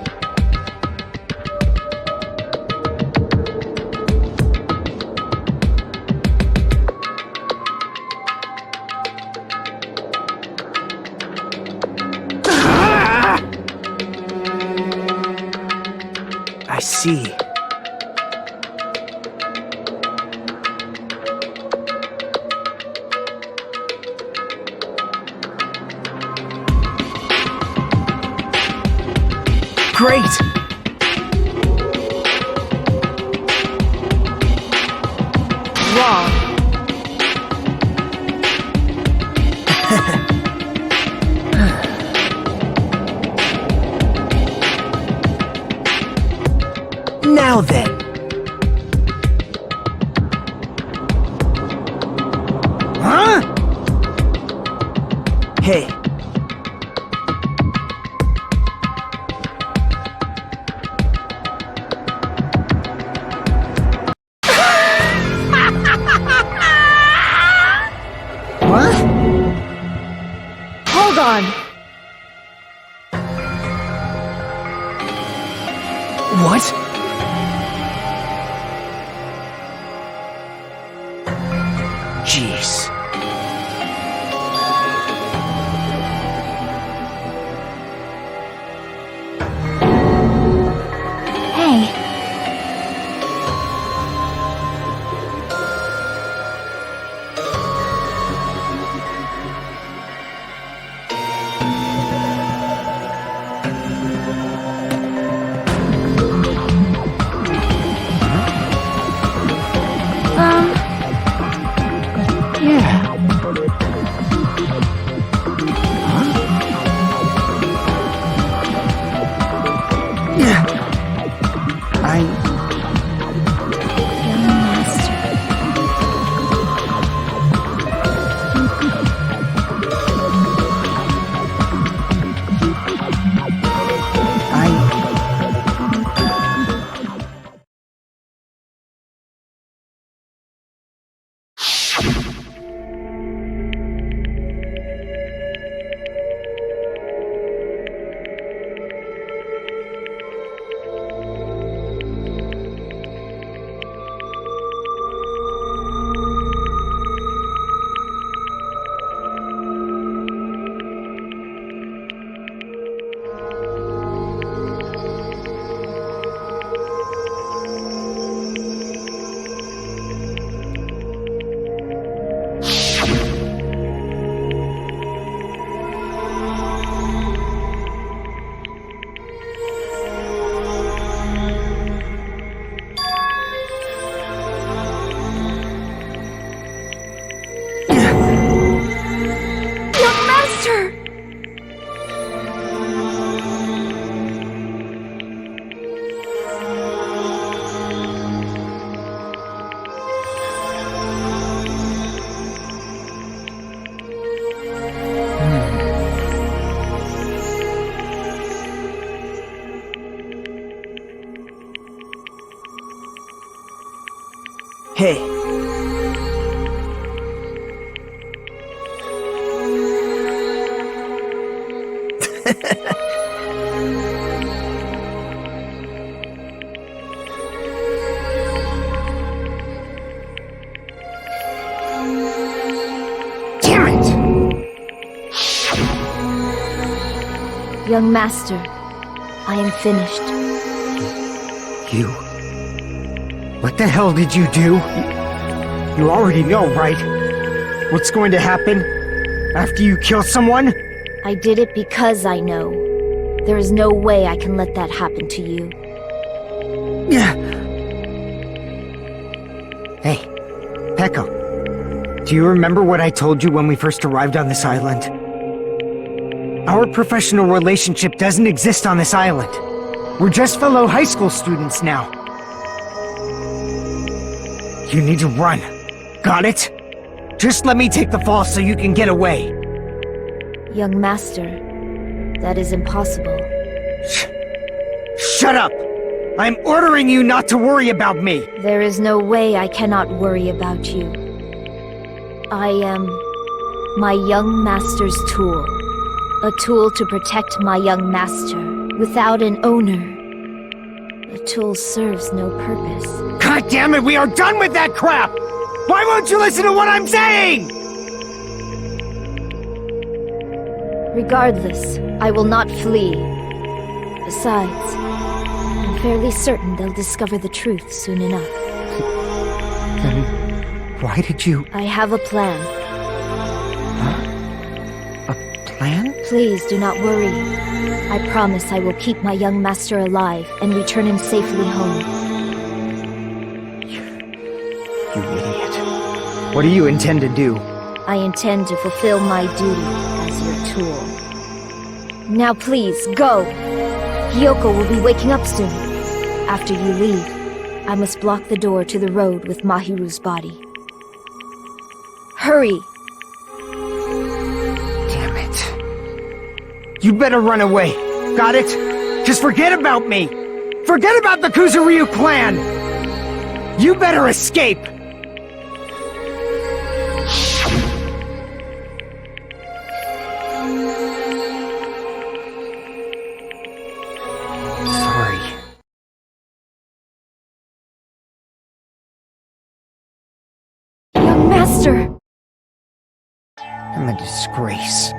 I see. Great! Wrong. Now then. Huh? Hey. What? Hold on. What? Jeez. Hey. Hey. Damn it! Young master, I am finished. You? What the hell did you do? You already know, right? What's going to happen after you kill someone? I did it because I know. There is no way I can let that happen to you. Hey, Pekko. Do you remember what I told you when we first arrived on this island? Our professional relationship doesn't exist on this island. We're just fellow high school students now. You need to run. Got it? Just let me take the fall so you can get away. Young master, that is impossible. Shut up! I'm ordering you not to worry about me! There is no way I cannot worry about you. I am my young master's tool. A tool to protect my young master. Without an owner, the tool serves no purpose. God damn it, we are done with that crap! Why won't you listen to what I'm saying? Regardless, I will not flee. Besides, I'm fairly certain they'll discover the truth soon enough. Then why did you... I have a plan. A plan? Please do not worry. I promise I will keep my young master alive and return him safely home. You idiot. What do you intend to do? I intend to fulfill my duty as your tool. Now please, go! Hiyoko will be waking up soon. After you leave, I must block the door to the road with Mahiru's body. Hurry! Damn it. You better run away. Got it? Just forget about me! Forget about the Kuzuryu clan! You better escape! Sorry. Young master! I'm a disgrace.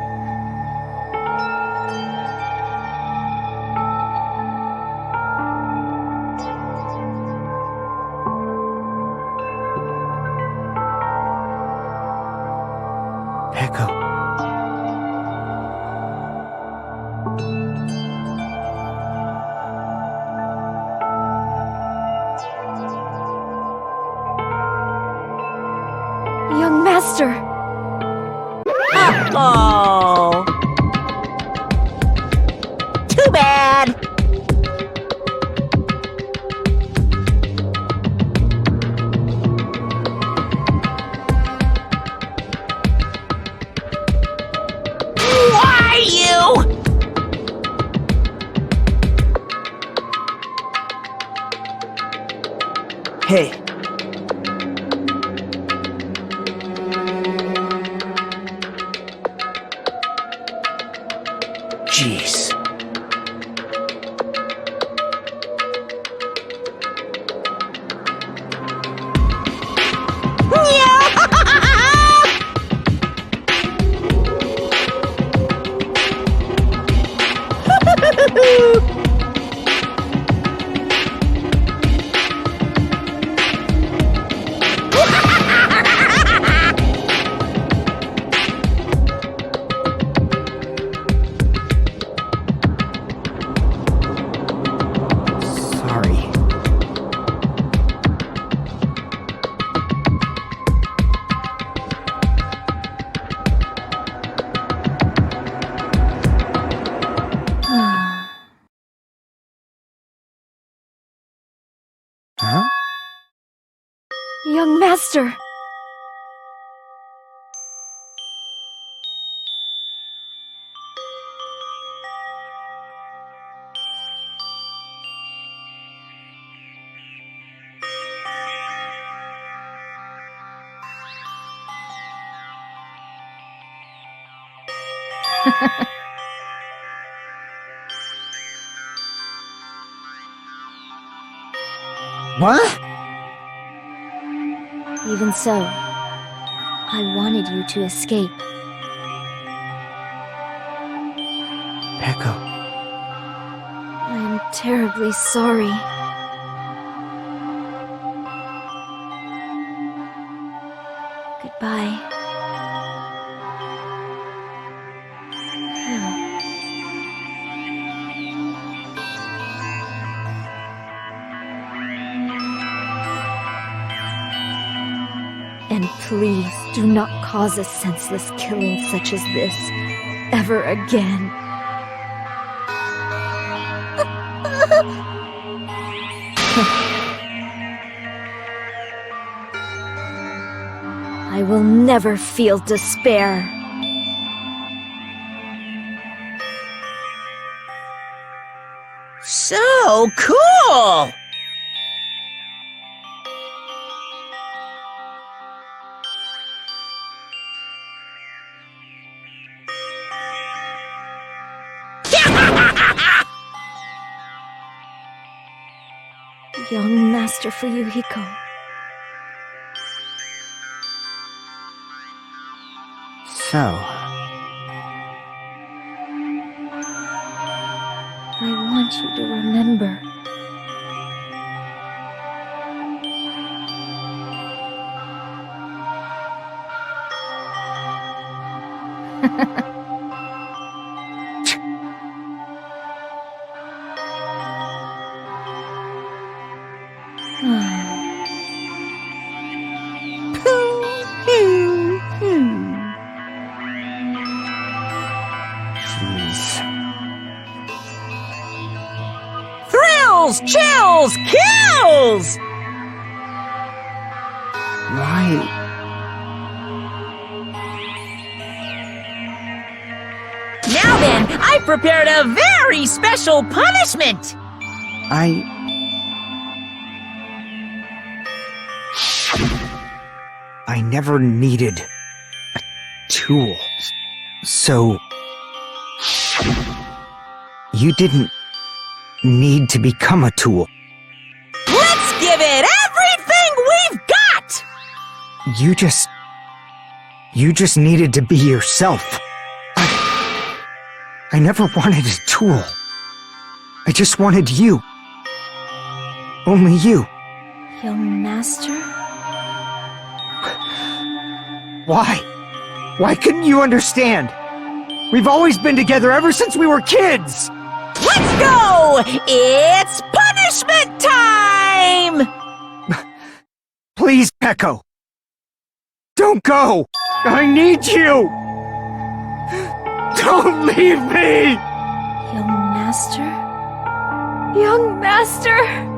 Pekko. Young master! Oh! Too bad! Why you? Hey. Jeez. Sorry. Huh? Young master! What? Even so, I wanted you to escape. Echo. I'm terribly sorry. Goodbye. And please do not cause a senseless killing such as this ever again. I will never feel despair. So cool! Young Master Fuyuhiko. So, I want you to remember. Thrills, chills, kills! why? Now then, I prepared a very special punishment! I never needed a tool. So, you didn't need to become a tool. Let's give it everything we've got! You just needed to be yourself. I never wanted a tool. I just wanted you. Only you. Young Master? Why? Why couldn't you understand? We've always been together ever since we were kids! Let's go! It's punishment time! Please, Echo. Don't go! I need you! Don't leave me! Young Master? Young Master!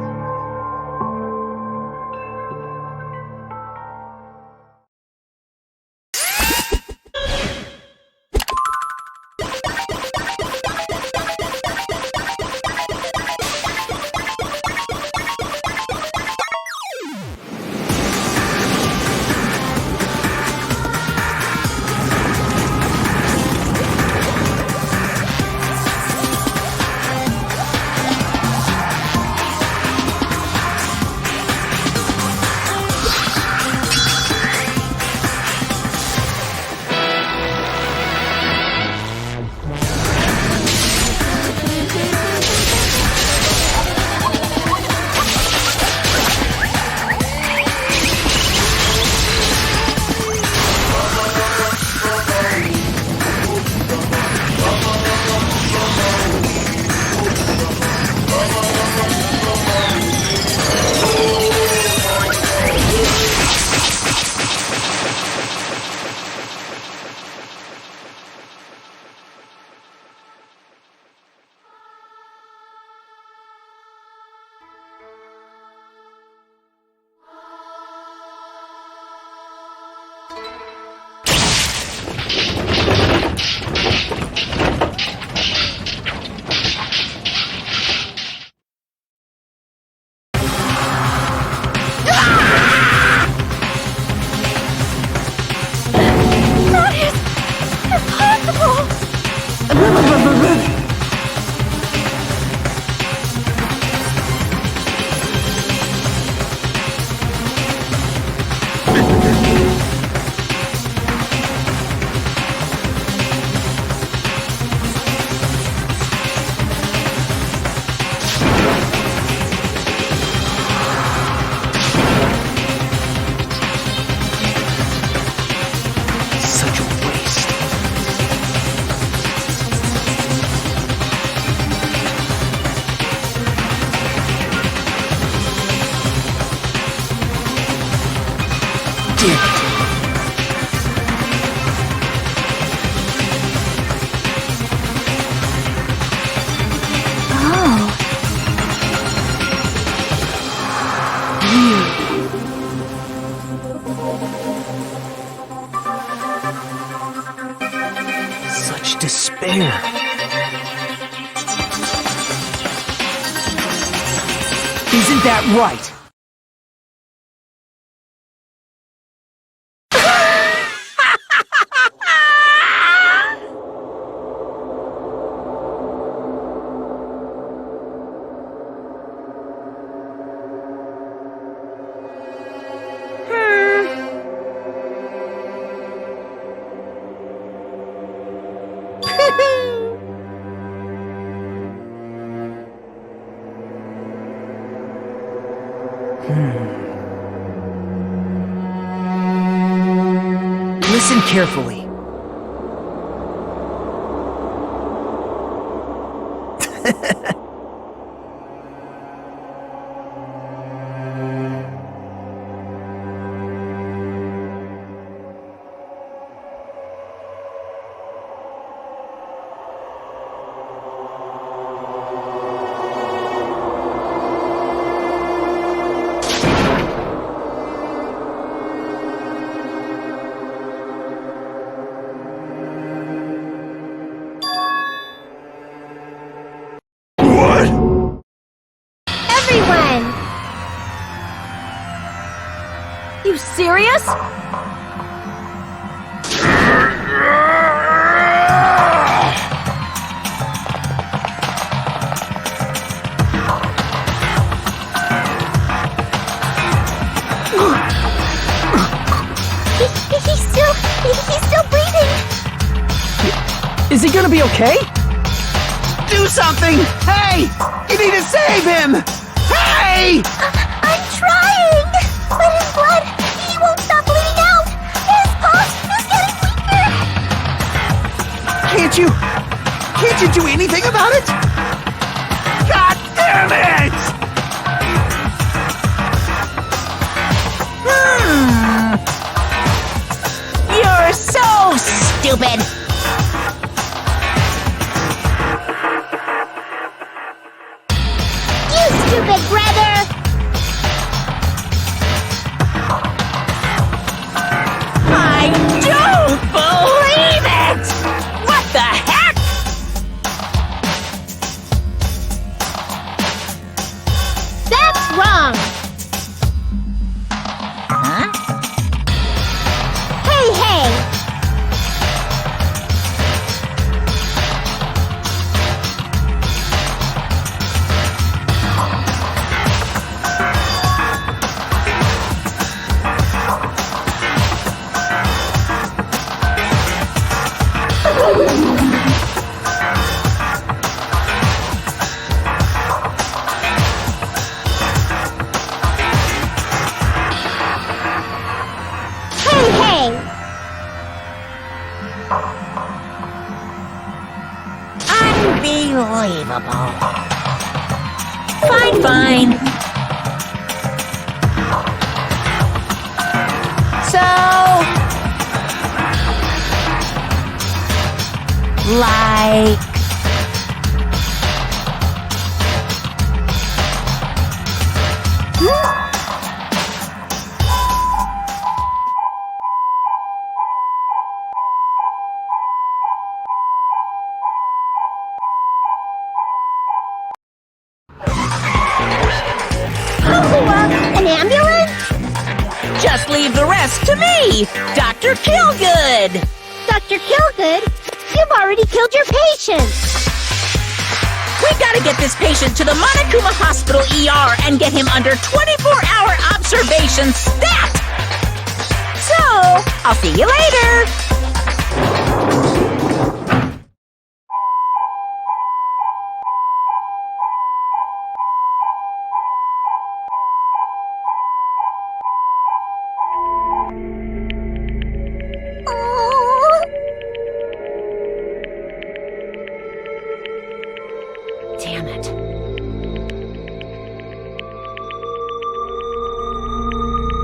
Isn't that right? Listen carefully. Everyone! You serious? He's still breathing! Is he gonna be okay? Do something! Hey! You need to save him! Hey! I'm trying! But his blood, he won't stop bleeding out! His pulse is getting weaker! Can't you do anything about it? God damn it! You're so stupid! You stupid brother! I don't believe it! What the heck? That's wrong! Huh? Hey! Unbelievable. Fine. So, like, An ambulance? just leave the rest to me, Dr. Killgood. Dr. Killgood? You've already killed your patient! We gotta get this patient to the Monokuma Hospital ER and get him under 24-hour observation stat! So, I'll see you later! Damn it.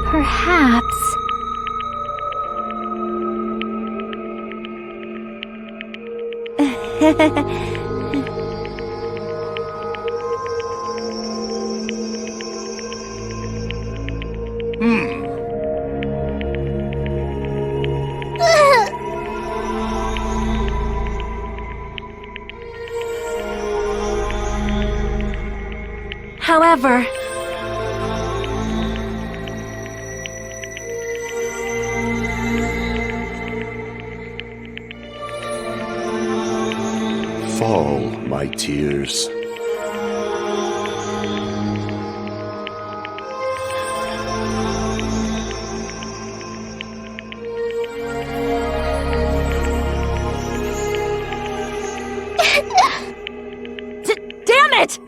Perhaps... However, all my tears. Damn it!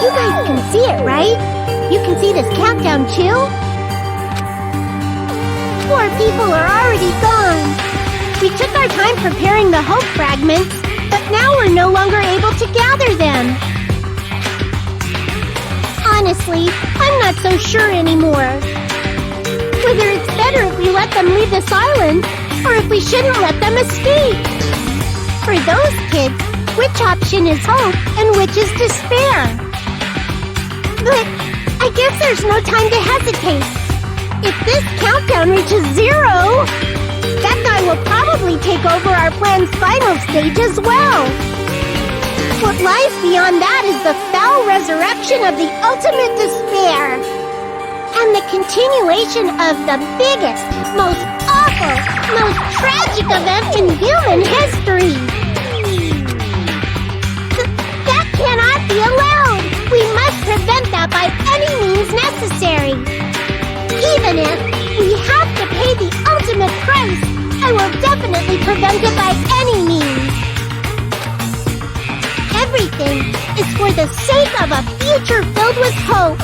You guys can see it, right? You can see this countdown too? Poor people are already gone. We took our time preparing the hope fragments, but now we're no longer able to gather them. Honestly, I'm not so sure anymore. Whether it's better if we let them leave this island, or if we shouldn't let them escape. For those kids, which option is hope and which is despair? But I guess there's no time to hesitate. If this countdown reaches 0, that guy will probably take over our plan's final stage as well. What lies beyond that is the foul resurrection of the ultimate despair. And the continuation of the biggest, most awful, most tragic event in human history. That cannot be allowed. We must prevent that by any means necessary. Even if we have to pay the ultimate price, I will definitely prevent it by any means. Everything is for the sake of a future filled with hope.